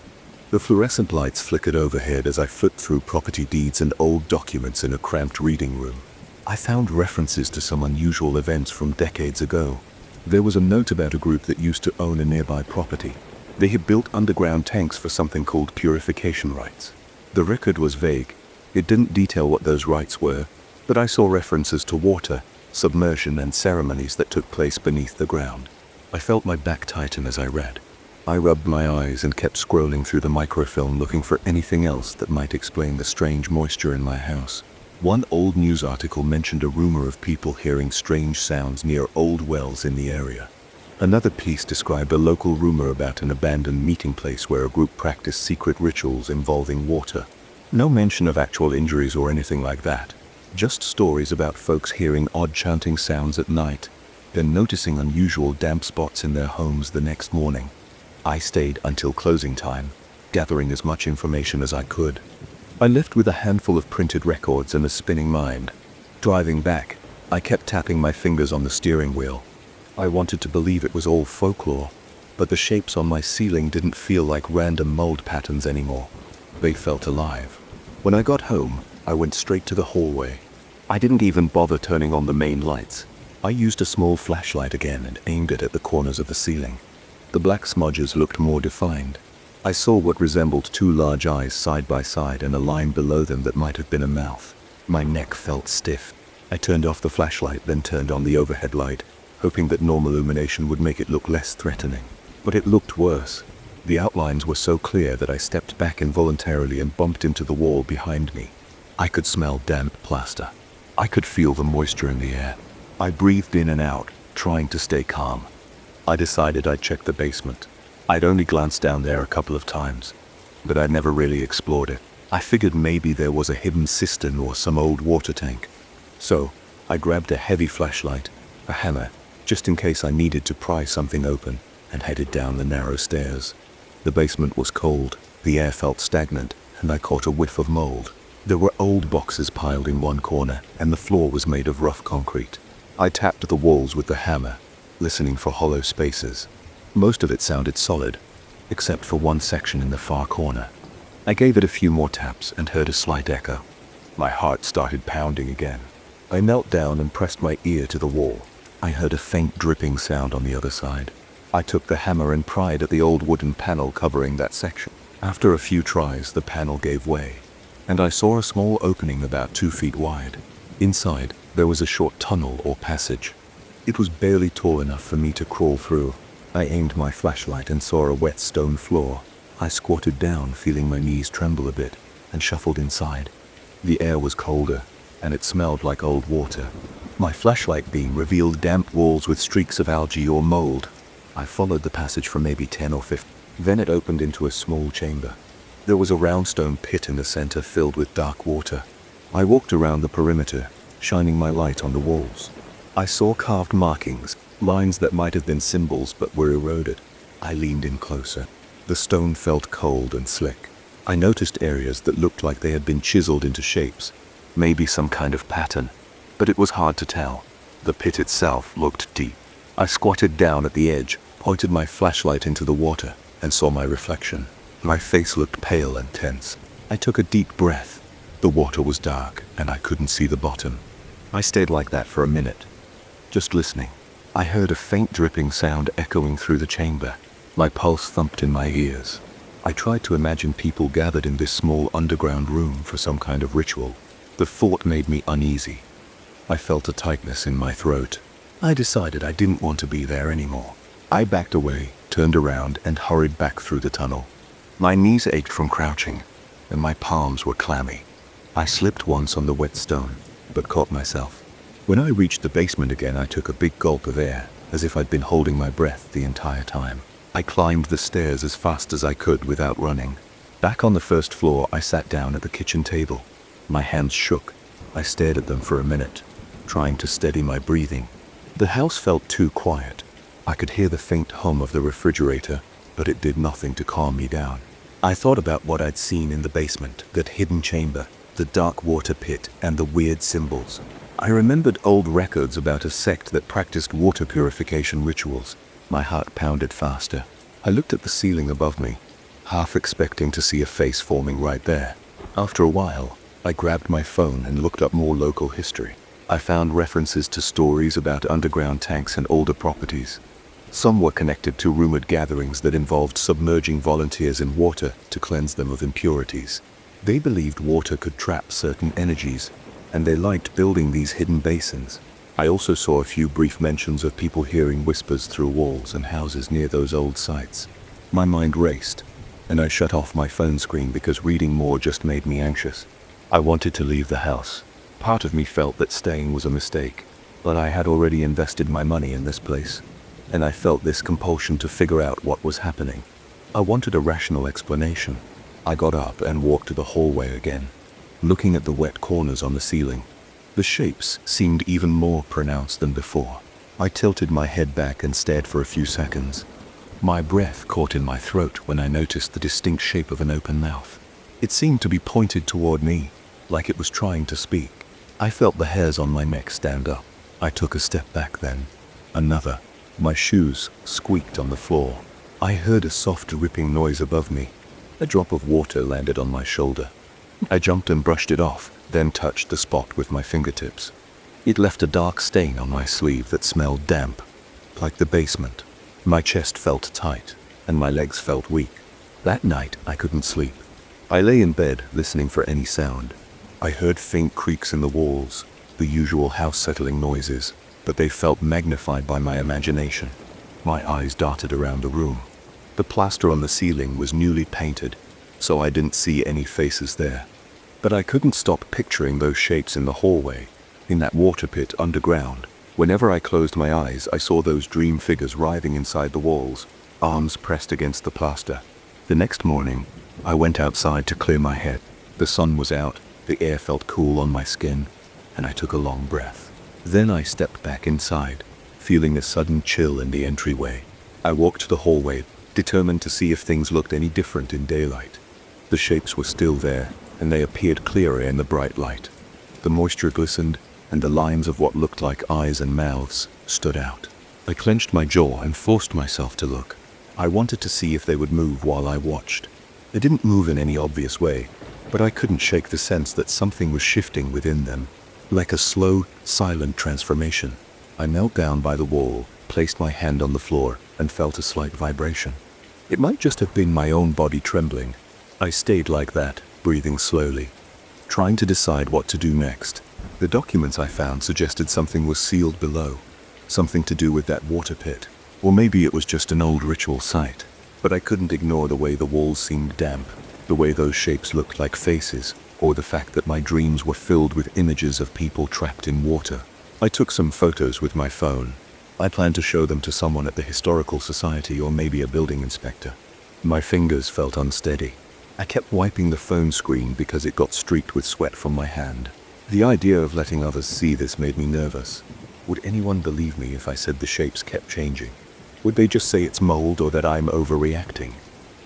The fluorescent lights flickered overhead as I flipped through property deeds and old documents in a cramped reading room. I found references to some unusual events from decades ago. There was a note about a group that used to own a nearby property. They had built underground tanks for something called purification rites. The record was vague. It didn't detail what those rites were, but I saw references to water, submersion, and ceremonies that took place beneath the ground. I felt my back tighten as I read. I rubbed my eyes and kept scrolling through the microfilm looking for anything else that might explain the strange moisture in my house. One old news article mentioned a rumor of people hearing strange sounds near old wells in the area. Another piece described a local rumor about an abandoned meeting place where a group practiced secret rituals involving water. No mention of actual injuries or anything like that. Just stories about folks hearing odd chanting sounds at night, then noticing unusual damp spots in their homes the next morning. I stayed until closing time, gathering as much information as I could. I left with a handful of printed records and a spinning mind. Driving back, I kept tapping my fingers on the steering wheel. I wanted to believe it was all folklore, but the shapes on my ceiling didn't feel like random mold patterns anymore. They felt alive. When I got home, I went straight to the hallway. I didn't even bother turning on the main lights. I used a small flashlight again and aimed it at the corners of the ceiling. The black smudges looked more defined. I saw what resembled two large eyes side by side and a line below them that might have been a mouth. My neck felt stiff. I turned off the flashlight, then turned on the overhead light, hoping that normal illumination would make it look less threatening. But it looked worse. The outlines were so clear that I stepped back involuntarily and bumped into the wall behind me. I could smell damp plaster. I could feel the moisture in the air. I breathed in and out, trying to stay calm. I decided I'd check the basement. I'd only glanced down there a couple of times, but I'd never really explored it. I figured maybe there was a hidden cistern or some old water tank. So, I grabbed a heavy flashlight, a hammer, just in case I needed to pry something open, and headed down the narrow stairs. The basement was cold, the air felt stagnant, and I caught a whiff of mold. There were old boxes piled in one corner, and the floor was made of rough concrete. I tapped the walls with the hammer, listening for hollow spaces. Most of it sounded solid, except for one section in the far corner. I gave it a few more taps and heard a slight echo. My heart started pounding again. I knelt down and pressed my ear to the wall. I heard a faint dripping sound on the other side. I took the hammer and pried at the old wooden panel covering that section. After a few tries, the panel gave way, and I saw a small opening about 2 feet wide. Inside, there was a short tunnel or passage. It was barely tall enough for me to crawl through. I aimed my flashlight and saw a wet stone floor. I squatted down, feeling my knees tremble a bit, and shuffled inside. The air was colder, and it smelled like old water. My flashlight beam revealed damp walls with streaks of algae or mold. I followed the passage for maybe 10 or 15. Then it opened into a small chamber. There was a round stone pit in the center filled with dark water. I walked around the perimeter, shining my light on the walls. I saw carved markings, lines that might have been symbols but were eroded. I leaned in closer. The stone felt cold and slick. I noticed areas that looked like they had been chiseled into shapes, maybe some kind of pattern, but it was hard to tell. The pit itself looked deep. I squatted down at the edge, pointed my flashlight into the water, and saw my reflection. My face looked pale and tense. I took a deep breath. The water was dark, and I couldn't see the bottom. I stayed like that for a minute, just listening. I heard a faint dripping sound echoing through the chamber. My pulse thumped in my ears. I tried to imagine people gathered in this small underground room for some kind of ritual. The thought made me uneasy. I felt a tightness in my throat. I decided I didn't want to be there anymore. I backed away, turned around, and hurried back through the tunnel. My knees ached from crouching, and my palms were clammy. I slipped once on the wet stone, but caught myself. When I reached the basement again, I took a big gulp of air, as if I'd been holding my breath the entire time. I climbed the stairs as fast as I could without running. Back on the first floor, I sat down at the kitchen table. My hands shook. I stared at them for a minute, trying to steady my breathing. The house felt too quiet. I could hear the faint hum of the refrigerator, but it did nothing to calm me down. I thought about what I'd seen in the basement, that hidden chamber, the dark water pit, and the weird symbols. I remembered old records about a sect that practiced water purification rituals. My heart pounded faster. I looked at the ceiling above me, half expecting to see a face forming right there. After a while, I grabbed my phone and looked up more local history. I found references to stories about underground tanks and older properties. Some were connected to rumored gatherings that involved submerging volunteers in water to cleanse them of impurities. They believed water could trap certain energies, and they liked building these hidden basins. I also saw a few brief mentions of people hearing whispers through walls and houses near those old sites. My mind raced, and I shut off my phone screen because reading more just made me anxious. I wanted to leave the house. Part of me felt that staying was a mistake, but I had already invested my money in this place, and I felt this compulsion to figure out what was happening. I wanted a rational explanation. I got up and walked to the hallway again, looking at the wet corners on the ceiling. The shapes seemed even more pronounced than before. I tilted my head back and stared for a few seconds. My breath caught in my throat when I noticed the distinct shape of an open mouth. It seemed to be pointed toward me, like it was trying to speak. I felt the hairs on my neck stand up. I took a step back then. Another. My shoes squeaked on the floor. I heard a soft ripping noise above me. A drop of water landed on my shoulder. I jumped and brushed it off, then touched the spot with my fingertips. It left a dark stain on my sleeve that smelled damp, like the basement. My chest felt tight, and my legs felt weak. That night, I couldn't sleep. I lay in bed, listening for any sound. I heard faint creaks in the walls, the usual house-settling noises, but they felt magnified by my imagination. My eyes darted around the room. The plaster on the ceiling was newly painted, so I didn't see any faces there. But I couldn't stop picturing those shapes in the hallway, in that water pit underground, Whenever I closed my eyes, I saw those dream figures writhing inside the walls, arms pressed against the plaster. The next morning, I went outside to clear my head. The sun was out, the air felt cool on my skin, and I took a long breath. Then I stepped back inside, feeling a sudden chill in the entryway. I walked the hallway, determined to see if things looked any different in daylight. The shapes were still there, and they appeared clearer in the bright light. The moisture glistened, and the lines of what looked like eyes and mouths stood out. I clenched my jaw and forced myself to look. I wanted to see if they would move while I watched. They didn't move in any obvious way, but I couldn't shake the sense that something was shifting within them, like a slow, silent transformation. I knelt down by the wall, placed my hand on the floor, and felt a slight vibration. It might just have been my own body trembling. I stayed like that, breathing slowly, trying to decide what to do next. The documents I found suggested something was sealed below, something to do with that water pit, or maybe it was just an old ritual site. But I couldn't ignore the way the walls seemed damp, the way those shapes looked like faces, or the fact that my dreams were filled with images of people trapped in water. I took some photos with my phone. I planned to show them to someone at the Historical Society or maybe a building inspector. My fingers felt unsteady. I kept wiping the phone screen because it got streaked with sweat from my hand. The idea of letting others see this made me nervous. Would anyone believe me if I said the shapes kept changing? Would they just say it's mold or that I'm overreacting?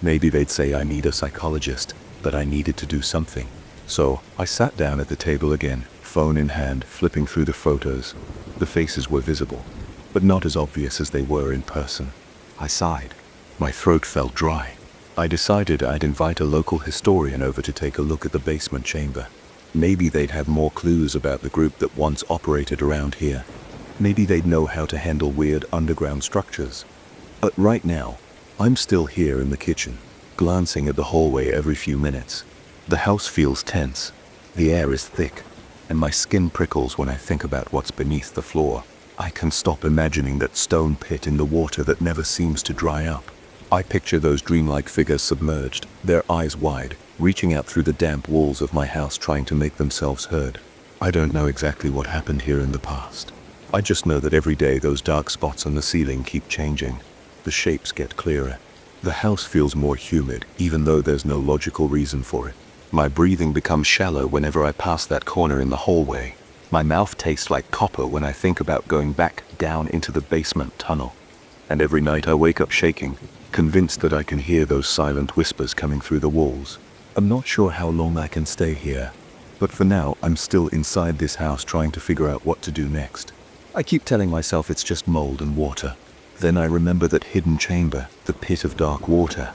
Maybe they'd say I need a psychologist, that I needed to do something. So I sat down at the table again, phone in hand, flipping through the photos. The faces were visible, but not as obvious as they were in person. I sighed. My throat felt dry. I decided I'd invite a local historian over to take a look at the basement chamber. Maybe they'd have more clues about the group that once operated around here. Maybe they'd know how to handle weird underground structures. But right now, I'm still here in the kitchen, glancing at the hallway every few minutes. The house feels tense. The air is thick, and my skin prickles when I think about what's beneath the floor. I can stop imagining that stone pit in the water that never seems to dry up. I picture those dreamlike figures submerged, their eyes wide, reaching out through the damp walls of my house trying to make themselves heard. I don't know exactly what happened here in the past. I just know that every day those dark spots on the ceiling keep changing. The shapes get clearer. The house feels more humid, even though there's no logical reason for it. My breathing becomes shallow whenever I pass that corner in the hallway. My mouth tastes like copper when I think about going back down into the basement tunnel. And every night I wake up shaking, convinced that I can hear those silent whispers coming through the walls. I'm not sure how long I can stay here, but for now I'm still inside this house trying to figure out what to do next. I keep telling myself it's just mold and water. Then I remember that hidden chamber, the pit of dark water,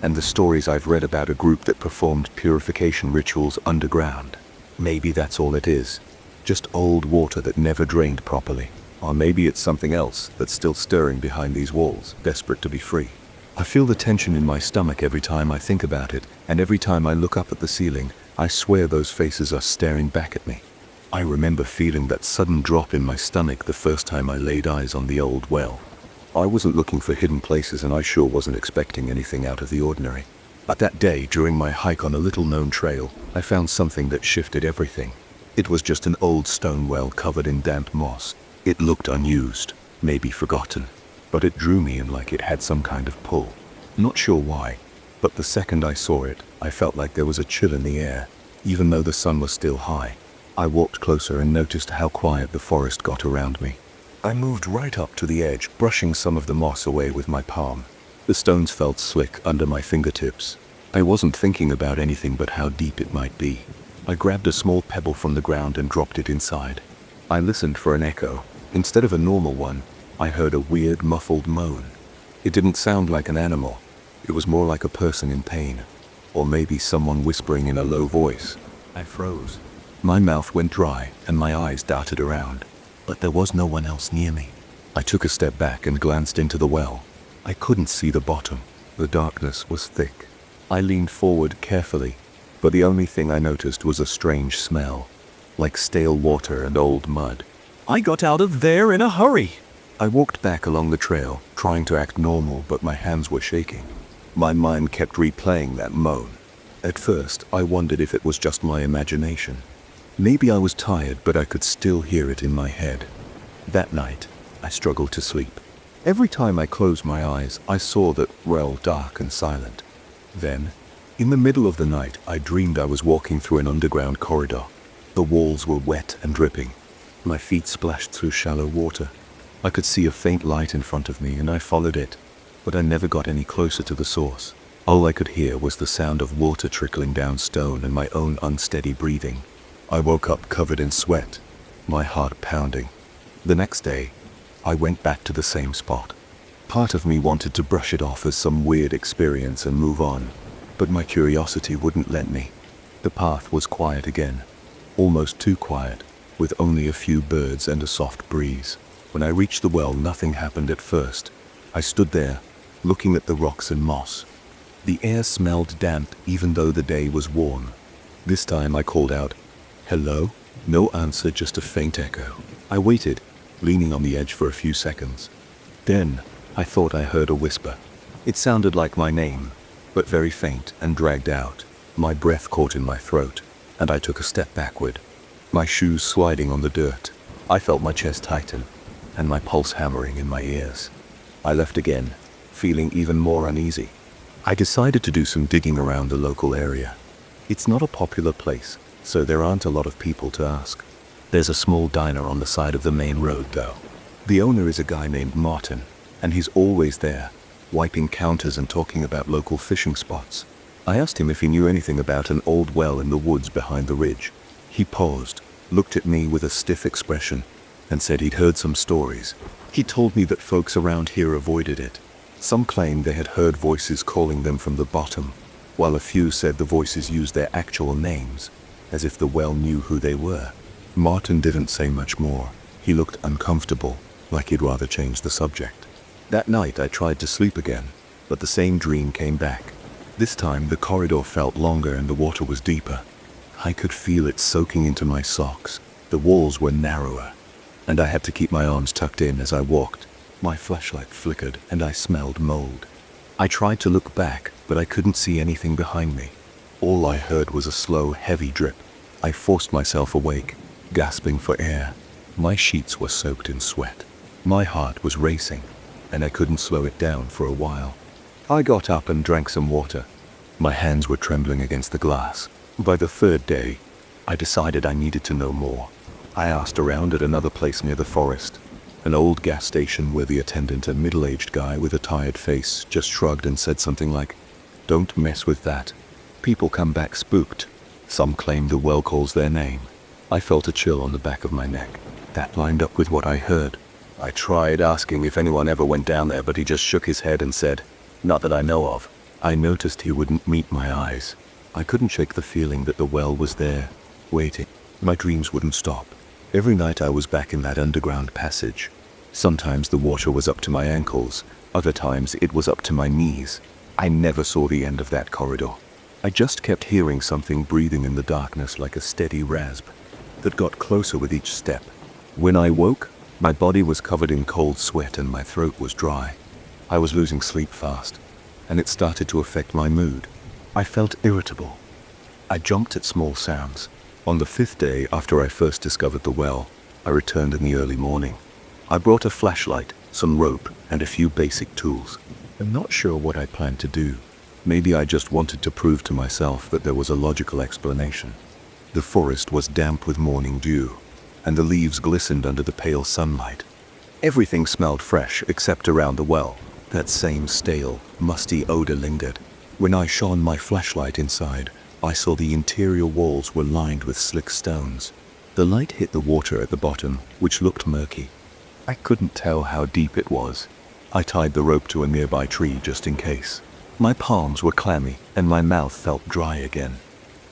and the stories I've read about a group that performed purification rituals underground. Maybe that's all it is. Just old water that never drained properly. Or maybe it's something else that's still stirring behind these walls, desperate to be free. I feel the tension in my stomach every time I think about it, and every time I look up at the ceiling, I swear those faces are staring back at me. I remember feeling that sudden drop in my stomach the first time I laid eyes on the old well. I wasn't looking for hidden places, and I sure wasn't expecting anything out of the ordinary. But that day, during my hike on a little-known trail, I found something that shifted everything. It was just an old stone well covered in damp moss. It looked unused, maybe forgotten, but it drew me in like it had some kind of pull. Not sure why, but the second I saw it, I felt like there was a chill in the air, even though the sun was still high. I walked closer and noticed how quiet the forest got around me. I moved right up to the edge, brushing some of the moss away with my palm. The stones felt slick under my fingertips. I wasn't thinking about anything but how deep it might be. I grabbed a small pebble from the ground and dropped it inside. I listened for an echo. Instead of a normal one, I heard a weird, muffled moan. It didn't sound like an animal. It was more like a person in pain, or maybe someone whispering in a low voice. I froze. My mouth went dry and my eyes darted around, but there was no one else near me. I took a step back and glanced into the well. I couldn't see the bottom. The darkness was thick. I leaned forward carefully, but the only thing I noticed was a strange smell, like stale water and old mud. I got out of there in a hurry. I walked back along the trail, trying to act normal, but my hands were shaking. My mind kept replaying that moan. At first, I wondered if it was just my imagination. Maybe I was tired, but I could still hear it in my head. That night, I struggled to sleep. Every time I closed my eyes, I saw that well dark and silent. Then, in the middle of the night, I dreamed I was walking through an underground corridor. The walls were wet and dripping. My feet splashed through shallow water. I could see a faint light in front of me and I followed it, but I never got any closer to the source. All I could hear was the sound of water trickling down stone and my own unsteady breathing. I woke up covered in sweat, my heart pounding. The next day, I went back to the same spot. Part of me wanted to brush it off as some weird experience and move on, but my curiosity wouldn't let me. The path was quiet again, almost too quiet, with only a few birds and a soft breeze. When I reached the well, nothing happened at first. I stood there, looking at the rocks and moss. The air smelled damp even though the day was warm. This time I called out, "Hello?" No answer, just a faint echo. I waited, leaning on the edge for a few seconds. Then, I thought I heard a whisper. It sounded like my name, but very faint and dragged out. My breath caught in my throat, and I took a step backward, my shoes sliding on the dirt. I felt my chest tighten, and my pulse hammering in my ears. I left again, feeling even more uneasy. I decided to do some digging around the local area. It's not a popular place, so there aren't a lot of people to ask. There's a small diner on the side of the main road, though. The owner is a guy named Martin, and he's always there, wiping counters and talking about local fishing spots. I asked him if he knew anything about an old well in the woods behind the ridge. He paused, looked at me with a stiff expression, and said he'd heard some stories. He told me that folks around here avoided it. Some claimed they had heard voices calling them from the bottom, while a few said the voices used their actual names, as if the well knew who they were. Martin didn't say much more. He looked uncomfortable, like he'd rather change the subject. That night I tried to sleep again, but the same dream came back. This time the corridor felt longer and the water was deeper. I could feel it soaking into my socks. The walls were narrower, and I had to keep my arms tucked in as I walked. My flashlight flickered and I smelled mold. I tried to look back, but I couldn't see anything behind me. All I heard was a slow, heavy drip. I forced myself awake, gasping for air. My sheets were soaked in sweat. My heart was racing, and I couldn't slow it down for a while. I got up and drank some water. My hands were trembling against the glass. By the third day, I decided I needed to know more. I asked around at another place near the forest, an old gas station where the attendant, a middle-aged guy with a tired face, just shrugged and said something like, "Don't mess with that. People come back spooked." Some claim the well calls their name. I felt a chill on the back of my neck. That lined up with what I heard. I tried asking if anyone ever went down there, but he just shook his head and said, "Not that I know of." I noticed he wouldn't meet my eyes. I couldn't shake the feeling that the well was there, waiting. My dreams wouldn't stop. Every night I was back in that underground passage. Sometimes the water was up to my ankles, other times it was up to my knees. I never saw the end of that corridor. I just kept hearing something breathing in the darkness like a steady rasp that got closer with each step. When I woke, my body was covered in cold sweat and my throat was dry. I was losing sleep fast, and it started to affect my mood. I felt irritable. I jumped at small sounds. On the 5th day after I first discovered the well, I returned in the early morning. I brought a flashlight, some rope, and a few basic tools. I'm not sure what I planned to do. Maybe I just wanted to prove to myself that there was a logical explanation. The forest was damp with morning dew, and the leaves glistened under the pale sunlight. Everything smelled fresh except around the well. That same stale, musty odor lingered. When I shone my flashlight inside, I saw the interior walls were lined with slick stones. The light hit the water at the bottom, which looked murky. I couldn't tell how deep it was. I tied the rope to a nearby tree just in case. My palms were clammy and my mouth felt dry again.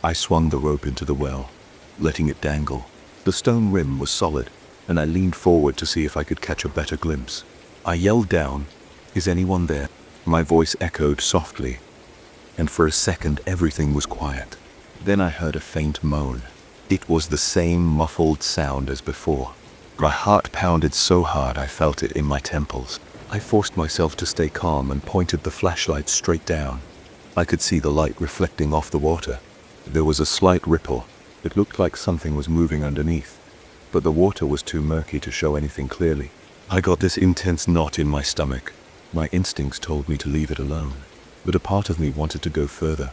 I swung the rope into the well, letting it dangle. The stone rim was solid, and I leaned forward to see if I could catch a better glimpse. I yelled down, "Is anyone there?" My voice echoed softly, and for a second everything was quiet. Then I heard a faint moan. It was the same muffled sound as before. My heart pounded so hard I felt it in my temples. I forced myself to stay calm and pointed the flashlight straight down. I could see the light reflecting off the water. There was a slight ripple. It looked like something was moving underneath, but the water was too murky to show anything clearly. I got this intense knot in my stomach. My instincts told me to leave it alone, but a part of me wanted to go further.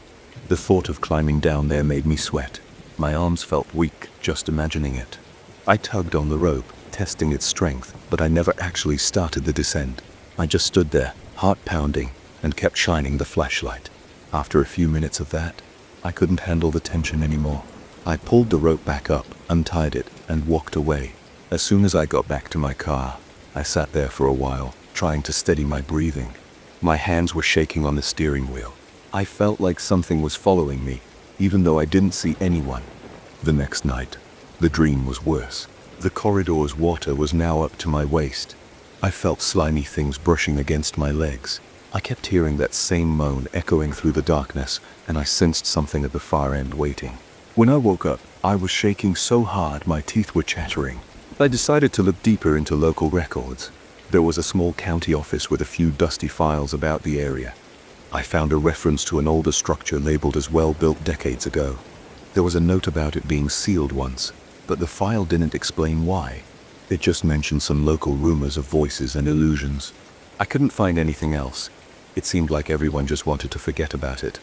The thought of climbing down there made me sweat. My arms felt weak just imagining it. I tugged on the rope, testing its strength, but I never actually started the descent. I just stood there, heart pounding, and kept shining the flashlight. After a few minutes of that, I couldn't handle the tension anymore. I pulled the rope back up, untied it, and walked away. As soon as I got back to my car, I sat there for a while, trying to steady my breathing. My hands were shaking on the steering wheel. I felt like something was following me, even though I didn't see anyone. The next night, the dream was worse. The corridor's water was now up to my waist. I felt slimy things brushing against my legs. I kept hearing that same moan echoing through the darkness, and I sensed something at the far end waiting. When I woke up, I was shaking so hard my teeth were chattering. I decided to look deeper into local records. There was a small county office with a few dusty files about the area. I found a reference to an older structure labeled as well-built decades ago. There was a note about it being sealed once, but the file didn't explain why. It just mentioned some local rumors of voices and illusions. I couldn't find anything else. It seemed like everyone just wanted to forget about it.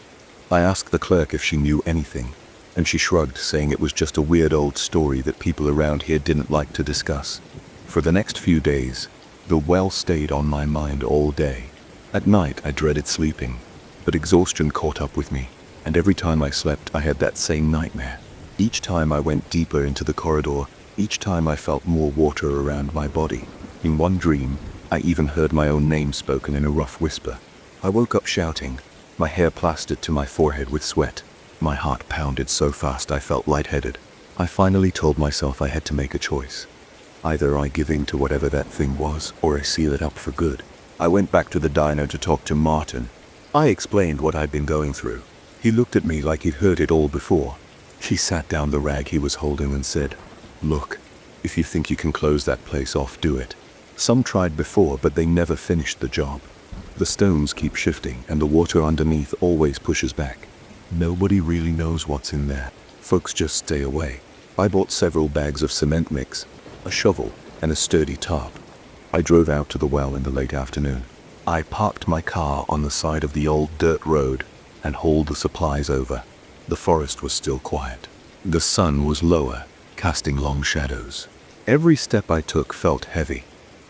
I asked the clerk if she knew anything, and she shrugged, saying it was just a weird old story that people around here didn't like to discuss. For the next few days, the well stayed on my mind all day. At night, I dreaded sleeping, but exhaustion caught up with me, and every time I slept, I had that same nightmare. Each time I went deeper into the corridor, each time I felt more water around my body. In one dream, I even heard my own name spoken in a rough whisper. I woke up shouting, my hair plastered to my forehead with sweat. My heart pounded so fast I felt lightheaded. I finally told myself I had to make a choice. Either I give in to whatever that thing was, or I seal it up for good. I went back to the diner to talk to Martin. I explained what I'd been going through. He looked at me like he'd heard it all before. He sat down the rag he was holding and said, "Look, if you think you can close that place off, do it. Some tried before, but they never finished the job. The stones keep shifting, and the water underneath always pushes back. Nobody really knows what's in there. Folks just stay away." I bought several bags of cement mix, a shovel, and a sturdy tarp. I drove out to the well in the late afternoon. I parked my car on the side of the old dirt road and hauled the supplies over. The forest was still quiet. The sun was lower, casting long shadows. Every step I took felt heavy.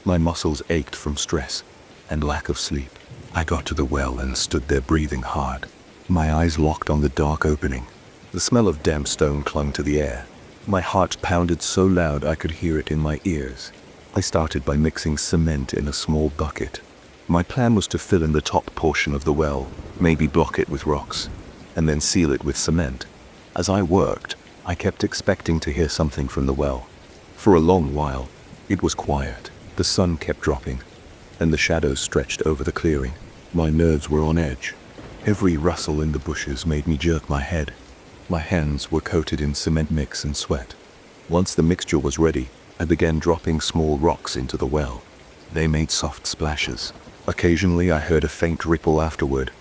My muscles ached from stress and lack of sleep. I got to the well and stood there breathing hard. My eyes locked on the dark opening. The smell of damp stone clung to the air. My heart pounded so loud I could hear it in my ears. I started by mixing cement in a small bucket. My plan was to fill in the top portion of the well, maybe block it with rocks, and then seal it with cement. As I worked, I kept expecting to hear something from the well. For a long while, it was quiet. The sun kept dropping, and the shadows stretched over the clearing. My nerves were on edge. Every rustle in the bushes made me jerk my head. My hands were coated in cement mix and sweat. Once the mixture was ready, I began dropping small rocks into the well. They made soft splashes. Occasionally I heard a faint ripple afterward,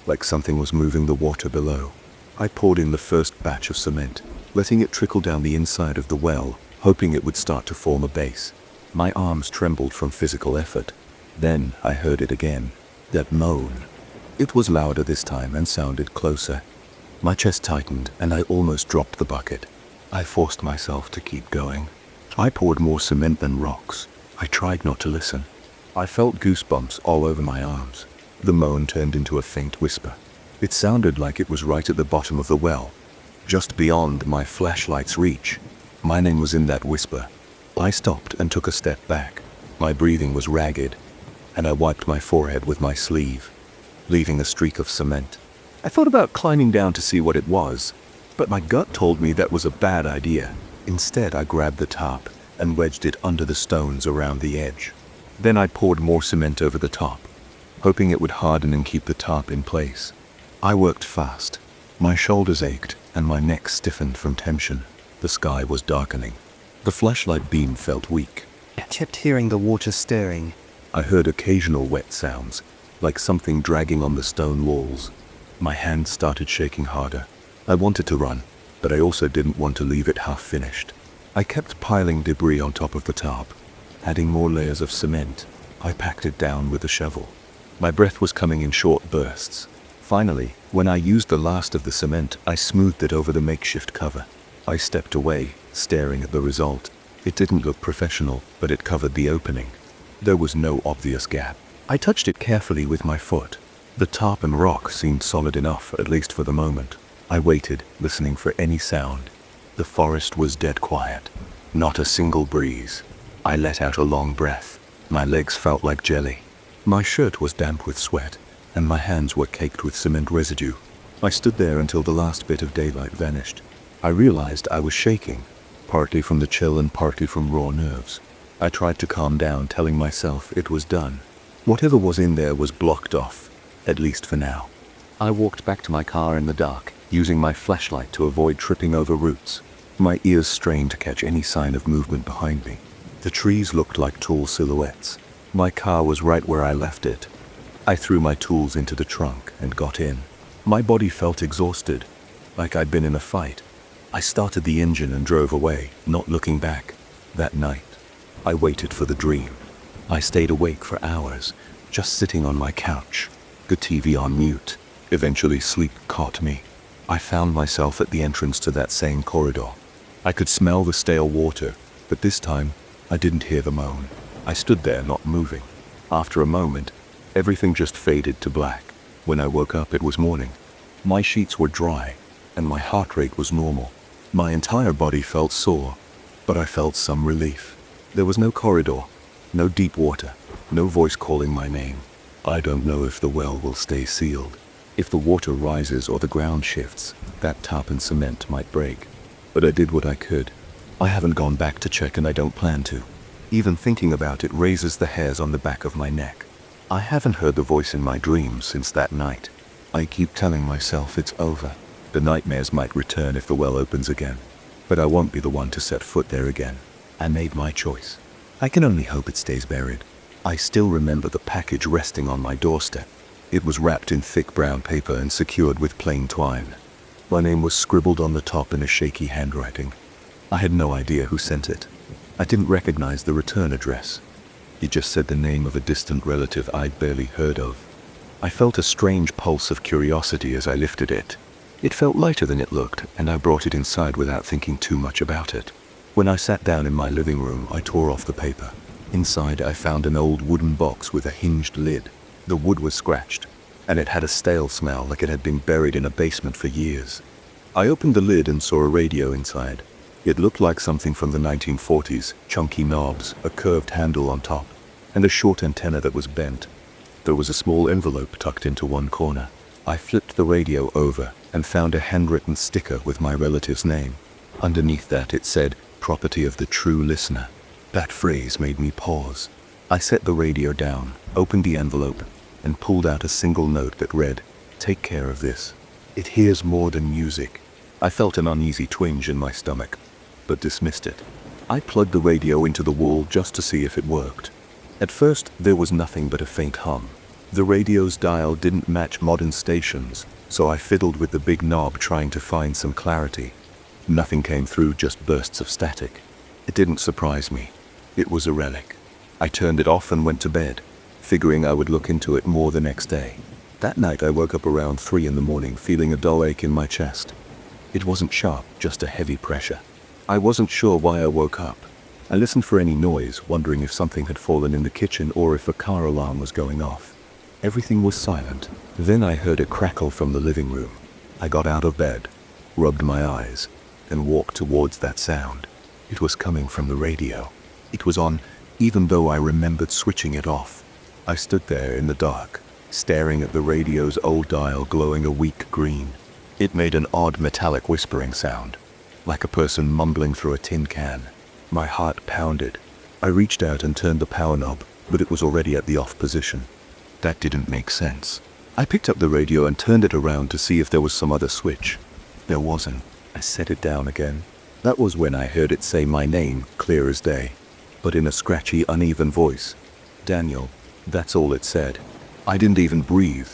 like something was moving the water below. I poured in the first batch of cement, letting it trickle down the inside of the well, hoping it would start to form a base. My arms trembled from physical effort. Then I heard it again, that moan. It was louder this time and sounded closer. My chest tightened and I almost dropped the bucket. I forced myself to keep going. I poured more cement than rocks. I tried not to listen. I felt goosebumps all over my arms. The moan turned into a faint whisper. It sounded like it was right at the bottom of the well, just beyond my flashlight's reach. My name was in that whisper. I stopped and took a step back. My breathing was ragged, and I wiped my forehead with my sleeve, leaving a streak of cement. I thought about climbing down to see what it was, but my gut told me that was a bad idea. Instead, I grabbed the tarp and wedged it under the stones around the edge. Then I poured more cement over the top, hoping it would harden and keep the tarp in place. I worked fast. My shoulders ached and my neck stiffened from tension. The sky was darkening. The flashlight beam felt weak. I kept hearing the water stirring. I heard occasional wet sounds, like something dragging on the stone walls. My hands started shaking harder. I wanted to run, but I also didn't want to leave it half finished. I kept piling debris on top of the tarp, adding more layers of cement. I packed it down with a shovel. My breath was coming in short bursts. Finally, when I used the last of the cement, I smoothed it over the makeshift cover. I stepped away, staring at the result. It didn't look professional, but it covered the opening. There was no obvious gap. I touched it carefully with my foot. The tarp and rock seemed solid enough, at least for the moment. I waited, listening for any sound. The forest was dead quiet. Not a single breeze. I let out a long breath. My legs felt like jelly. My shirt was damp with sweat, and my hands were caked with cement residue. I stood there until the last bit of daylight vanished. I realized I was shaking, partly from the chill and partly from raw nerves. I tried to calm down, telling myself it was done. Whatever was in there was blocked off, at least for now. I walked back to my car in the dark, using my flashlight to avoid tripping over roots. My ears strained to catch any sign of movement behind me. The trees looked like tall silhouettes. My car was right where I left it. I threw my tools into the trunk and got in. My body felt exhausted, like I'd been in a fight. I started the engine and drove away, not looking back. That night, I waited for the dream. I stayed awake for hours, just sitting on my couch, the TV on mute. Eventually, sleep caught me. I found myself at the entrance to that same corridor. I could smell the stale water, but this time, I didn't hear the moan. I stood there, not moving. After a moment, everything just faded to black. When I woke up, it was morning. My sheets were dry, and my heart rate was normal. My entire body felt sore, but I felt some relief. There was no corridor, no deep water, no voice calling my name. I don't know if the well will stay sealed. If the water rises or the ground shifts, that tarp and cement might break. But I did what I could. I haven't gone back to check, and I don't plan to. Even thinking about it raises the hairs on the back of my neck. I haven't heard the voice in my dreams since that night. I keep telling myself it's over. The nightmares might return if the well opens again. But I won't be the one to set foot there again. I made my choice. I can only hope it stays buried. I still remember the package resting on my doorstep. It was wrapped in thick brown paper and secured with plain twine. My name was scribbled on the top in a shaky handwriting. I had no idea who sent it. I didn't recognize the return address. It just said the name of a distant relative I'd barely heard of. I felt a strange pulse of curiosity as I lifted it. It felt lighter than it looked, and I brought it inside without thinking too much about it. When I sat down in my living room, I tore off the paper. Inside, I found an old wooden box with a hinged lid. The wood was scratched, and it had a stale smell like it had been buried in a basement for years. I opened the lid and saw a radio inside. It looked like something from the 1940s, chunky knobs, a curved handle on top, and a short antenna that was bent. There was a small envelope tucked into one corner. I flipped the radio over and found a handwritten sticker with my relative's name. Underneath that it said, "Property of the true listener." That phrase made me pause. I set the radio down, opened the envelope, and pulled out a single note that read, "Take care of this. It hears more than music." I felt an uneasy twinge in my stomach, but dismissed it. I plugged the radio into the wall just to see if it worked. At first, there was nothing but a faint hum. The radio's dial didn't match modern stations, so I fiddled with the big knob trying to find some clarity. Nothing came through, just bursts of static. It didn't surprise me. It was a relic. I turned it off and went to bed, figuring I would look into it more the next day. That night I woke up around 3 in the morning feeling a dull ache in my chest. It wasn't sharp, just a heavy pressure. I wasn't sure why I woke up. I listened for any noise, wondering if something had fallen in the kitchen or if a car alarm was going off. Everything was silent. Then I heard a crackle from the living room. I got out of bed, rubbed my eyes, and walked towards that sound. It was coming from the radio. It was on, even though I remembered switching it off. I stood there in the dark, staring at the radio's old dial glowing a weak green. It made an odd metallic whispering sound, like a person mumbling through a tin can. My heart pounded. I reached out and turned the power knob, but it was already at the off position. That didn't make sense. I picked up the radio and turned it around to see if there was some other switch. There wasn't. I set it down again. That was when I heard it say my name, clear as day, but in a scratchy, uneven voice. "Daniel." That's all it said. I didn't even breathe.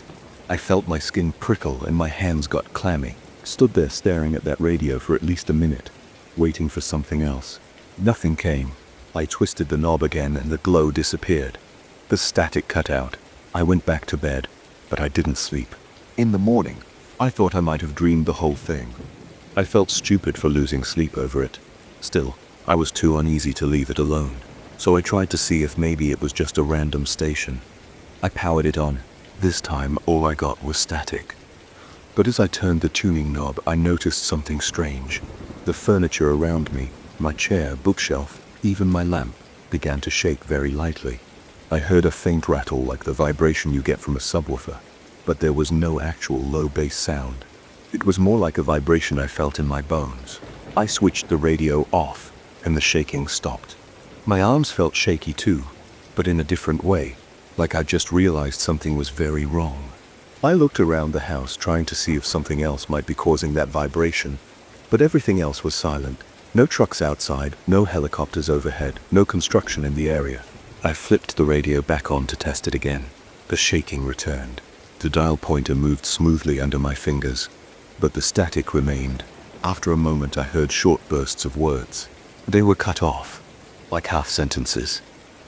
I felt my skin prickle and my hands got clammy. Stood there staring at that radio for at least a minute, waiting for something else. Nothing came. I twisted the knob again and the glow disappeared. The static cut out. I went back to bed, but I didn't sleep. In the morning, I thought I might have dreamed the whole thing. I felt stupid for losing sleep over it. Still, I was too uneasy to leave it alone, so I tried to see if maybe it was just a random station. I powered it on. This time, all I got was static. But as I turned the tuning knob, I noticed something strange. The furniture around me, my chair, bookshelf, even my lamp, began to shake very lightly. I heard a faint rattle like the vibration you get from a subwoofer, but there was no actual low bass sound. It was more like a vibration I felt in my bones. I switched the radio off, and the shaking stopped. My arms felt shaky too, but in a different way, like I just realized something was very wrong. I looked around the house trying to see if something else might be causing that vibration, but everything else was silent. No trucks outside, no helicopters overhead, no construction in the area. I flipped the radio back on to test it again. The shaking returned. The dial pointer moved smoothly under my fingers, but the static remained. After a moment, I heard short bursts of words. They were cut off, like half sentences.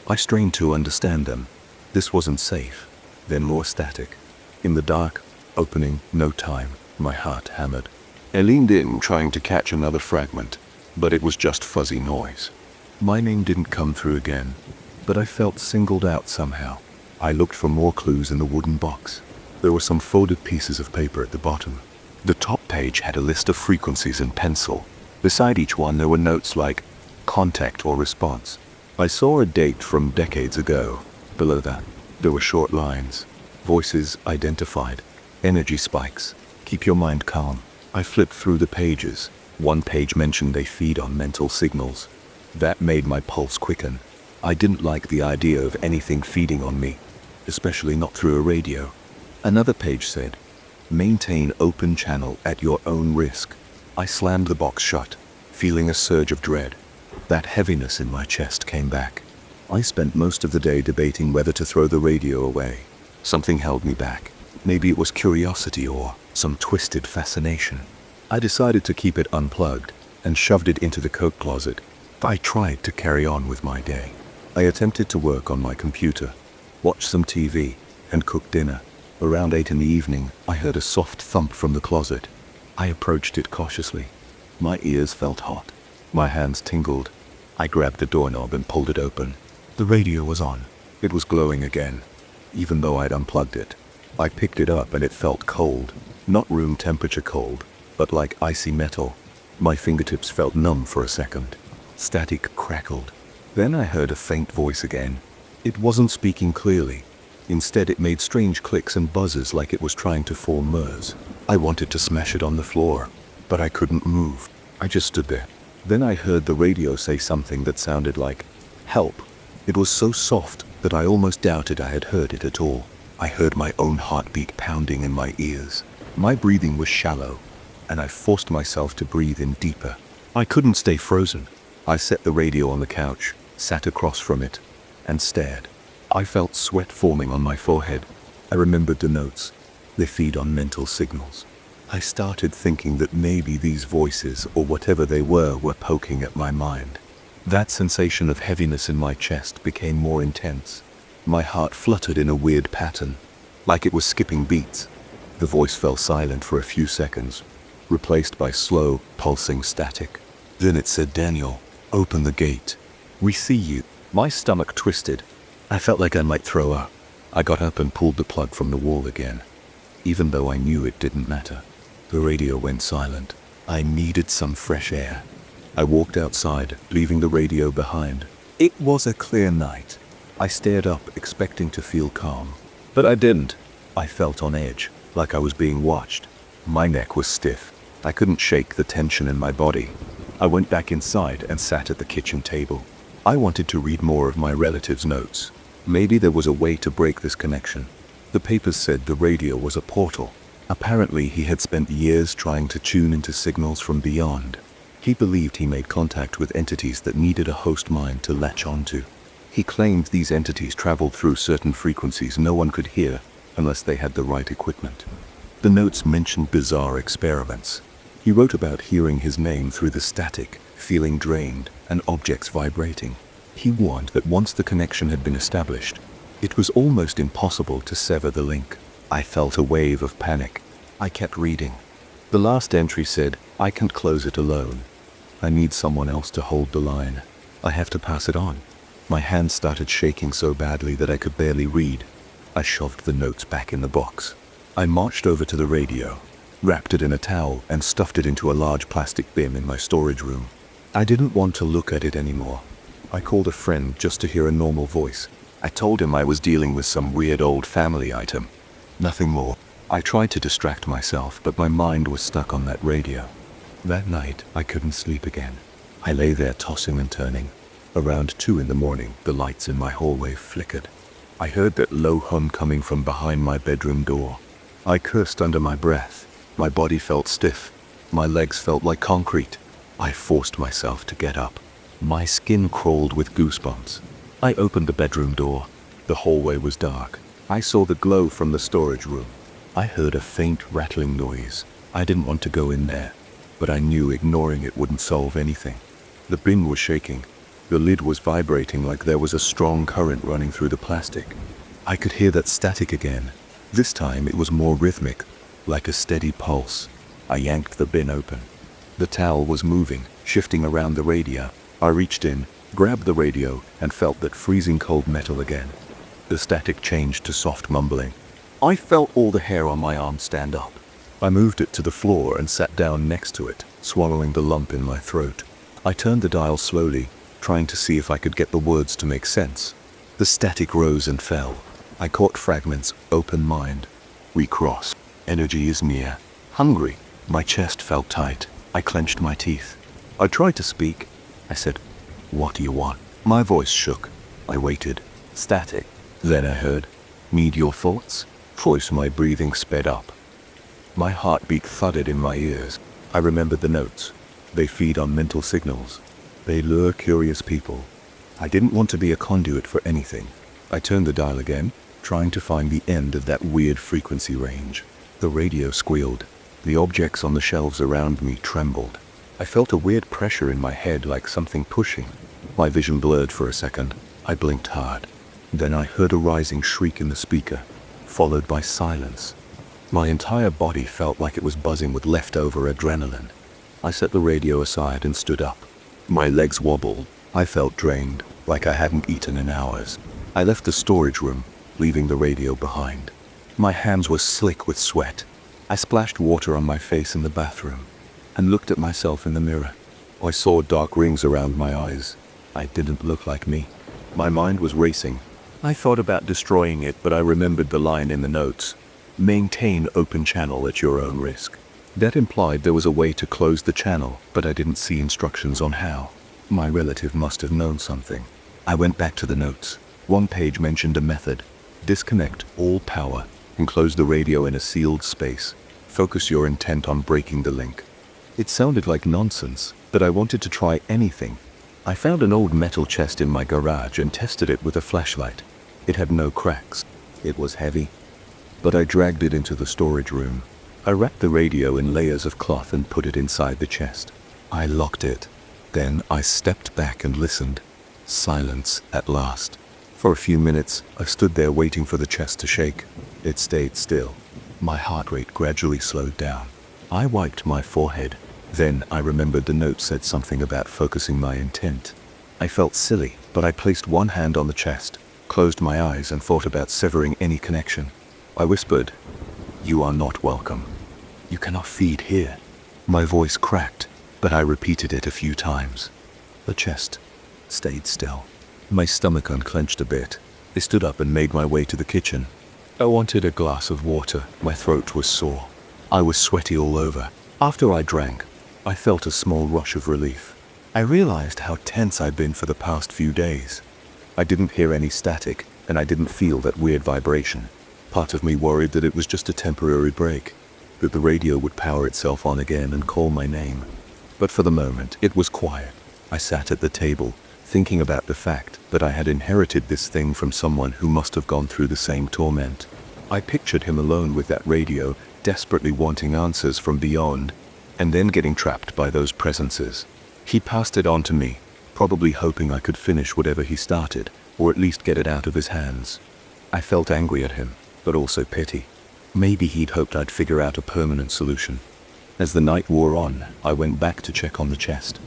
I strained to understand them. This wasn't safe. Then more static. In the dark, opening, no time, my heart hammered. I leaned in, trying to catch another fragment, but it was just fuzzy noise. My name didn't come through again, but I felt singled out somehow. I looked for more clues in the wooden box. There were some folded pieces of paper at the bottom. The top page had a list of frequencies in pencil. Beside each one there were notes like contact or response. I saw a date from decades ago. Below that, there were short lines. Voices identified. Energy spikes. Keep your mind calm. I flipped through the pages. One page mentioned they feed on mental signals. That made my pulse quicken. I didn't like the idea of anything feeding on me, especially not through a radio. Another page said, maintain open channel at your own risk. I slammed the box shut, feeling a surge of dread. That heaviness in my chest came back. I spent most of the day debating whether to throw the radio away. Something held me back. Maybe it was curiosity or some twisted fascination. I decided to keep it unplugged and shoved it into the coat closet. I tried to carry on with my day. I attempted to work on my computer, watch some TV, and cook dinner. Around 8 in the evening, I heard a soft thump from the closet. I approached it cautiously. My ears felt hot. My hands tingled. I grabbed the doorknob and pulled it open. The radio was on. It was glowing again, even though I'd unplugged it. I picked it up and it felt cold. Not room temperature cold, but like icy metal. My fingertips felt numb for a second. Static crackled. Then I heard a faint voice again. It wasn't speaking clearly. Instead, it made strange clicks and buzzes like it was trying to form MERS. I wanted to smash it on the floor, but I couldn't move. I just stood there. Then I heard the radio say something that sounded like, help. It was so soft that I almost doubted I had heard it at all. I heard my own heartbeat pounding in my ears. My breathing was shallow, and I forced myself to breathe in deeper. I couldn't stay frozen. I set the radio on the couch, sat across from it, and stared. I felt sweat forming on my forehead. I remembered the notes. They feed on mental signals. I started thinking that maybe these voices, or whatever they were poking at my mind. That sensation of heaviness in my chest became more intense. My heart fluttered in a weird pattern, like it was skipping beats. The voice fell silent for a few seconds, replaced by slow, pulsing static. Then it said, Daniel, open the gate. We see you. My stomach twisted. I felt like I might throw up. I got up and pulled the plug from the wall again, even though I knew it didn't matter. The radio went silent. I needed some fresh air. I walked outside, leaving the radio behind. It was a clear night. I stared up, expecting to feel calm, but I didn't. I felt on edge, like I was being watched. My neck was stiff. I couldn't shake the tension in my body. I went back inside and sat at the kitchen table. I wanted to read more of my relative's notes. Maybe there was a way to break this connection. The papers said the radio was a portal. Apparently he had spent years trying to tune into signals from beyond. He believed he made contact with entities that needed a host mind to latch onto. He claimed these entities traveled through certain frequencies no one could hear unless they had the right equipment. The notes mentioned bizarre experiments. He wrote about hearing his name through the static, feeling drained, and objects vibrating. He warned that once the connection had been established, it was almost impossible to sever the link. I felt a wave of panic. I kept reading. The last entry said, "I can't close it alone. I need someone else to hold the line. I have to pass it on." My hands started shaking so badly that I could barely read. I shoved the notes back in the box. I marched over to the radio, wrapped it in a towel, and stuffed it into a large plastic bin in my storage room. I didn't want to look at it anymore. I called a friend just to hear a normal voice. I told him I was dealing with some weird old family item. Nothing more. I tried to distract myself, but my mind was stuck on that radio. That night, I couldn't sleep again. I lay there tossing and turning. Around 2 in the morning, the lights in my hallway flickered. I heard that low hum coming from behind my bedroom door. I cursed under my breath. My body felt stiff. My legs felt like concrete. I forced myself to get up. My skin crawled with goosebumps. I opened the bedroom door. The hallway was dark. I saw the glow from the storage room. I heard a faint rattling noise. I didn't want to go in there, but I knew ignoring it wouldn't solve anything. The bin was shaking. The lid was vibrating like there was a strong current running through the plastic. I could hear that static again. This time it was more rhythmic, like a steady pulse. I yanked the bin open. The towel was moving, shifting around the radio. I reached in, grabbed the radio, and felt that freezing cold metal again. The static changed to soft mumbling. I felt all the hair on my arm stand up. I moved it to the floor and sat down next to it, swallowing the lump in my throat. I turned the dial slowly, trying to see if I could get the words to make sense. The static rose and fell. I caught fragments, open mind. Recross. Energy is near. Hungry. My chest felt tight. I clenched my teeth. I tried to speak. I said, "What do you want?" My voice shook. I waited. Static. Then I heard, "Need your thoughts?" Twice my breathing sped up. My heartbeat thudded in my ears. I remembered the notes. They feed on mental signals. They lure curious people. I didn't want to be a conduit for anything. I turned the dial again, trying to find the end of that weird frequency range. The radio squealed. The objects on the shelves around me trembled. I felt a weird pressure in my head, like something pushing. My vision blurred for a second. I blinked hard. Then I heard a rising shriek in the speaker, followed by silence. My entire body felt like it was buzzing with leftover adrenaline. I set the radio aside and stood up. My legs wobbled. I felt drained, like I hadn't eaten in hours. I left the storage room, leaving the radio behind. My hands were slick with sweat. I splashed water on my face in the bathroom and looked at myself in the mirror. I saw dark rings around my eyes. I didn't look like me. My mind was racing. I thought about destroying it, but I remembered the line in the notes. Maintain open channel at your own risk. That implied there was a way to close the channel, but I didn't see instructions on how. My relative must have known something. I went back to the notes. One page mentioned a method. Disconnect all power and close the radio in a sealed space. Focus your intent on breaking the link. It sounded like nonsense, but I wanted to try anything. I found an old metal chest in my garage and tested it with a flashlight. It had no cracks. It was heavy, but I dragged it into the storage room. I wrapped the radio in layers of cloth and put it inside the chest. I locked it. Then I stepped back and listened. Silence at last. For a few minutes, I stood there waiting for the chest to shake. It stayed still. My heart rate gradually slowed down. I wiped my forehead. Then I remembered the note said something about focusing my intent. I felt silly, but I placed one hand on the chest, closed my eyes, and thought about severing any connection. I whispered, "You are not welcome. You cannot feed here." My voice cracked, but I repeated it a few times. The chest stayed still. My stomach unclenched a bit. I stood up and made my way to the kitchen. I wanted a glass of water. My throat was sore. I was sweaty all over. After I drank, I felt a small rush of relief. I realized how tense I'd been for the past few days. I didn't hear any static, and I didn't feel that weird vibration. Part of me worried that it was just a temporary break, that the radio would power itself on again and call my name. But for the moment, it was quiet. I sat at the table, thinking about the fact that I had inherited this thing from someone who must have gone through the same torment. I pictured him alone with that radio, desperately wanting answers from beyond. and then getting trapped by those presences. He passed it on to me, probably hoping I could finish whatever he started, or at least get it out of his hands. I felt angry at him, but also pity. Maybe he'd hoped I'd figure out a permanent solution. As the night wore on, I went back to check on the chest.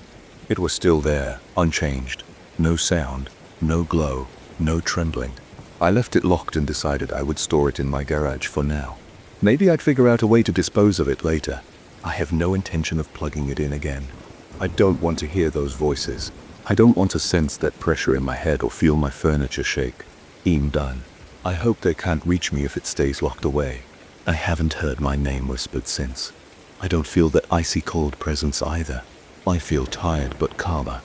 It was still there, unchanged. No sound, no glow, no trembling. I left it locked and decided I would store it in my garage for now. Maybe I'd figure out a way to dispose of it later. I have no intention of plugging it in again. I don't want to hear those voices. I don't want to sense that pressure in my head or feel my furniture shake. I'm done. I hope they can't reach me if it stays locked away. I haven't heard my name whispered since. I don't feel that icy cold presence either. I feel tired but calmer.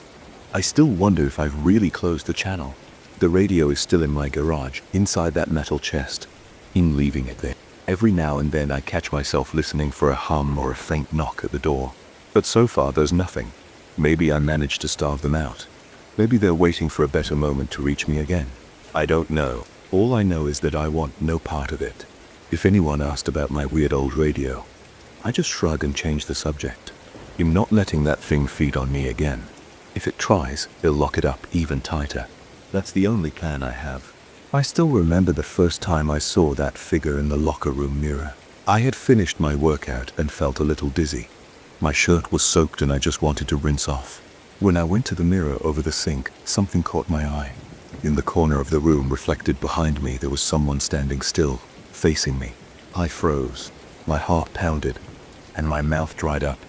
I still wonder if I've really closed the channel. The radio is still in my garage, inside that metal chest. I'm leaving it there. Every now and then I catch myself listening for a hum or a faint knock at the door. But so far there's nothing. Maybe I managed to starve them out. Maybe they're waiting for a better moment to reach me again. I don't know. All I know is that I want no part of it. If anyone asked about my weird old radio, I just shrug and change the subject. I'm not letting that thing feed on me again. If it tries, it'll lock it up even tighter. That's the only plan I have. I still remember the first time I saw that figure in the locker room mirror. I had finished my workout and felt a little dizzy. My shirt was soaked and I just wanted to rinse off. When I went to the mirror over the sink, something caught my eye. In the corner of the room, reflected behind me, there was someone standing still, facing me. I froze. My heart pounded, and my mouth dried up.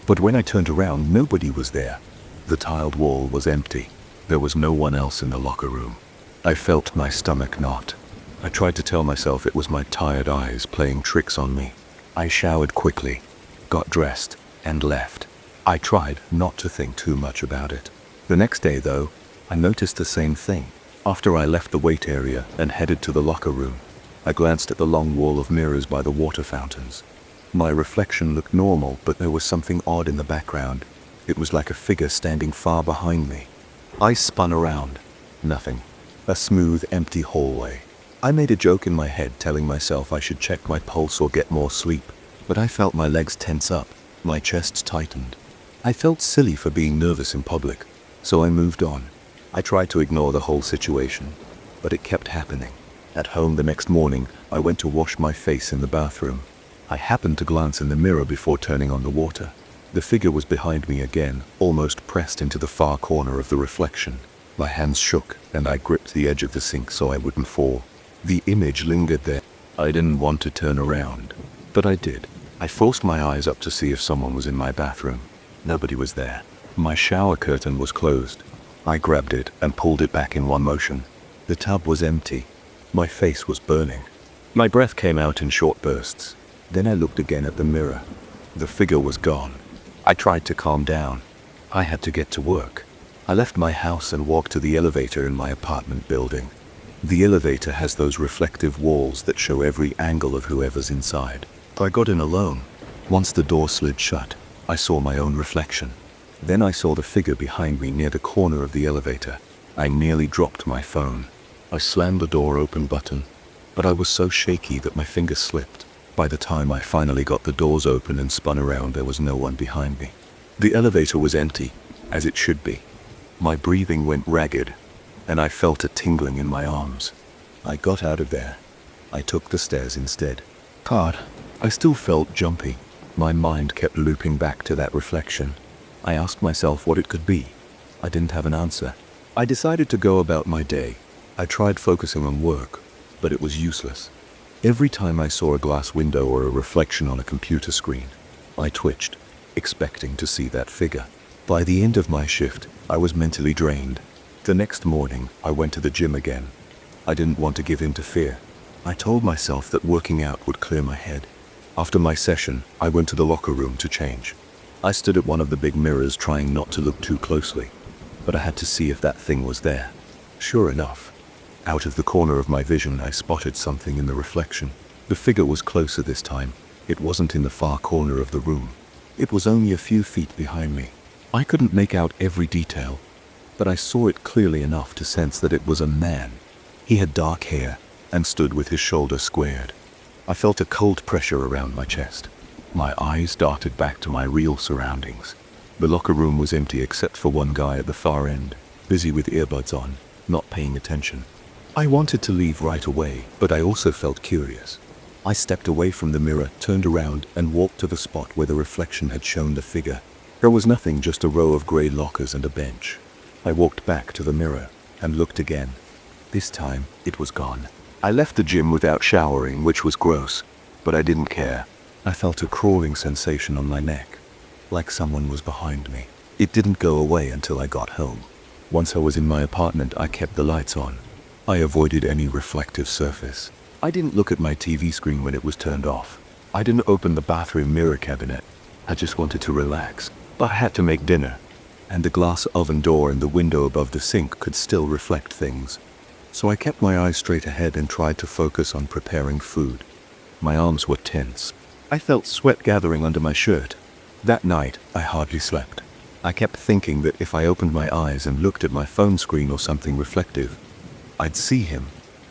But when I turned around, nobody was there. The tiled wall was empty. There was no one else in the locker room. I felt my stomach knot. I tried to tell myself it was my tired eyes playing tricks on me. I showered quickly, got dressed, and left. I tried not to think too much about it. The next day, though, I noticed the same thing. After I left the wait area and headed to the locker room, I glanced at the long wall of mirrors by the water fountains. My reflection looked normal, but there was something odd in the background. It was like a figure standing far behind me. I spun around. Nothing. A smooth, empty hallway. I made a joke in my head, telling myself I should check my pulse or get more sleep, but I felt my legs tense up. My chest tightened. I felt silly for being nervous in public, so I moved on. I tried to ignore the whole situation, but it kept happening. At home the next morning, I went to wash my face in the bathroom. I happened to glance in the mirror before turning on the water. The figure was behind me again, almost pressed into the far corner of the reflection. My hands shook, and I gripped the edge of the sink so I wouldn't fall. The image lingered there. I didn't want to turn around, but I did. I forced my eyes up to see if someone was in my bathroom. Nobody was there. My shower curtain was closed. I grabbed it and pulled it back in one motion. The tub was empty. My face was burning. My breath came out in short bursts. Then I looked again at the mirror. The figure was gone. I tried to calm down. I had to get to work. I left my house and walked to the elevator in my apartment building. The elevator has those reflective walls that show every angle of whoever's inside. I got in alone. Once the door slid shut, I saw my own reflection. Then I saw the figure behind me near the corner of the elevator. I nearly dropped my phone. I slammed the door open button, but I was so shaky that my finger slipped. By the time I finally got the doors open and spun around, there was no one behind me. The elevator was empty, as it should be. My breathing went ragged, and I felt a tingling in my arms. I got out of there. I took the stairs instead. God, I still felt jumpy. My mind kept looping back to that reflection. I asked myself what it could be. I didn't have an answer. I decided to go about my day. I tried focusing on work, but it was useless. Every time I saw a glass window or a reflection on a computer screen, I twitched, expecting to see that figure. By the end of my shift, I was mentally drained. The next morning, I went to the gym again. I didn't want to give in to fear. I told myself that working out would clear my head. After my session, I went to the locker room to change. I stood at one of the big mirrors trying not to look too closely, but I had to see if that thing was there. Sure enough, out of the corner of my vision, I spotted something in the reflection. The figure was closer this time. It wasn't in the far corner of the room. It was only a few feet behind me. I couldn't make out every detail, but I saw it clearly enough to sense that it was a man. He had dark hair and stood with his shoulders squared. I felt a cold pressure around my chest. My eyes darted back to my real surroundings. The locker room was empty except for one guy at the far end, busy with earbuds on, not paying attention. I wanted to leave right away, but I also felt curious. I stepped away from the mirror, turned around, and walked to the spot where the reflection had shown the figure. There was nothing, just a row of grey lockers and a bench. I walked back to the mirror and looked again. This time, it was gone. I left the gym without showering, which was gross, but I didn't care. I felt a crawling sensation on my neck, like someone was behind me. It didn't go away until I got home. Once I was in my apartment, I kept the lights on. I avoided any reflective surface. I didn't look at my TV screen when it was turned off. I didn't open the bathroom mirror cabinet. I just wanted to relax, but I had to make dinner, and the glass oven door and the window above the sink could still reflect things. So I kept my eyes straight ahead and tried to focus on preparing food. My arms were tense. I felt sweat gathering under my shirt. That night, I hardly slept. I kept thinking that if I opened my eyes and looked at my phone screen or something reflective, I'd see him.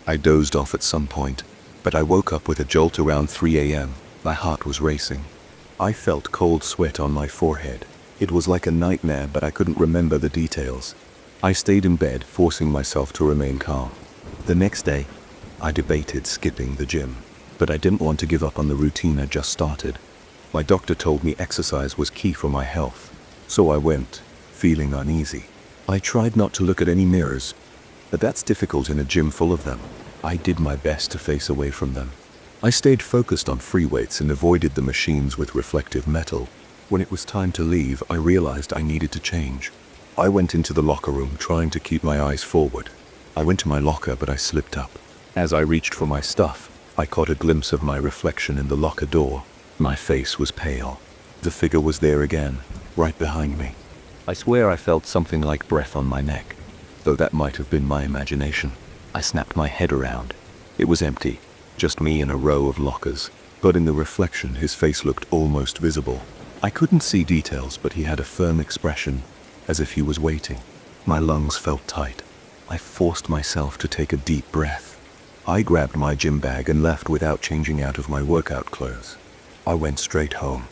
I dozed off at some point, but I woke up with a jolt around 3 a.m. My heart was racing. I felt cold sweat on my forehead. It was like a nightmare, but I couldn't remember the details. I stayed in bed, forcing myself to remain calm. The next day, I debated skipping the gym, but I didn't want to give up on the routine I just started. My doctor told me exercise was key for my health, so I went, feeling uneasy. I tried not to look at any mirrors, but that's difficult in a gym full of them. I did my best to face away from them. I stayed focused on free weights and avoided the machines with reflective metal. When it was time to leave, I realized I needed to change. I went into the locker room, trying to keep my eyes forward. I went to my locker, but I slipped up. As I reached for my stuff, I caught a glimpse of my reflection in the locker door. My face was pale. The figure was there again, right behind me. I swear I felt something like breath on my neck, though that might have been my imagination. I snapped my head around. It was empty, just me in a row of lockers, but in the reflection his face looked almost visible. I couldn't see details, but he had a firm expression, as if he was waiting. My lungs felt tight. I forced myself to take a deep breath. I grabbed my gym bag and left without changing out of my workout clothes. I went straight home.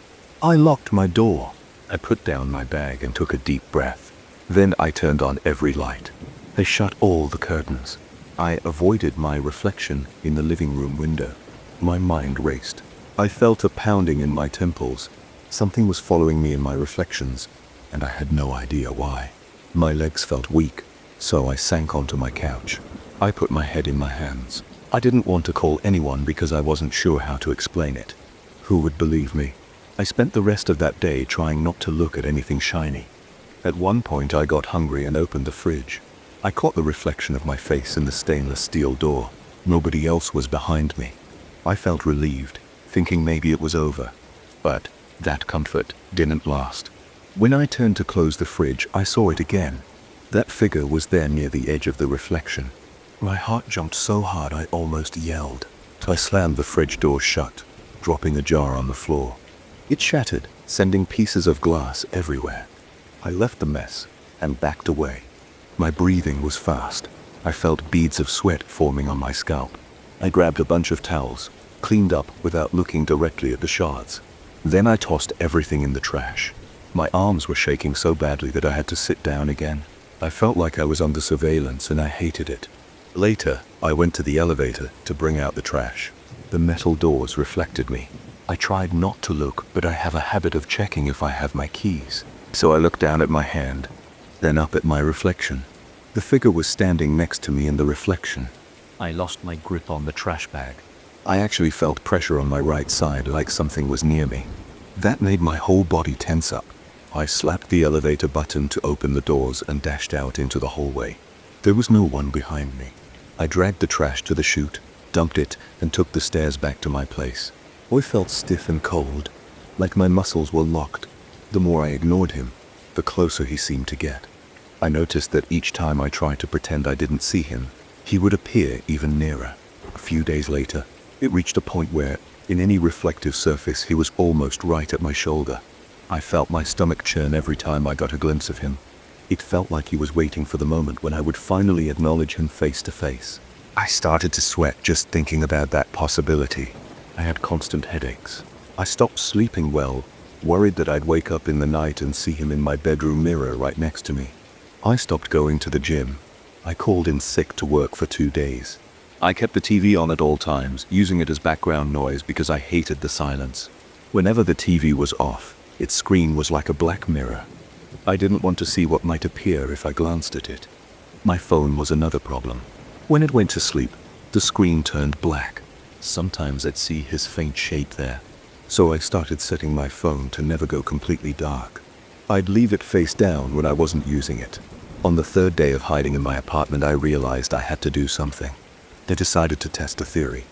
I locked my door. I put down my bag and took a deep breath. Then I turned on every light. I shut all the curtains. I avoided my reflection in the living room window. My mind raced. I felt a pounding in my temples. Something was following me in my reflections, and I had no idea why. My legs felt weak, so I sank onto my couch. I put my head in my hands. I didn't want to call anyone because I wasn't sure how to explain it. Who would believe me? I spent the rest of that day trying not to look at anything shiny. At one point I got hungry and opened the fridge. I caught the reflection of my face in the stainless steel door. Nobody else was behind me. I felt relieved, thinking maybe it was over. But that comfort didn't last. When I turned to close the fridge, I saw it again. That figure was there near the edge of the reflection. My heart jumped so hard I almost yelled. I slammed the fridge door shut, dropping a jar on the floor. It shattered, sending pieces of glass everywhere. I left the mess and backed away. My breathing was fast. I felt beads of sweat forming on my scalp. I grabbed a bunch of towels, cleaned up without looking directly at the shards. Then I tossed everything in the trash. My arms were shaking so badly that I had to sit down again. I felt like I was under surveillance and I hated it. Later, I went to the elevator to bring out the trash. The metal doors reflected me. I tried not to look, but I have a habit of checking if I have my keys. So I looked down at my hand, then up at my reflection. The figure was standing next to me in the reflection. I lost my grip on the trash bag. I actually felt pressure on my right side, like something was near me. That made my whole body tense up. I slapped the elevator button to open the doors and dashed out into the hallway. There was no one behind me. I dragged the trash to the chute, dumped it, and took the stairs back to my place. I felt stiff and cold, like my muscles were locked. The more I ignored him, the closer he seemed to get. I noticed that each time I tried to pretend I didn't see him, he would appear even nearer. A few days later, it reached a point where, in any reflective surface, he was almost right at my shoulder. I felt my stomach churn every time I got a glimpse of him. It felt like he was waiting for the moment when I would finally acknowledge him face to face. I started to sweat just thinking about that possibility. I had constant headaches. I stopped sleeping well, worried that I'd wake up in the night and see him in my bedroom mirror right next to me. I stopped going to the gym. I called in sick to work for 2 days. I kept the TV on at all times, using it as background noise because I hated the silence. Whenever the TV was off, its screen was like a black mirror. I didn't want to see what might appear if I glanced at it. My phone was another problem. When it went to sleep, the screen turned black. Sometimes I'd see his faint shape there. So I started setting my phone to never go completely dark. I'd leave it face down when I wasn't using it. On the 3rd day of hiding in my apartment, I realized I had to do something. I decided to test a theory.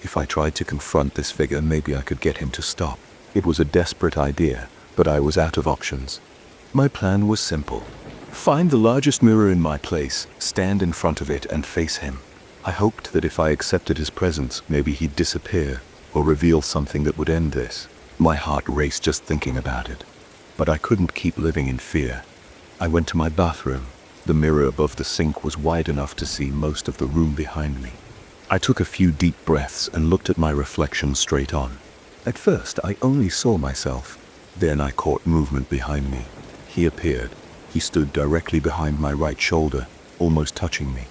If I tried to confront this figure, maybe I could get him to stop. It was a desperate idea, but I was out of options. My plan was simple. Find the largest mirror in my place, stand in front of it, and face him. I hoped that if I accepted his presence, maybe he'd disappear or reveal something that would end this. My heart raced just thinking about it. But I couldn't keep living in fear. I went to my bathroom. The mirror above the sink was wide enough to see most of the room behind me. I took a few deep breaths and looked at my reflection straight on. At first, I only saw myself. Then I caught movement behind me. He appeared. He stood directly behind my right shoulder, almost touching me.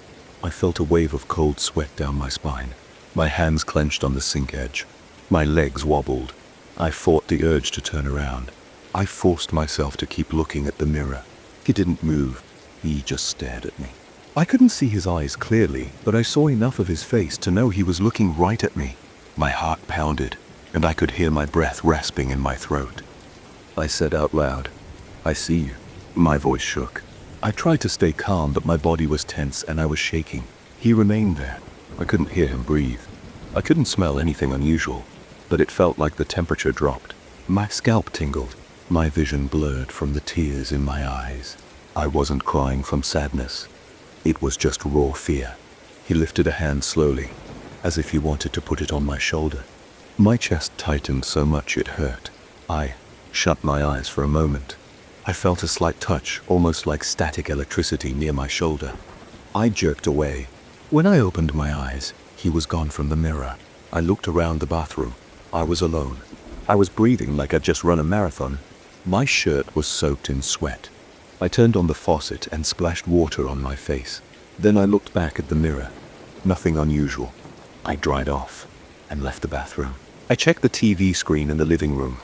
I felt a wave of cold sweat down my spine. My hands clenched on the sink edge. My legs wobbled. I fought the urge to turn around. I forced myself to keep looking at the mirror. He didn't move. He just stared at me. I couldn't see his eyes clearly, but I saw enough of his face to know he was looking right at me. My heart pounded, and I could hear my breath rasping in my throat. I said out loud, "I see you." My voice shook. I tried to stay calm, but my body was tense and I was shaking. He remained there. I couldn't hear him breathe. I couldn't smell anything unusual, but it felt like the temperature dropped. My scalp tingled. My vision blurred from the tears in my eyes. I wasn't crying from sadness. It was just raw fear. He lifted a hand slowly, as if he wanted to put it on my shoulder. My chest tightened so much it hurt. I shut my eyes for a moment. I felt a slight touch, almost like static electricity near my shoulder. I jerked away. When I opened my eyes, he was gone from the mirror. I looked around the bathroom. I was alone. I was breathing like I'd just run a marathon. My shirt was soaked in sweat. I turned on the faucet and splashed water on my face. Then I looked back at the mirror. Nothing unusual. I dried off and left the bathroom. I checked the TV screen in the living room.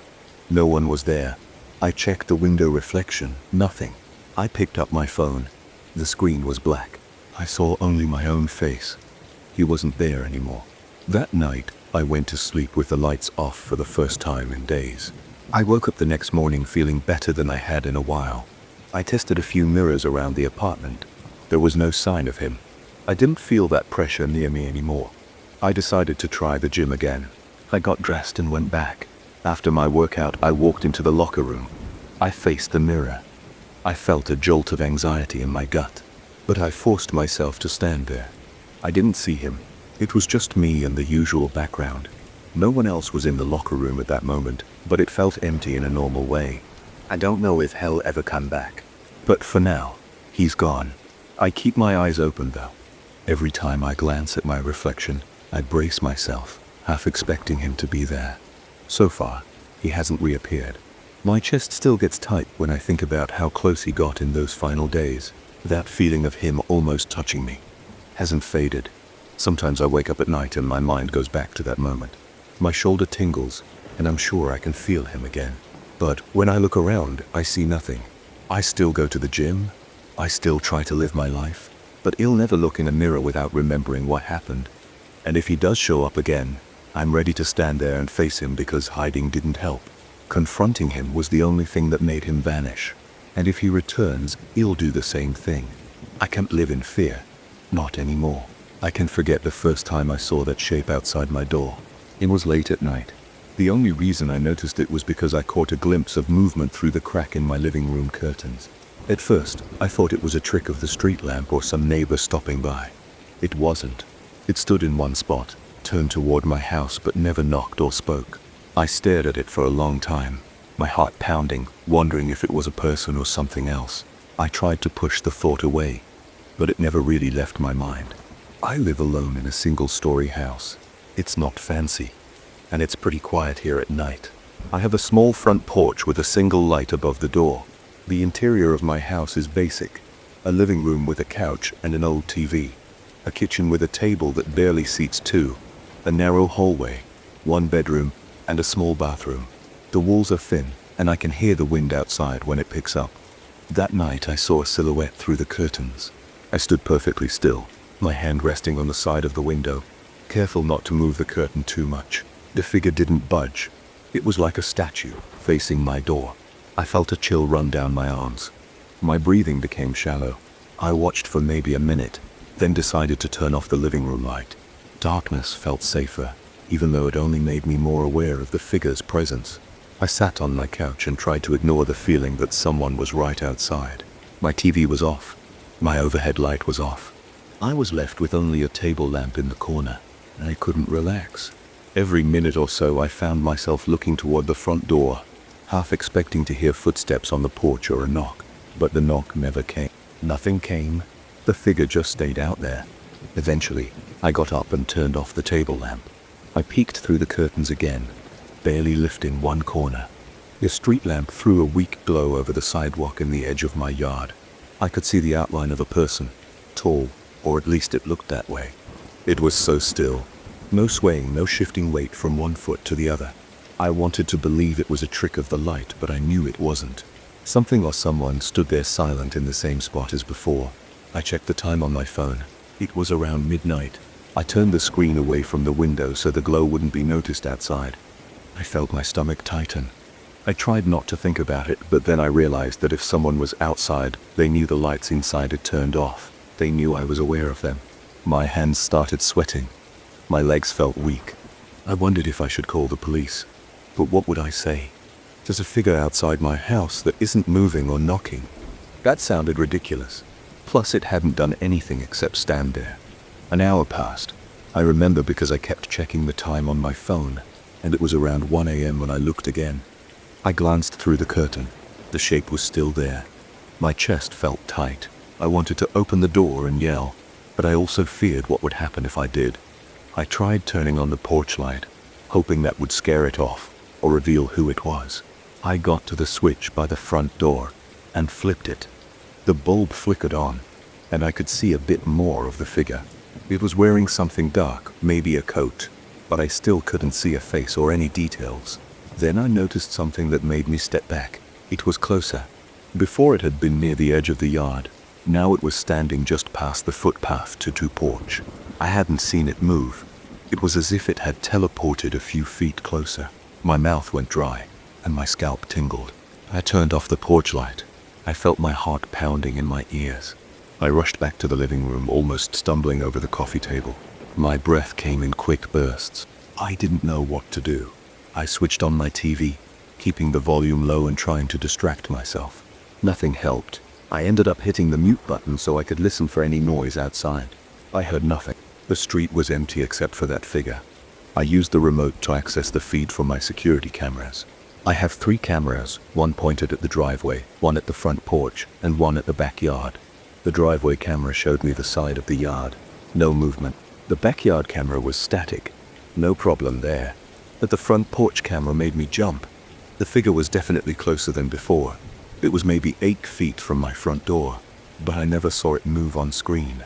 No one was there. I checked the window reflection. Nothing. I picked up my phone. The screen was black. I saw only my own face. He wasn't there anymore. That night, I went to sleep with the lights off for the first time in days. I woke up the next morning feeling better than I had in a while. I tested a few mirrors around the apartment. There was no sign of him. I didn't feel that pressure near me anymore. I decided to try the gym again. I got dressed and went back. After my workout, I walked into the locker room. I faced the mirror. I felt a jolt of anxiety in my gut, but I forced myself to stand there. I didn't see him. It was just me and the usual background. No one else was in the locker room at that moment, but it felt empty in a normal way. I don't know if he'll ever come back. But for now, he's gone. I keep my eyes open though. Every time I glance at my reflection, I brace myself, half expecting him to be there. So far, he hasn't reappeared. My chest still gets tight when I think about how close he got in those final days. That feeling of him almost touching me hasn't faded. Sometimes I wake up at night and my mind goes back to that moment. My shoulder tingles, and I'm sure I can feel him again. But when I look around, I see nothing. I still go to the gym. I still try to live my life. But he'll never look in a mirror without remembering what happened. And if he does show up again, I'm ready to stand there and face him because hiding didn't help. Confronting him was the only thing that made him vanish. And if he returns, he'll do the same thing. I can't live in fear. Not anymore. I can forget the first time I saw that shape outside my door. It was late at night. The only reason I noticed it was because I caught a glimpse of movement through the crack in my living room curtains. At first, I thought it was a trick of the street lamp or some neighbor stopping by. It wasn't. It stood in one spot, turned toward my house but never knocked or spoke. I stared at it for a long time, my heart pounding, wondering if it was a person or something else. I tried to push the thought away, but it never really left my mind. I live alone in a single-story house. It's not fancy, and it's pretty quiet here at night. I have a small front porch with a single light above the door. The interior of my house is basic. A living room with a couch and an old TV. A kitchen with a table that barely seats two. A narrow hallway. One bedroom and a small bathroom. The walls are thin, and I can hear the wind outside when it picks up. That night I saw a silhouette through the curtains. I stood perfectly still, my hand resting on the side of the window, careful not to move the curtain too much. The figure didn't budge. It was like a statue, facing my door. I felt a chill run down my arms. My breathing became shallow. I watched for maybe a minute, then decided to turn off the living room light. Darkness felt safer, even though it only made me more aware of the figure's presence. I sat on my couch and tried to ignore the feeling that someone was right outside. My TV was off. My overhead light was off. I was left with only a table lamp in the corner. I couldn't relax. Every minute or so I found myself looking toward the front door, half expecting to hear footsteps on the porch or a knock. But the knock never came. Nothing came. The figure just stayed out there. Eventually, I got up and turned off the table lamp. I peeked through the curtains again, barely lifting one corner. The street lamp threw a weak glow over the sidewalk in the edge of my yard. I could see the outline of a person, tall, or at least it looked that way. It was so still. No swaying, no shifting weight from one foot to the other. I wanted to believe it was a trick of the light, but I knew it wasn't. Something or someone stood there silent in the same spot as before. I checked the time on my phone. It was around midnight. I turned the screen away from the window so the glow wouldn't be noticed outside. I felt my stomach tighten. I tried not to think about it, but then I realized that if someone was outside, they knew the lights inside had turned off. They knew I was aware of them. My hands started sweating. My legs felt weak. I wondered if I should call the police. But what would I say? There's a figure outside my house that isn't moving or knocking. That sounded ridiculous. Plus, it hadn't done anything except stand there. An hour passed. I remember because I kept checking the time on my phone, and it was around 1 a.m. when I looked again. I glanced through the curtain. The shape was still there. My chest felt tight. I wanted to open the door and yell, but I also feared what would happen if I did. I tried turning on the porch light, hoping that would scare it off or reveal who it was. I got to the switch by the front door and flipped it. The bulb flickered on, and I could see a bit more of the figure. It was wearing something dark, maybe a coat, but I still couldn't see a face or any details. Then I noticed something that made me step back. It was closer. Before it had been near the edge of the yard. Now it was standing just past the footpath to porch. I hadn't seen it move. It was as if it had teleported a few feet closer. My mouth went dry, and my scalp tingled. I turned off the porch light. I felt my heart pounding in my ears. I rushed back to the living room, almost stumbling over the coffee table. My breath came in quick bursts. I didn't know what to do. I switched on my TV, keeping the volume low and trying to distract myself. Nothing helped. I ended up hitting the mute button so I could listen for any noise outside. I heard nothing. The street was empty except for that figure. I used the remote to access the feed from my security cameras. I have 3 cameras, one pointed at the driveway, one at the front porch, and one at the backyard. The driveway camera showed me the side of the yard. No movement. The backyard camera was static. No problem there. But the front porch camera made me jump. The figure was definitely closer than before. It was maybe 8 feet from my front door, but I never saw it move on screen.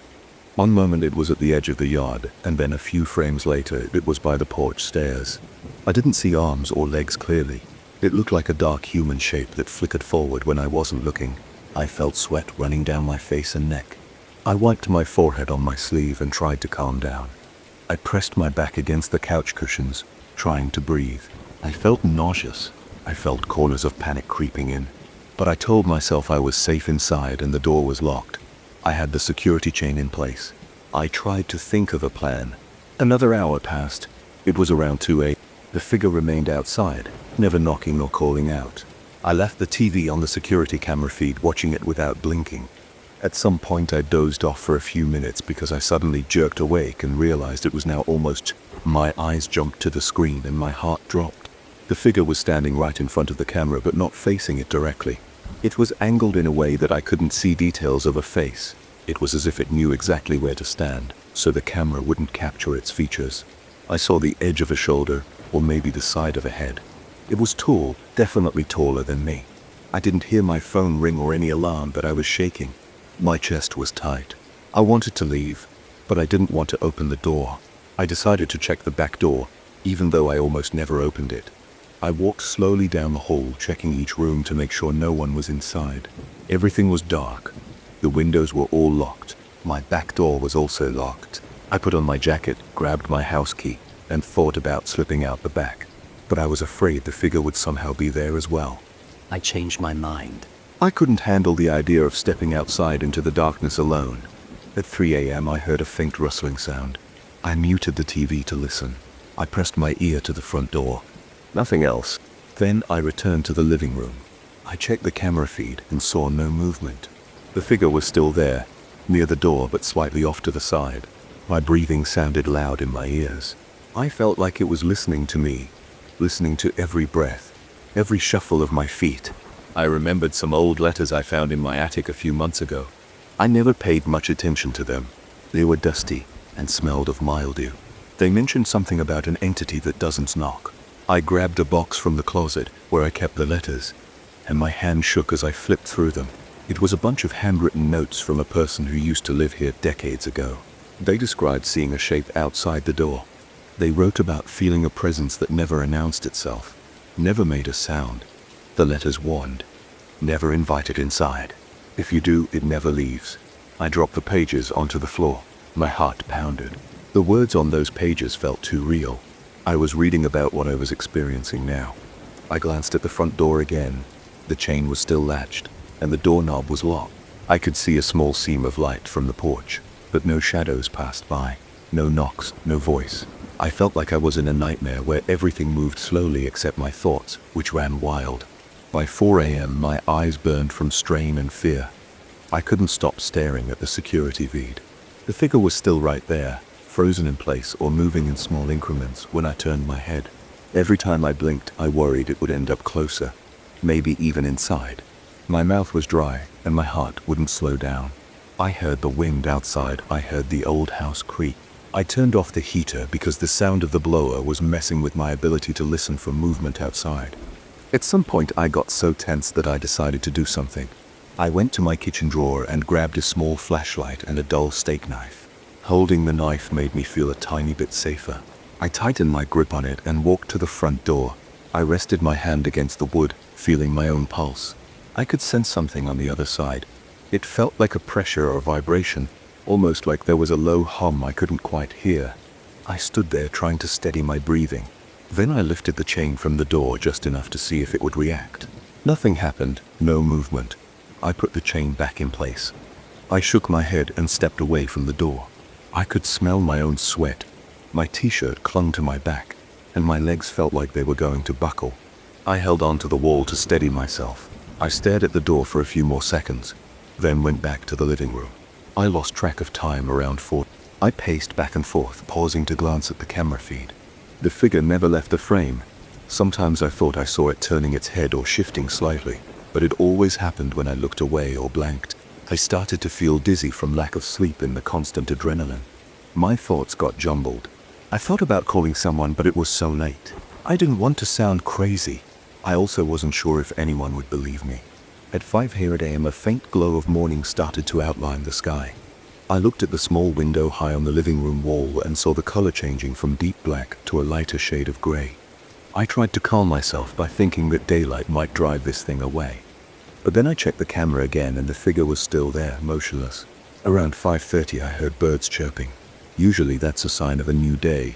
One moment it was at the edge of the yard, and then a few frames later it was by the porch stairs. I didn't see arms or legs clearly. It looked like a dark human shape that flickered forward when I wasn't looking. I felt sweat running down my face and neck. I wiped my forehead on my sleeve and tried to calm down. I pressed my back against the couch cushions, trying to breathe. I felt nauseous. I felt corners of panic creeping in. But I told myself I was safe inside and the door was locked. I had the security chain in place. I tried to think of a plan. Another hour passed. It was around 2 a.m. The figure remained outside, never knocking nor calling out. I left the TV on the security camera feed, watching it without blinking. At some point I dozed off for a few minutes because I suddenly jerked awake and realized it was now almost. My eyes jumped to the screen and my heart dropped. The figure was standing right in front of the camera but not facing it directly. It was angled in a way that I couldn't see details of a face. It was as if it knew exactly where to stand, so the camera wouldn't capture its features. I saw the edge of a shoulder, or maybe the side of a head. It was tall, definitely taller than me. I didn't hear my phone ring or any alarm, but I was shaking. My chest was tight. I wanted to leave, but I didn't want to open the door. I decided to check the back door, even though I almost never opened it. I walked slowly down the hall, checking each room to make sure no one was inside. Everything was dark. The windows were all locked. My back door was also locked. I put on my jacket, grabbed my house key, and thought about slipping out the back. But I was afraid the figure would somehow be there as well. I changed my mind. I couldn't handle the idea of stepping outside into the darkness alone. At 3 a.m. I heard a faint rustling sound. I muted the TV to listen. I pressed my ear to the front door. Nothing else. Then I returned to the living room. I checked the camera feed and saw no movement. The figure was still there, near the door but slightly off to the side. My breathing sounded loud in my ears. I felt like it was listening to me, listening to every breath, every shuffle of my feet. I remembered some old letters I found in my attic a few months ago. I never paid much attention to them. They were dusty and smelled of mildew. They mentioned something about an entity that doesn't knock. I grabbed a box from the closet where I kept the letters, and my hand shook as I flipped through them. It was a bunch of handwritten notes from a person who used to live here decades ago. They described seeing a shape outside the door. They wrote about feeling a presence that never announced itself, never made a sound. The letters warned, never invite it inside. If you do, it never leaves. I dropped the pages onto the floor. My heart pounded. The words on those pages felt too real. I was reading about what I was experiencing now. I glanced at the front door again. The chain was still latched, and the doorknob was locked. I could see a small seam of light from the porch, but no shadows passed by. No knocks, no voice. I felt like I was in a nightmare where everything moved slowly except my thoughts, which ran wild. By 4 a.m. my eyes burned from strain and fear. I couldn't stop staring at the security feed. The figure was still right there, frozen in place or moving in small increments when I turned my head. Every time I blinked, I worried it would end up closer, maybe even inside. My mouth was dry and my heart wouldn't slow down. I heard the wind outside. I heard the old house creak. I turned off the heater because the sound of the blower was messing with my ability to listen for movement outside. At some point I got so tense that I decided to do something. I went to my kitchen drawer and grabbed a small flashlight and a dull steak knife. Holding the knife made me feel a tiny bit safer. I tightened my grip on it and walked to the front door. I rested my hand against the wood, feeling my own pulse. I could sense something on the other side. It felt like a pressure or vibration, almost like there was a low hum I couldn't quite hear. I stood there trying to steady my breathing. Then I lifted the chain from the door just enough to see if it would react. Nothing happened, no movement. I put the chain back in place. I shook my head and stepped away from the door. I could smell my own sweat. My t-shirt clung to my back, and my legs felt like they were going to buckle. I held onto the wall to steady myself. I stared at the door for a few more seconds, then went back to the living room. I lost track of time around 4. I paced back and forth, pausing to glance at the camera feed. The figure never left the frame. Sometimes I thought I saw it turning its head or shifting slightly, but it always happened when I looked away or blanked. I started to feel dizzy from lack of sleep and the constant adrenaline. My thoughts got jumbled. I thought about calling someone, but it was so late. I didn't want to sound crazy. I also wasn't sure if anyone would believe me. At 5 a.m. a faint glow of morning started to outline the sky. I looked at the small window high on the living room wall and saw the color changing from deep black to a lighter shade of gray. I tried to calm myself by thinking that daylight might drive this thing away. But then I checked the camera again and the figure was still there, motionless. Around 5:30 I heard birds chirping. Usually that's a sign of a new day,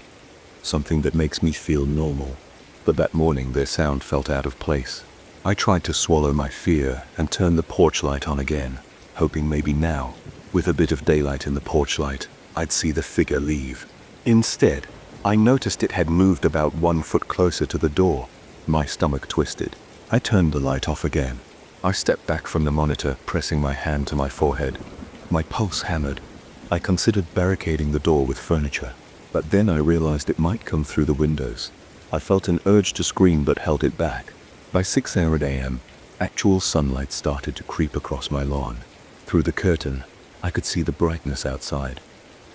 something that makes me feel normal. But that morning their sound felt out of place. I tried to swallow my fear and turn the porch light on again, hoping maybe now, with a bit of daylight in the porch light, I'd see the figure leave. Instead, I noticed it had moved about 1 foot closer to the door. My stomach twisted. I turned the light off again. I stepped back from the monitor, pressing my hand to my forehead. My pulse hammered. I considered barricading the door with furniture, but then I realized it might come through the windows. I felt an urge to scream but held it back. By 6 a.m., actual sunlight started to creep across my lawn. Through the curtain, I could see the brightness outside.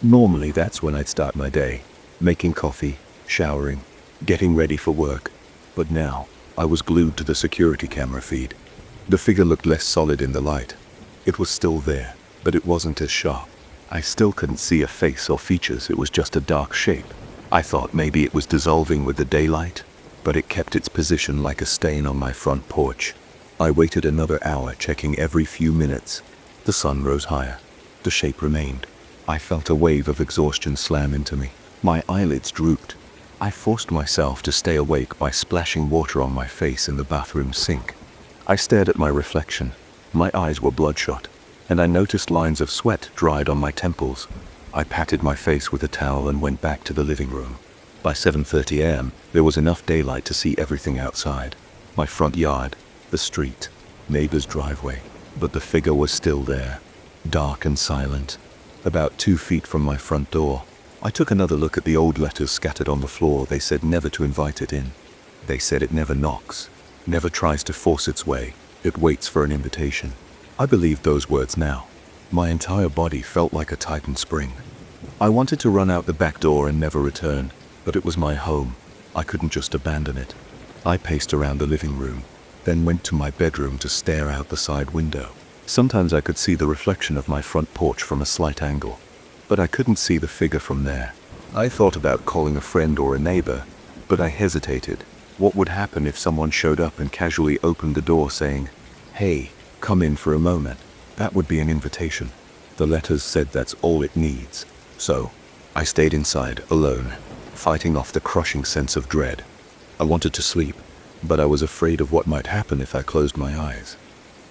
Normally that's when I'd start my day, making coffee, showering, getting ready for work. But now, I was glued to the security camera feed. The figure looked less solid in the light. It was still there, but it wasn't as sharp. I still couldn't see a face or features, it was just a dark shape. I thought maybe it was dissolving with the daylight, but it kept its position like a stain on my front porch. I waited another hour, checking every few minutes. The sun rose higher. The shape remained. I felt a wave of exhaustion slam into me. My eyelids drooped. I forced myself to stay awake by splashing water on my face in the bathroom sink. I stared at my reflection. My eyes were bloodshot, and I noticed lines of sweat dried on my temples. I patted my face with a towel and went back to the living room. By 7:30 a.m., there was enough daylight to see everything outside. My front yard, the street, neighbor's driveway. But the figure was still there, dark and silent, about 2 feet from my front door. I took another look at the old letters scattered on the floor. They said never to invite it in. They said it never knocks, never tries to force its way. It waits for an invitation. I believed those words now. My entire body felt like a tightened spring. I wanted to run out the back door and never return, but it was my home. I couldn't just abandon it. I paced around the living room, then went to my bedroom to stare out the side window. Sometimes I could see the reflection of my front porch from a slight angle, but I couldn't see the figure from there. I thought about calling a friend or a neighbor, but I hesitated. What would happen if someone showed up and casually opened the door saying, "Hey, come in for a moment"? That would be an invitation. The letters said that's all it needs. So, I stayed inside, alone, fighting off the crushing sense of dread. I wanted to sleep, but I was afraid of what might happen if I closed my eyes.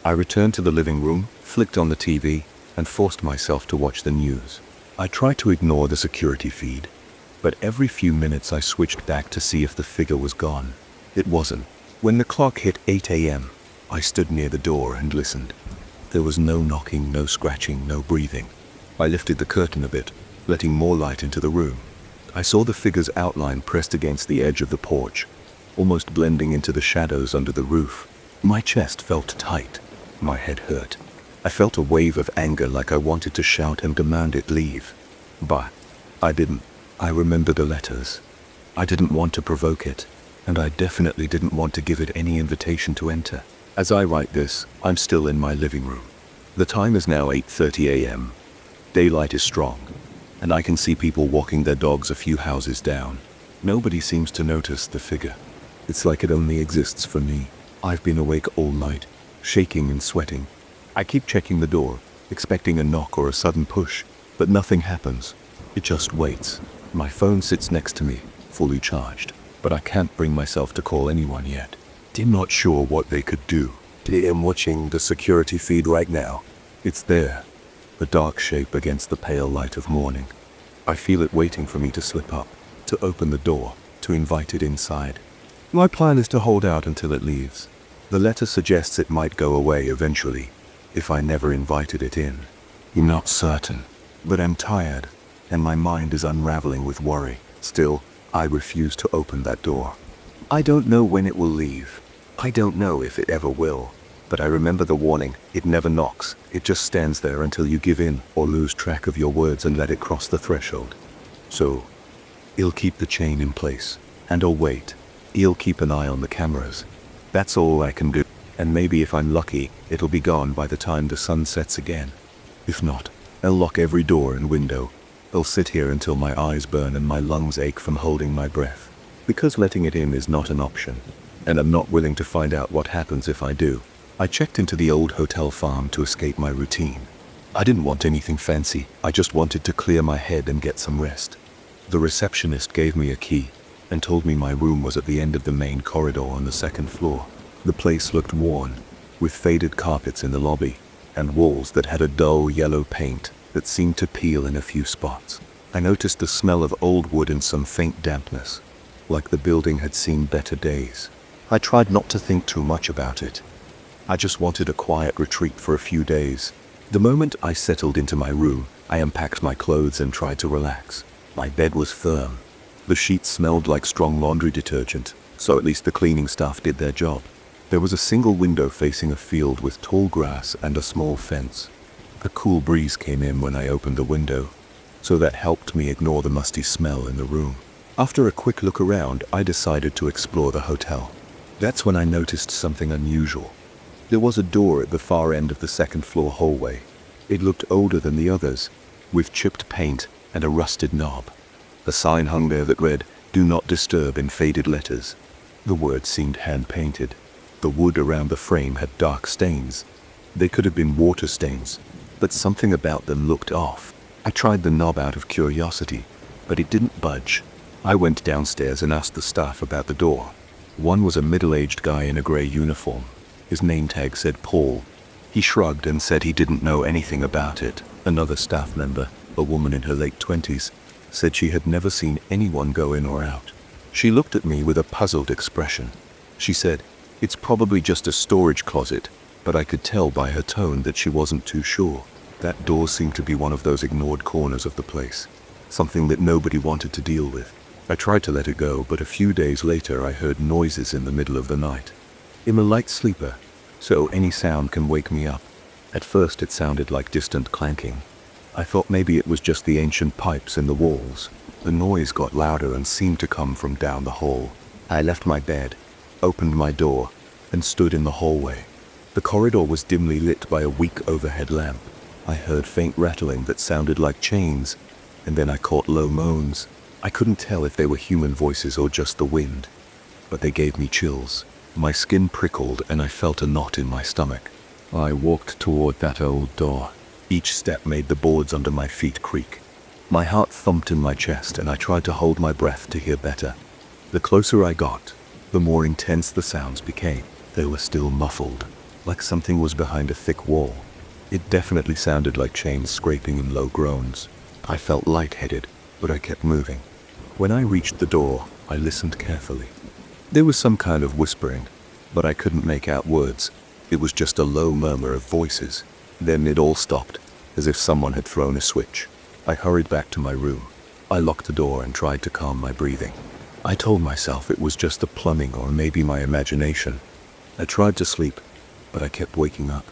I returned to the living room, flicked on the TV, and forced myself to watch the news. I tried to ignore the security feed, but every few minutes I switched back to see if the figure was gone. It wasn't. When the clock hit 8 a.m., I stood near the door and listened. There was no knocking, no scratching, no breathing. I lifted the curtain a bit, letting more light into the room. I saw the figure's outline pressed against the edge of the porch, almost blending into the shadows under the roof. My chest felt tight. My head hurt. I felt a wave of anger, like I wanted to shout and demand it leave. But I didn't. I remembered the letters. I didn't want to provoke it, and I definitely didn't want to give it any invitation to enter. As I write this, I'm still in my living room. The time is now 8:30 a.m. Daylight is strong, and I can see people walking their dogs a few houses down. Nobody seems to notice the figure. It's like it only exists for me. I've been awake all night, shaking and sweating. I keep checking the door, expecting a knock or a sudden push, but nothing happens. It just waits. My phone sits next to me, fully charged, but I can't bring myself to call anyone yet. I'm not sure what they could do. I'm watching the security feed right now. It's there, a dark shape against the pale light of morning. I feel it waiting for me to slip up, to open the door, to invite it inside. My plan is to hold out until it leaves. The letter suggests it might go away eventually, if I never invited it in. I'm not certain, but I'm tired, and my mind is unraveling with worry. Still, I refuse to open that door. I don't know when it will leave. I don't know if it ever will. But I remember the warning: it never knocks. It just stands there until you give in or lose track of your words and let it cross the threshold. So, I'll keep the chain in place, and I'll wait. I'll keep an eye on the cameras. That's all I can do. And maybe if I'm lucky, it'll be gone by the time the sun sets again. If not, I'll lock every door and window. I'll sit here until my eyes burn and my lungs ache from holding my breath. Because letting it in is not an option, and I'm not willing to find out what happens if I do. I checked into the old hotel farm to escape my routine. I didn't want anything fancy. I just wanted to clear my head and get some rest. The receptionist gave me a key and told me my room was at the end of the main corridor on the second floor. The place looked worn, with faded carpets in the lobby, and walls that had a dull yellow paint that seemed to peel in a few spots. I noticed the smell of old wood and some faint dampness, like the building had seen better days. I tried not to think too much about it. I just wanted a quiet retreat for a few days. The moment I settled into my room, I unpacked my clothes and tried to relax. My bed was firm. The sheets smelled like strong laundry detergent, so at least the cleaning staff did their job. There was a single window facing a field with tall grass and a small fence. A cool breeze came in when I opened the window, so that helped me ignore the musty smell in the room. After a quick look around, I decided to explore the hotel. That's when I noticed something unusual. There was a door at the far end of the second floor hallway. It looked older than the others, with chipped paint and a rusted knob. A sign hung there that read, "Do not disturb," in faded letters. The words seemed hand-painted. The wood around the frame had dark stains. They could have been water stains, but something about them looked off. I tried the knob out of curiosity, but it didn't budge. I went downstairs and asked the staff about the door. One was a middle-aged guy in a grey uniform. His name tag said Paul. He shrugged and said he didn't know anything about it. Another staff member, a woman in her late 20s, said she had never seen anyone go in or out. She looked at me with a puzzled expression. She said, "It's probably just a storage closet," but I could tell by her tone that she wasn't too sure. That door seemed to be one of those ignored corners of the place, something that nobody wanted to deal with. I tried to let it go, but a few days later I heard noises in the middle of the night. I'm a light sleeper, so any sound can wake me up. At first it sounded like distant clanking. I thought maybe it was just the ancient pipes in the walls. The noise got louder and seemed to come from down the hall. I left my bed, opened my door, and stood in the hallway. The corridor was dimly lit by a weak overhead lamp. I heard faint rattling that sounded like chains, and then I caught low moans. I couldn't tell if they were human voices or just the wind, but they gave me chills. My skin prickled and I felt a knot in my stomach. I walked toward that old door. Each step made the boards under my feet creak. My heart thumped in my chest and I tried to hold my breath to hear better. The closer I got, the more intense the sounds became. They were still muffled, like something was behind a thick wall. It definitely sounded like chains scraping in low groans. I felt lightheaded, but I kept moving. When I reached the door, I listened carefully. There was some kind of whispering, but I couldn't make out words. It was just a low murmur of voices. Then it all stopped, as if someone had thrown a switch. I hurried back to my room. I locked the door and tried to calm my breathing. I told myself it was just the plumbing or maybe my imagination. I tried to sleep, but I kept waking up.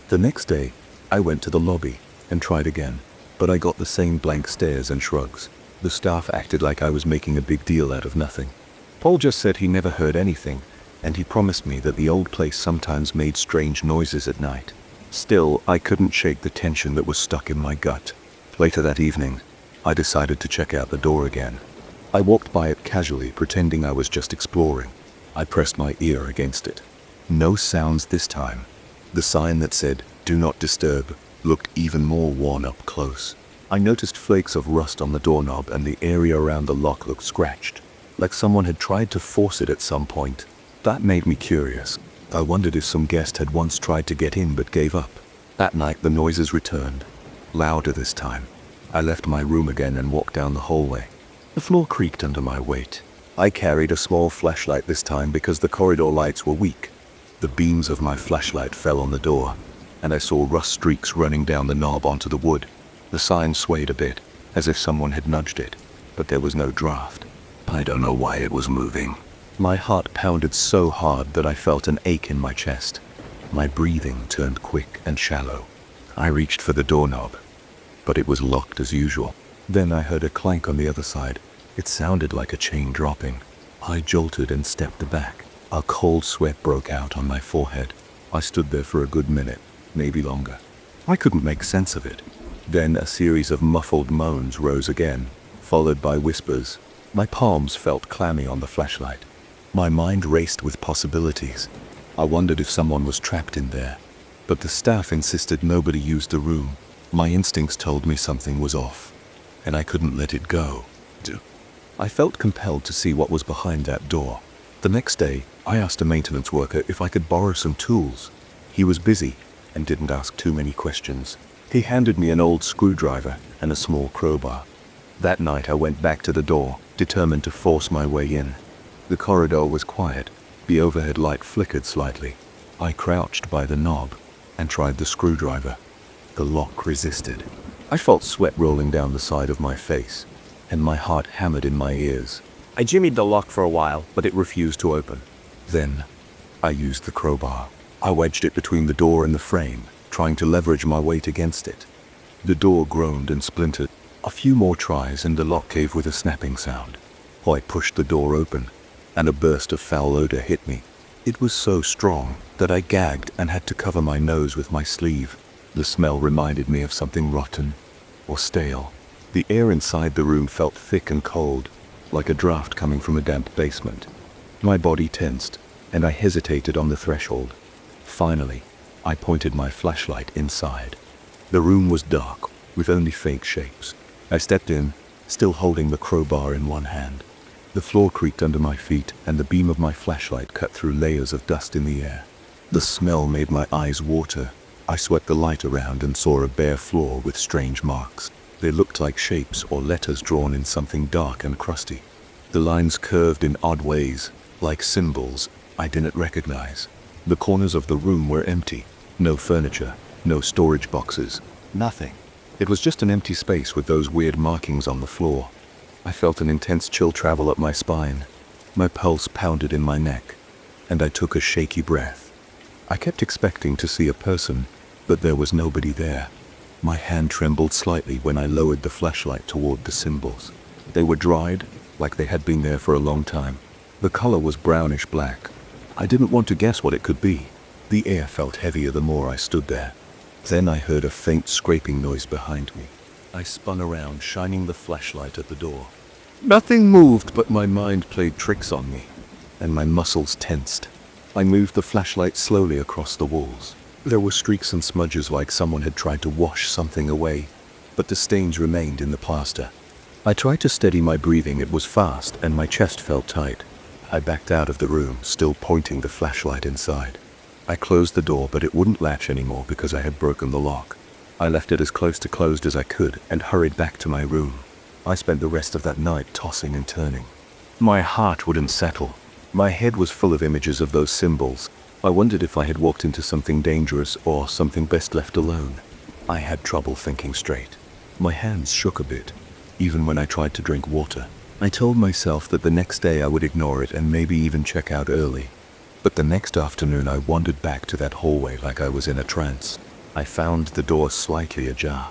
The next day, I went to the lobby and tried again, but I got the same blank stares and shrugs. The staff acted like I was making a big deal out of nothing. Paul just said he never heard anything, and he promised me that the old place sometimes made strange noises at night. Still, I couldn't shake the tension that was stuck in my gut. Later that evening, I decided to check out the door again. I walked by it casually, pretending I was just exploring. I pressed my ear against it. No sounds this time. The sign that said, "Do not disturb," looked even more worn up close. I noticed flakes of rust on the doorknob and the area around the lock looked scratched, like someone had tried to force it at some point. That made me curious. I wondered if some guest had once tried to get in but gave up. That night the noises returned, louder this time. I left my room again and walked down the hallway. The floor creaked under my weight. I carried a small flashlight this time because the corridor lights were weak. The beams of my flashlight fell on the door, and I saw rust streaks running down the knob onto the wood. The sign swayed a bit, as if someone had nudged it, but there was no draft. I don't know why it was moving. My heart pounded so hard that I felt an ache in my chest. My breathing turned quick and shallow. I reached for the doorknob, but it was locked as usual. Then I heard a clank on the other side. It sounded like a chain dropping. I jolted and stepped back. A cold sweat broke out on my forehead. I stood there for a good minute, maybe longer. I couldn't make sense of it. Then a series of muffled moans rose again, followed by whispers. My palms felt clammy on the flashlight. My mind raced with possibilities. I wondered if someone was trapped in there, but the staff insisted nobody used the room. My instincts told me something was off, and I couldn't let it go. I felt compelled to see what was behind that door. The next day, I asked a maintenance worker if I could borrow some tools. He was busy and didn't ask too many questions. He handed me an old screwdriver and a small crowbar. That night I went back to the door, determined to force my way in. The corridor was quiet. The overhead light flickered slightly. I crouched by the knob and tried the screwdriver. The lock resisted. I felt sweat rolling down the side of my face, and my heart hammered in my ears. I jimmied the lock for a while, but it refused to open. Then, I used the crowbar. I wedged it between the door and the frame, trying to leverage my weight against it. The door groaned and splintered. A few more tries and the lock gave with a snapping sound. I pushed the door open, and a burst of foul odor hit me. It was so strong that I gagged and had to cover my nose with my sleeve. The smell reminded me of something rotten or stale. The air inside the room felt thick and cold, like a draft coming from a damp basement. My body tensed, and I hesitated on the threshold. Finally, I pointed my flashlight inside. The room was dark, with only faint shapes. I stepped in, still holding the crowbar in one hand. The floor creaked under my feet, and the beam of my flashlight cut through layers of dust in the air. The smell made my eyes water. I swept the light around and saw a bare floor with strange marks. They looked like shapes or letters drawn in something dark and crusty. The lines curved in odd ways, like symbols I didn't recognize. The corners of the room were empty. No furniture, no storage boxes, nothing. It was just an empty space with those weird markings on the floor. I felt an intense chill travel up my spine. My pulse pounded in my neck, and I took a shaky breath. I kept expecting to see a person, but there was nobody there. My hand trembled slightly when I lowered the flashlight toward the symbols. They were dried, like they had been there for a long time. The color was brownish black. I didn't want to guess what it could be. The air felt heavier the more I stood there. Then I heard a faint scraping noise behind me. I spun around, shining the flashlight at the door. Nothing moved, but my mind played tricks on me, and my muscles tensed. I moved the flashlight slowly across the walls. There were streaks and smudges like someone had tried to wash something away, but the stains remained in the plaster. I tried to steady my breathing. It was fast, and my chest felt tight. I backed out of the room, still pointing the flashlight inside. I closed the door, but it wouldn't latch anymore because I had broken the lock. I left it as close to closed as I could and hurried back to my room. I spent the rest of that night tossing and turning. My heart wouldn't settle. My head was full of images of those symbols. I wondered if I had walked into something dangerous or something best left alone. I had trouble thinking straight. My hands shook a bit, even when I tried to drink water. I told myself that the next day I would ignore it and maybe even check out early. But the next afternoon I wandered back to that hallway like I was in a trance. I found the door slightly ajar.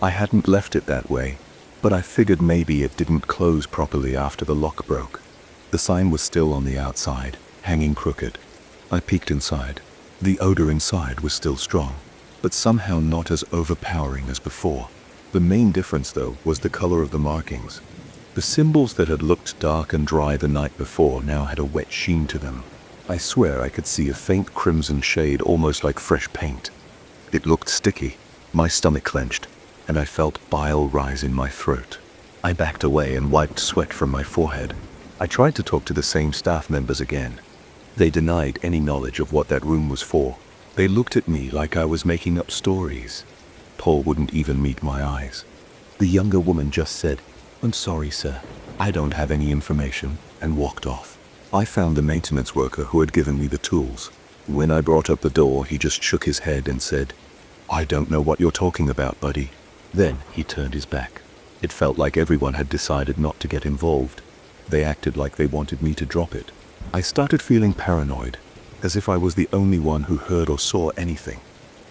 I hadn't left it that way, but I figured maybe it didn't close properly after the lock broke. The sign was still on the outside, hanging crooked. I peeked inside. The odor inside was still strong, but somehow not as overpowering as before. The main difference, though, was the color of the markings. The symbols that had looked dark and dry the night before now had a wet sheen to them. I swear I could see a faint crimson shade, almost like fresh paint. It looked sticky. My stomach clenched, and I felt bile rise in my throat. I backed away and wiped sweat from my forehead. I tried to talk to the same staff members again. They denied any knowledge of what that room was for. They looked at me like I was making up stories. Paul wouldn't even meet my eyes. The younger woman just said, "I'm sorry, sir. I don't have any information," and walked off. I found the maintenance worker who had given me the tools. When I brought up the door, he just shook his head and said, "I don't know what you're talking about, buddy." Then he turned his back. It felt like everyone had decided not to get involved. They acted like they wanted me to drop it. I started feeling paranoid, as if I was the only one who heard or saw anything.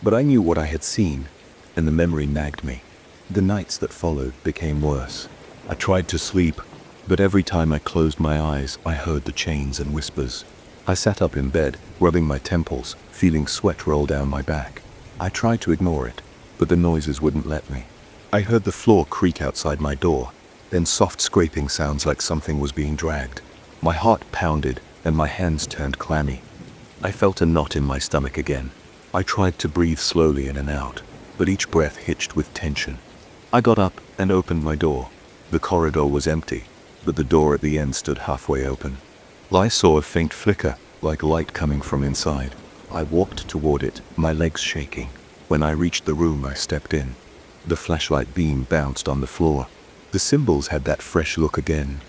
But I knew what I had seen, and the memory nagged me. The nights that followed became worse. I tried to sleep, but every time I closed my eyes, I heard the chains and whispers. I sat up in bed, rubbing my temples, feeling sweat roll down my back. I tried to ignore it, but the noises wouldn't let me. I heard the floor creak outside my door, then soft scraping sounds like something was being dragged. My heart pounded, and my hands turned clammy. I felt a knot in my stomach again. I tried to breathe slowly in and out, but each breath hitched with tension. I got up and opened my door. The corridor was empty, but the door at the end stood halfway open. I saw a faint flicker, like light coming from inside. I walked toward it, my legs shaking. When I reached the room, I stepped in. The flashlight beam bounced on the floor. The symbols had that fresh look again.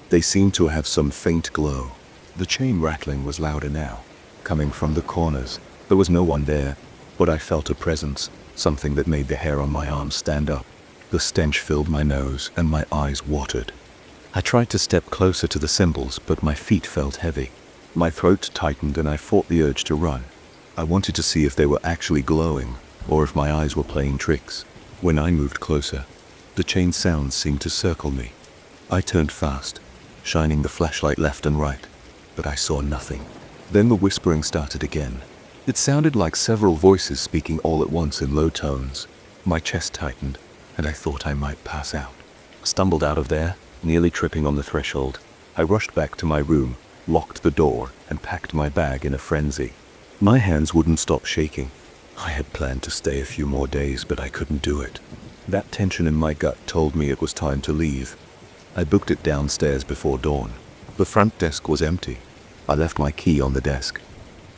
They seemed to have some faint glow. The chain rattling was louder now, coming from the corners. There was no one there, but I felt a presence, something that made the hair on my arms stand up. The stench filled my nose, and my eyes watered. I tried to step closer to the symbols, but my feet felt heavy. My throat tightened, and I fought the urge to run. I wanted to see if they were actually glowing, or if my eyes were playing tricks. When I moved closer, the chain sounds seemed to circle me. I turned fast, shining the flashlight left and right, but I saw nothing. Then the whispering started again. It sounded like several voices speaking all at once in low tones. My chest tightened, and I thought I might pass out. Stumbled out of there, nearly tripping on the threshold. I rushed back to my room, locked the door, and packed my bag in a frenzy. My hands wouldn't stop shaking. I had planned to stay a few more days, but I couldn't do it. That tension in my gut told me it was time to leave. I booked it downstairs before dawn. The front desk was empty. I left my key on the desk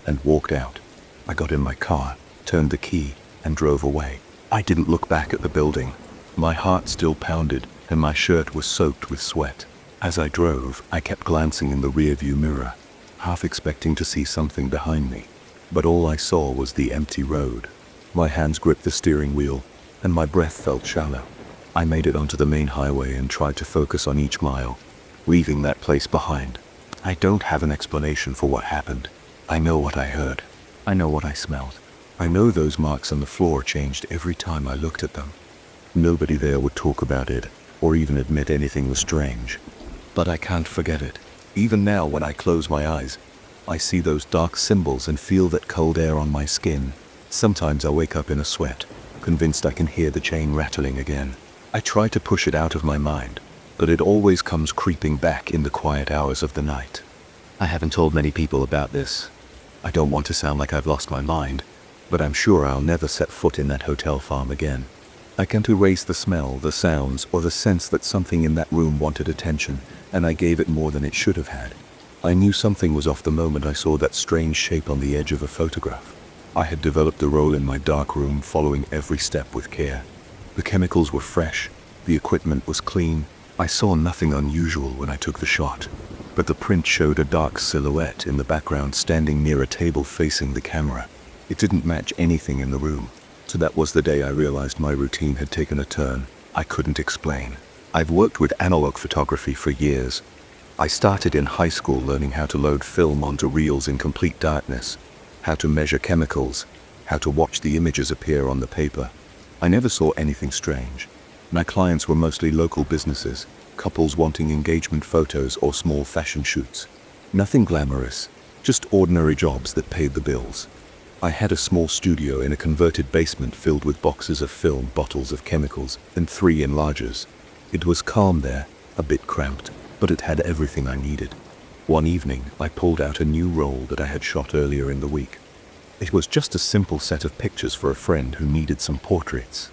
and walked out. I got in my car, turned the key, and drove away. I didn't look back at the building. My heart still pounded, and my shirt was soaked with sweat. As I drove, I kept glancing in the rearview mirror, half expecting to see something behind me. But all I saw was the empty road. My hands gripped the steering wheel, and my breath felt shallow. I made it onto the main highway and tried to focus on each mile, leaving that place behind. I don't have an explanation for what happened. I know what I heard. I know what I smelled. I know those marks on the floor changed every time I looked at them. Nobody there would talk about it, or even admit anything was strange. But I can't forget it. Even now, when I close my eyes, I see those dark symbols and feel that cold air on my skin. Sometimes I wake up in a sweat, convinced I can hear the chain rattling again. I try to push it out of my mind, but it always comes creeping back in the quiet hours of the night. I haven't told many people about this. I don't want to sound like I've lost my mind, but I'm sure I'll never set foot in that hotel farm again. I can't erase the smell, the sounds, or the sense that something in that room wanted attention, and I gave it more than it should have had. I knew something was off the moment I saw that strange shape on the edge of a photograph. I had developed a role in my dark room, following every step with care. The chemicals were fresh, the equipment was clean. I saw nothing unusual when I took the shot, but the print showed a dark silhouette in the background standing near a table facing the camera. It didn't match anything in the room. So that was the day I realized my routine had taken a turn I couldn't explain. I've worked with analog photography for years. I started in high school learning how to load film onto reels in complete darkness, how to measure chemicals, how to watch the images appear on the paper. I never saw anything strange. My clients were mostly local businesses, couples wanting engagement photos or small fashion shoots. Nothing glamorous, just ordinary jobs that paid the bills. I had a small studio in a converted basement filled with boxes of film, bottles of chemicals, and 3 enlargers. It was calm there, a bit cramped, but it had everything I needed. One evening, I pulled out a new roll that I had shot earlier in the week. It was just a simple set of pictures for a friend who needed some portraits.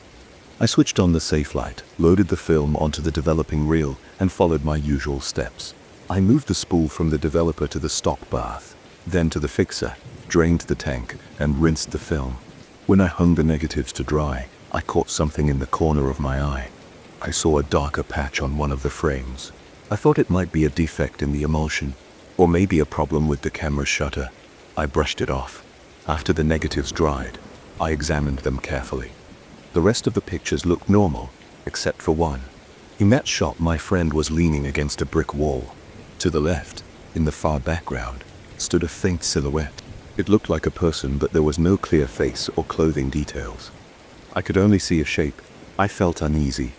I switched on the safe light, loaded the film onto the developing reel, and followed my usual steps. I moved the spool from the developer to the stock bath, then to the fixer, drained the tank, and rinsed the film. When I hung the negatives to dry, I caught something in the corner of my eye. I saw a darker patch on one of the frames. I thought it might be a defect in the emulsion, or maybe a problem with the camera shutter. I brushed it off. After the negatives dried, I examined them carefully. The rest of the pictures looked normal, except for one. In that shot, my friend was leaning against a brick wall. To the left, in the far background, stood a faint silhouette. It looked like a person, but there was no clear face or clothing details. I could only see a shape. I felt uneasy,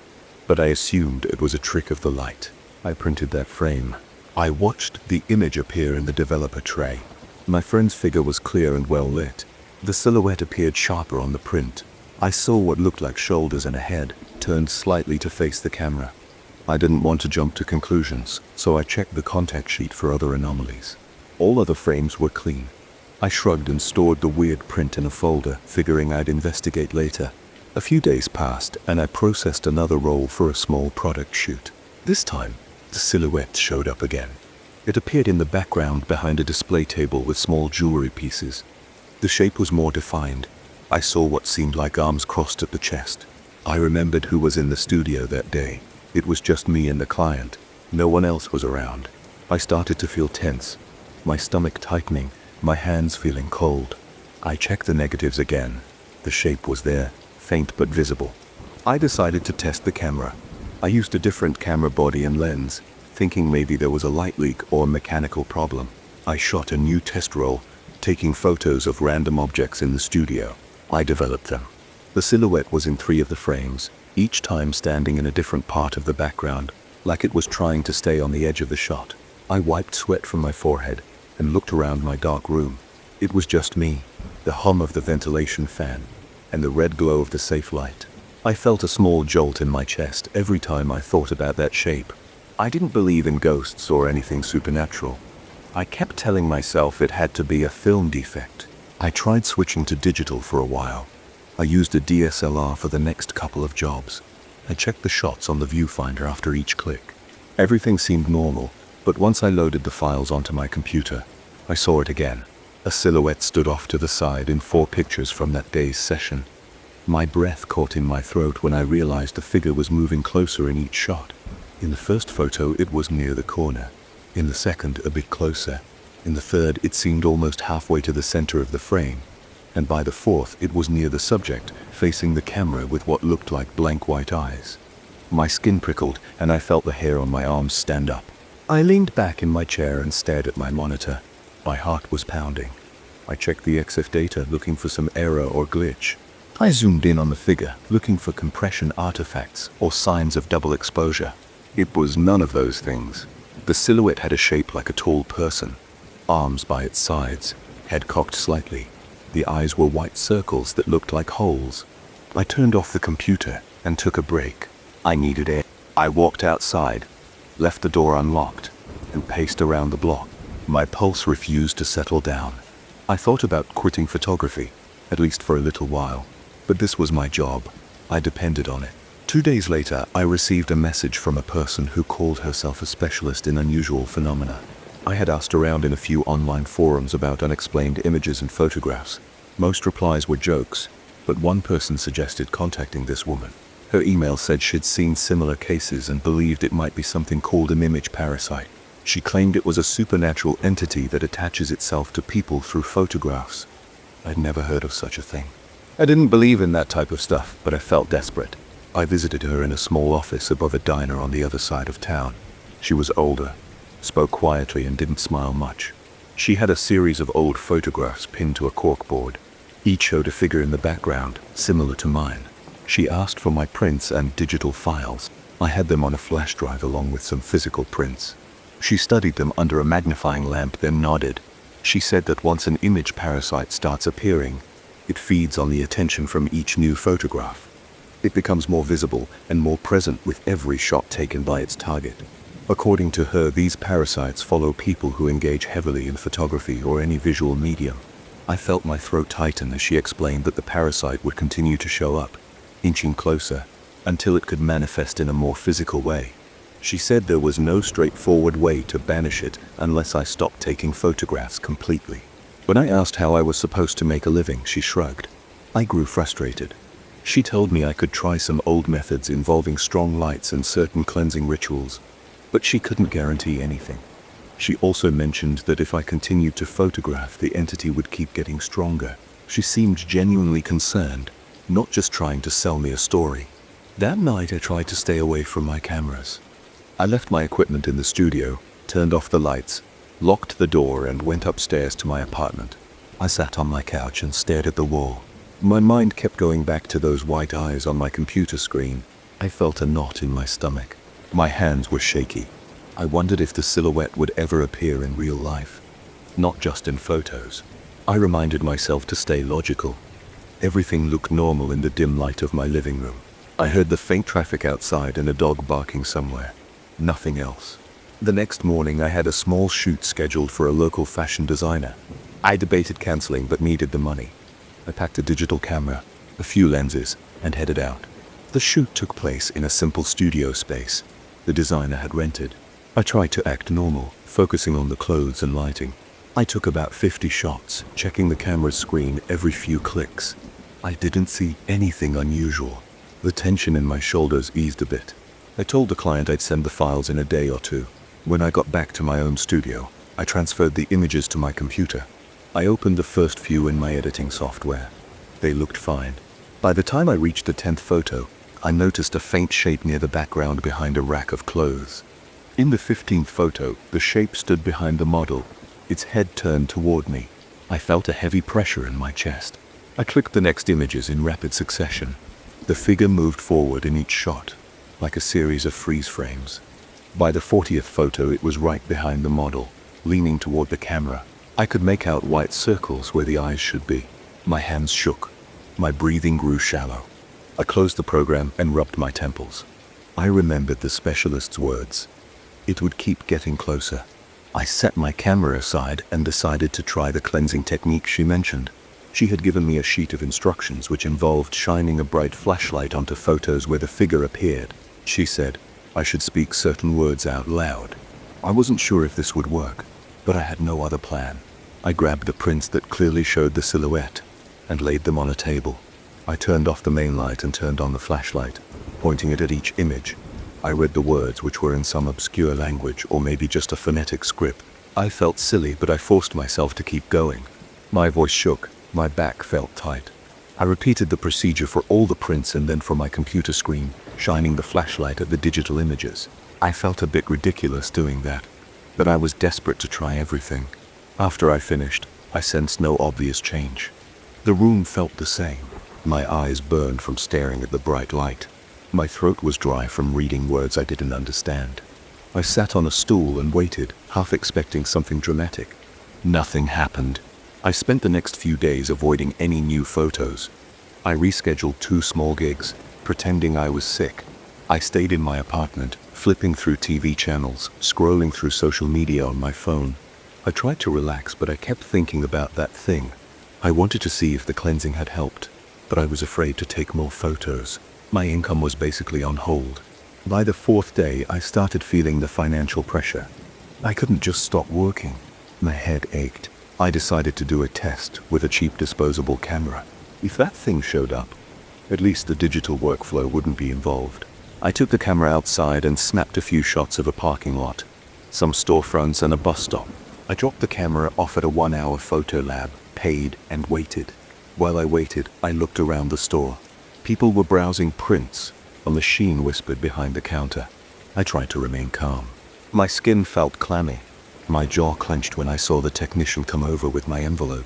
but I assumed it was a trick of the light. I printed that frame. I watched the image appear in the developer tray. My friend's figure was clear and well lit. The silhouette appeared sharper on the print. I saw what looked like shoulders and a head, turned slightly to face the camera. I didn't want to jump to conclusions, so I checked the contact sheet for other anomalies. All other frames were clean. I shrugged and stored the weird print in a folder, figuring I'd investigate later. A few days passed, and I processed another roll for a small product shoot. This time, the silhouette showed up again. It appeared in the background behind a display table with small jewelry pieces. The shape was more defined. I saw what seemed like arms crossed at the chest. I remembered who was in the studio that day. It was just me and the client. No one else was around. I started to feel tense, my stomach tightening, my hands feeling cold. I checked the negatives again. The shape was there, faint but visible. I decided to test the camera. I used a different camera body and lens, thinking maybe there was a light leak or a mechanical problem. I shot a new test roll, taking photos of random objects in the studio. I developed them. The silhouette was in 3 of the frames, each time standing in a different part of the background, like it was trying to stay on the edge of the shot. I wiped sweat from my forehead, and looked around my dark room. It was just me, the hum of the ventilation fan, and the red glow of the safe light. I felt a small jolt in my chest every time I thought about that shape. I didn't believe in ghosts or anything supernatural. I kept telling myself it had to be a film defect. I tried switching to digital for a while. I used a DSLR for the next couple of jobs. I checked the shots on the viewfinder after each click. Everything seemed normal, but once I loaded the files onto my computer, I saw it again. A silhouette stood off to the side in 4 pictures from that day's session. My breath caught in my throat when I realized the figure was moving closer in each shot. In the first photo, it was near the corner. In the second, a bit closer. In the third, it seemed almost halfway to the center of the frame. And by the fourth, it was near the subject, facing the camera with what looked like blank white eyes. My skin prickled, and I felt the hair on my arms stand up. I leaned back in my chair and stared at my monitor. My heart was pounding. I checked the EXIF data, looking for some error or glitch. I zoomed in on the figure, looking for compression artifacts or signs of double exposure. It was none of those things. The silhouette had a shape like a tall person. Arms by its sides, head cocked slightly. The eyes were white circles that looked like holes. I turned off the computer and took a break. I needed air. I walked outside, left the door unlocked, and paced around the block. My pulse refused to settle down. I thought about quitting photography, at least for a little while. But this was my job. I depended on it. 2 days later, I received a message from a person who called herself a specialist in unusual phenomena. I had asked around in a few online forums about unexplained images and photographs. Most replies were jokes, but one person suggested contacting this woman. Her email said she'd seen similar cases and believed it might be something called an image parasite. She claimed it was a supernatural entity that attaches itself to people through photographs. I'd never heard of such a thing. I didn't believe in that type of stuff, but I felt desperate. I visited her in a small office above a diner on the other side of town. She was older, spoke quietly, and didn't smile much. She had a series of old photographs pinned to a corkboard. Each showed a figure in the background, similar to mine. She asked for my prints and digital files. I had them on a flash drive along with some physical prints. She studied them under a magnifying lamp, then nodded. She said that once an image parasite starts appearing, it feeds on the attention from each new photograph. It becomes more visible and more present with every shot taken by its target. According to her, these parasites follow people who engage heavily in photography or any visual medium. I felt my throat tighten as she explained that the parasite would continue to show up, inching closer, until it could manifest in a more physical way. She said there was no straightforward way to banish it unless I stopped taking photographs completely. When I asked how I was supposed to make a living, she shrugged. I grew frustrated. She told me I could try some old methods involving strong lights and certain cleansing rituals, but she couldn't guarantee anything. She also mentioned that if I continued to photograph, the entity would keep getting stronger. She seemed genuinely concerned, not just trying to sell me a story. That night I tried to stay away from my cameras. I left my equipment in the studio, turned off the lights, locked the door, and went upstairs to my apartment. I sat on my couch and stared at the wall. My mind kept going back to those white eyes on my computer screen. I felt a knot in my stomach. My hands were shaky. I wondered if the silhouette would ever appear in real life, not just in photos. I reminded myself to stay logical. Everything looked normal in the dim light of my living room. I heard the faint traffic outside and a dog barking somewhere. Nothing else. The next morning I had a small shoot scheduled for a local fashion designer. I debated canceling but needed the money. I packed a digital camera, a few lenses, and headed out. The shoot took place in a simple studio space the designer had rented. I tried to act normal, focusing on the clothes and lighting. I took about 50 shots, checking the camera's screen every few clicks. I didn't see anything unusual. The tension in my shoulders eased a bit. I told the client I'd send the files in a day or two. When I got back to my own studio, I transferred the images to my computer. I opened the first few in my editing software. They looked fine. By the time I reached the 10th photo, I noticed a faint shape near the background behind a rack of clothes. In the 15th photo, the shape stood behind the model, its head turned toward me. I felt a heavy pressure in my chest. I clicked the next images in rapid succession. The figure moved forward in each shot, like a series of freeze frames. By the 40th photo, it was right behind the model, leaning toward the camera. I could make out white circles where the eyes should be. My hands shook. My breathing grew shallow. I closed the program and rubbed my temples. I remembered the specialist's words. It would keep getting closer. I set my camera aside and decided to try the cleansing technique she mentioned. She had given me a sheet of instructions which involved shining a bright flashlight onto photos where the figure appeared. She said I should speak certain words out loud. I wasn't sure if this would work, but I had no other plan. I grabbed the prints that clearly showed the silhouette and laid them on a table. I turned off the main light and turned on the flashlight, pointing it at each image. I read the words, which were in some obscure language or maybe just a phonetic script. I felt silly, but I forced myself to keep going. My voice shook. My back felt tight. I repeated the procedure for all the prints and then for my computer screen, shining the flashlight at the digital images. I felt a bit ridiculous doing that, but I was desperate to try everything. After I finished, I sensed no obvious change. The room felt the same. My eyes burned from staring at the bright light. My throat was dry from reading words I didn't understand. I sat on a stool and waited, half expecting something dramatic. Nothing happened. I spent the next few days avoiding any new photos. I rescheduled 2 small gigs, pretending I was sick. I stayed in my apartment, flipping through TV channels, scrolling through social media on my phone. I tried to relax, but I kept thinking about that thing. I wanted to see if the cleansing had helped, but I was afraid to take more photos. My income was basically on hold. By the 4th day, I started feeling the financial pressure. I couldn't just stop working. My head ached. I decided to do a test with a cheap disposable camera. If that thing showed up, at least the digital workflow wouldn't be involved. I took the camera outside and snapped a few shots of a parking lot, some storefronts and a bus stop. I dropped the camera off at a 1-hour photo lab, paid, and waited. While I waited, I looked around the store. People were browsing prints. A machine whispered behind the counter. I tried to remain calm. My skin felt clammy. My jaw clenched when I saw the technician come over with my envelope.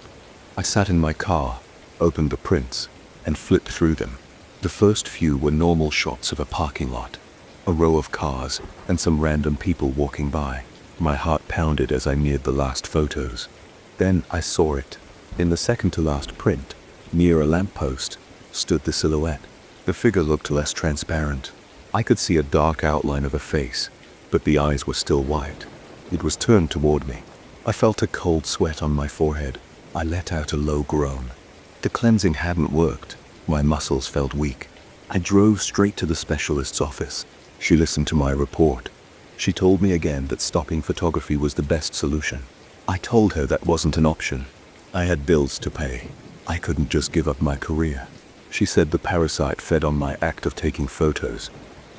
I sat in my car, opened the prints, and flipped through them. The first few were normal shots of a parking lot, a row of cars, and some random people walking by. My heart pounded as I neared the last photos. Then I saw it. In the second to last print, near a lamppost, stood the silhouette. The figure looked less transparent. I could see a dark outline of a face, but the eyes were still white. It was turned toward me. I felt a cold sweat on my forehead. I let out a low groan. The cleansing hadn't worked. My muscles felt weak. I drove straight to the specialist's office. She listened to my report. She told me again that stopping photography was the best solution. I told her that wasn't an option. I had bills to pay. I couldn't just give up my career. She said the parasite fed on my act of taking photos,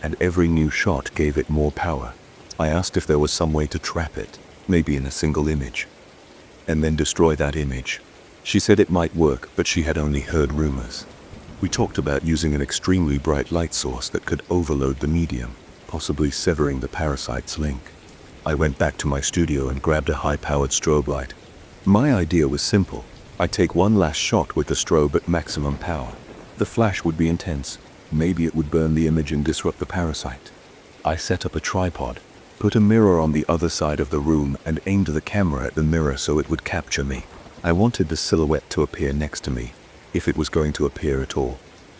and every new shot gave it more power. I asked if there was some way to trap it, maybe in a single image, and then destroy that image. She said it might work, but she had only heard rumors. We talked about using an extremely bright light source that could overload the medium, possibly severing the parasite's link. I went back to my studio and grabbed a high-powered strobe light. My idea was simple. I'd take one last shot with the strobe at maximum power. The flash would be intense. Maybe it would burn the image and disrupt the parasite. I set up a tripod, put a mirror on the other side of the room, and aimed the camera at the mirror so it would capture me. I wanted the silhouette to appear next to me, if it was going to appear at all.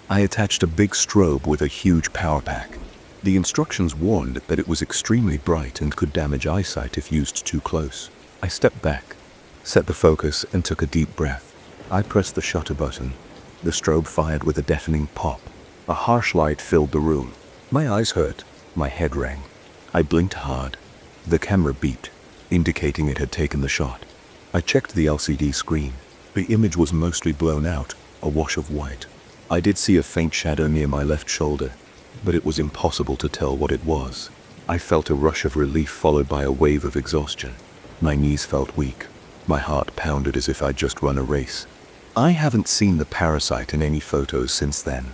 I attached a big strobe with a huge power pack. The instructions warned that it was extremely bright and could damage eyesight if used too close. I stepped back, set the focus, and took a deep breath. I pressed the shutter button. The strobe fired with a deafening pop. A harsh light filled the room. My eyes hurt. My head rang. I blinked hard. The camera beeped, indicating it had taken the shot. I checked the LCD screen. The image was mostly blown out, a wash of white. I did see a faint shadow near my left shoulder, but it was impossible to tell what it was. I felt a rush of relief followed by a wave of exhaustion. My knees felt weak. My heart pounded as if I'd just run a race. I haven't seen the parasite in any photos since then.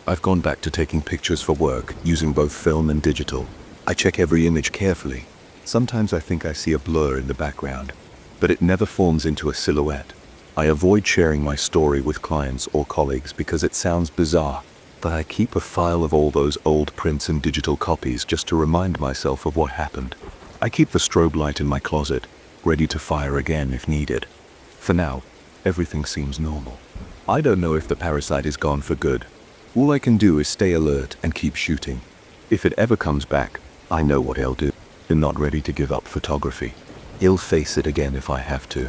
I've gone back to taking pictures for work, using both film and digital. I check every image carefully. Sometimes I think I see a blur in the background, but it never forms into a silhouette. I avoid sharing my story with clients or colleagues because it sounds bizarre, but I keep a file of all those old prints and digital copies just to remind myself of what happened. I keep the strobe light in my closet, ready to fire again if needed. For now, everything seems normal. I don't know if the parasite is gone for good. All I can do is stay alert and keep shooting. If it ever comes back, I know what I'll do. I'm not ready to give up photography. I'll face it again if I have to.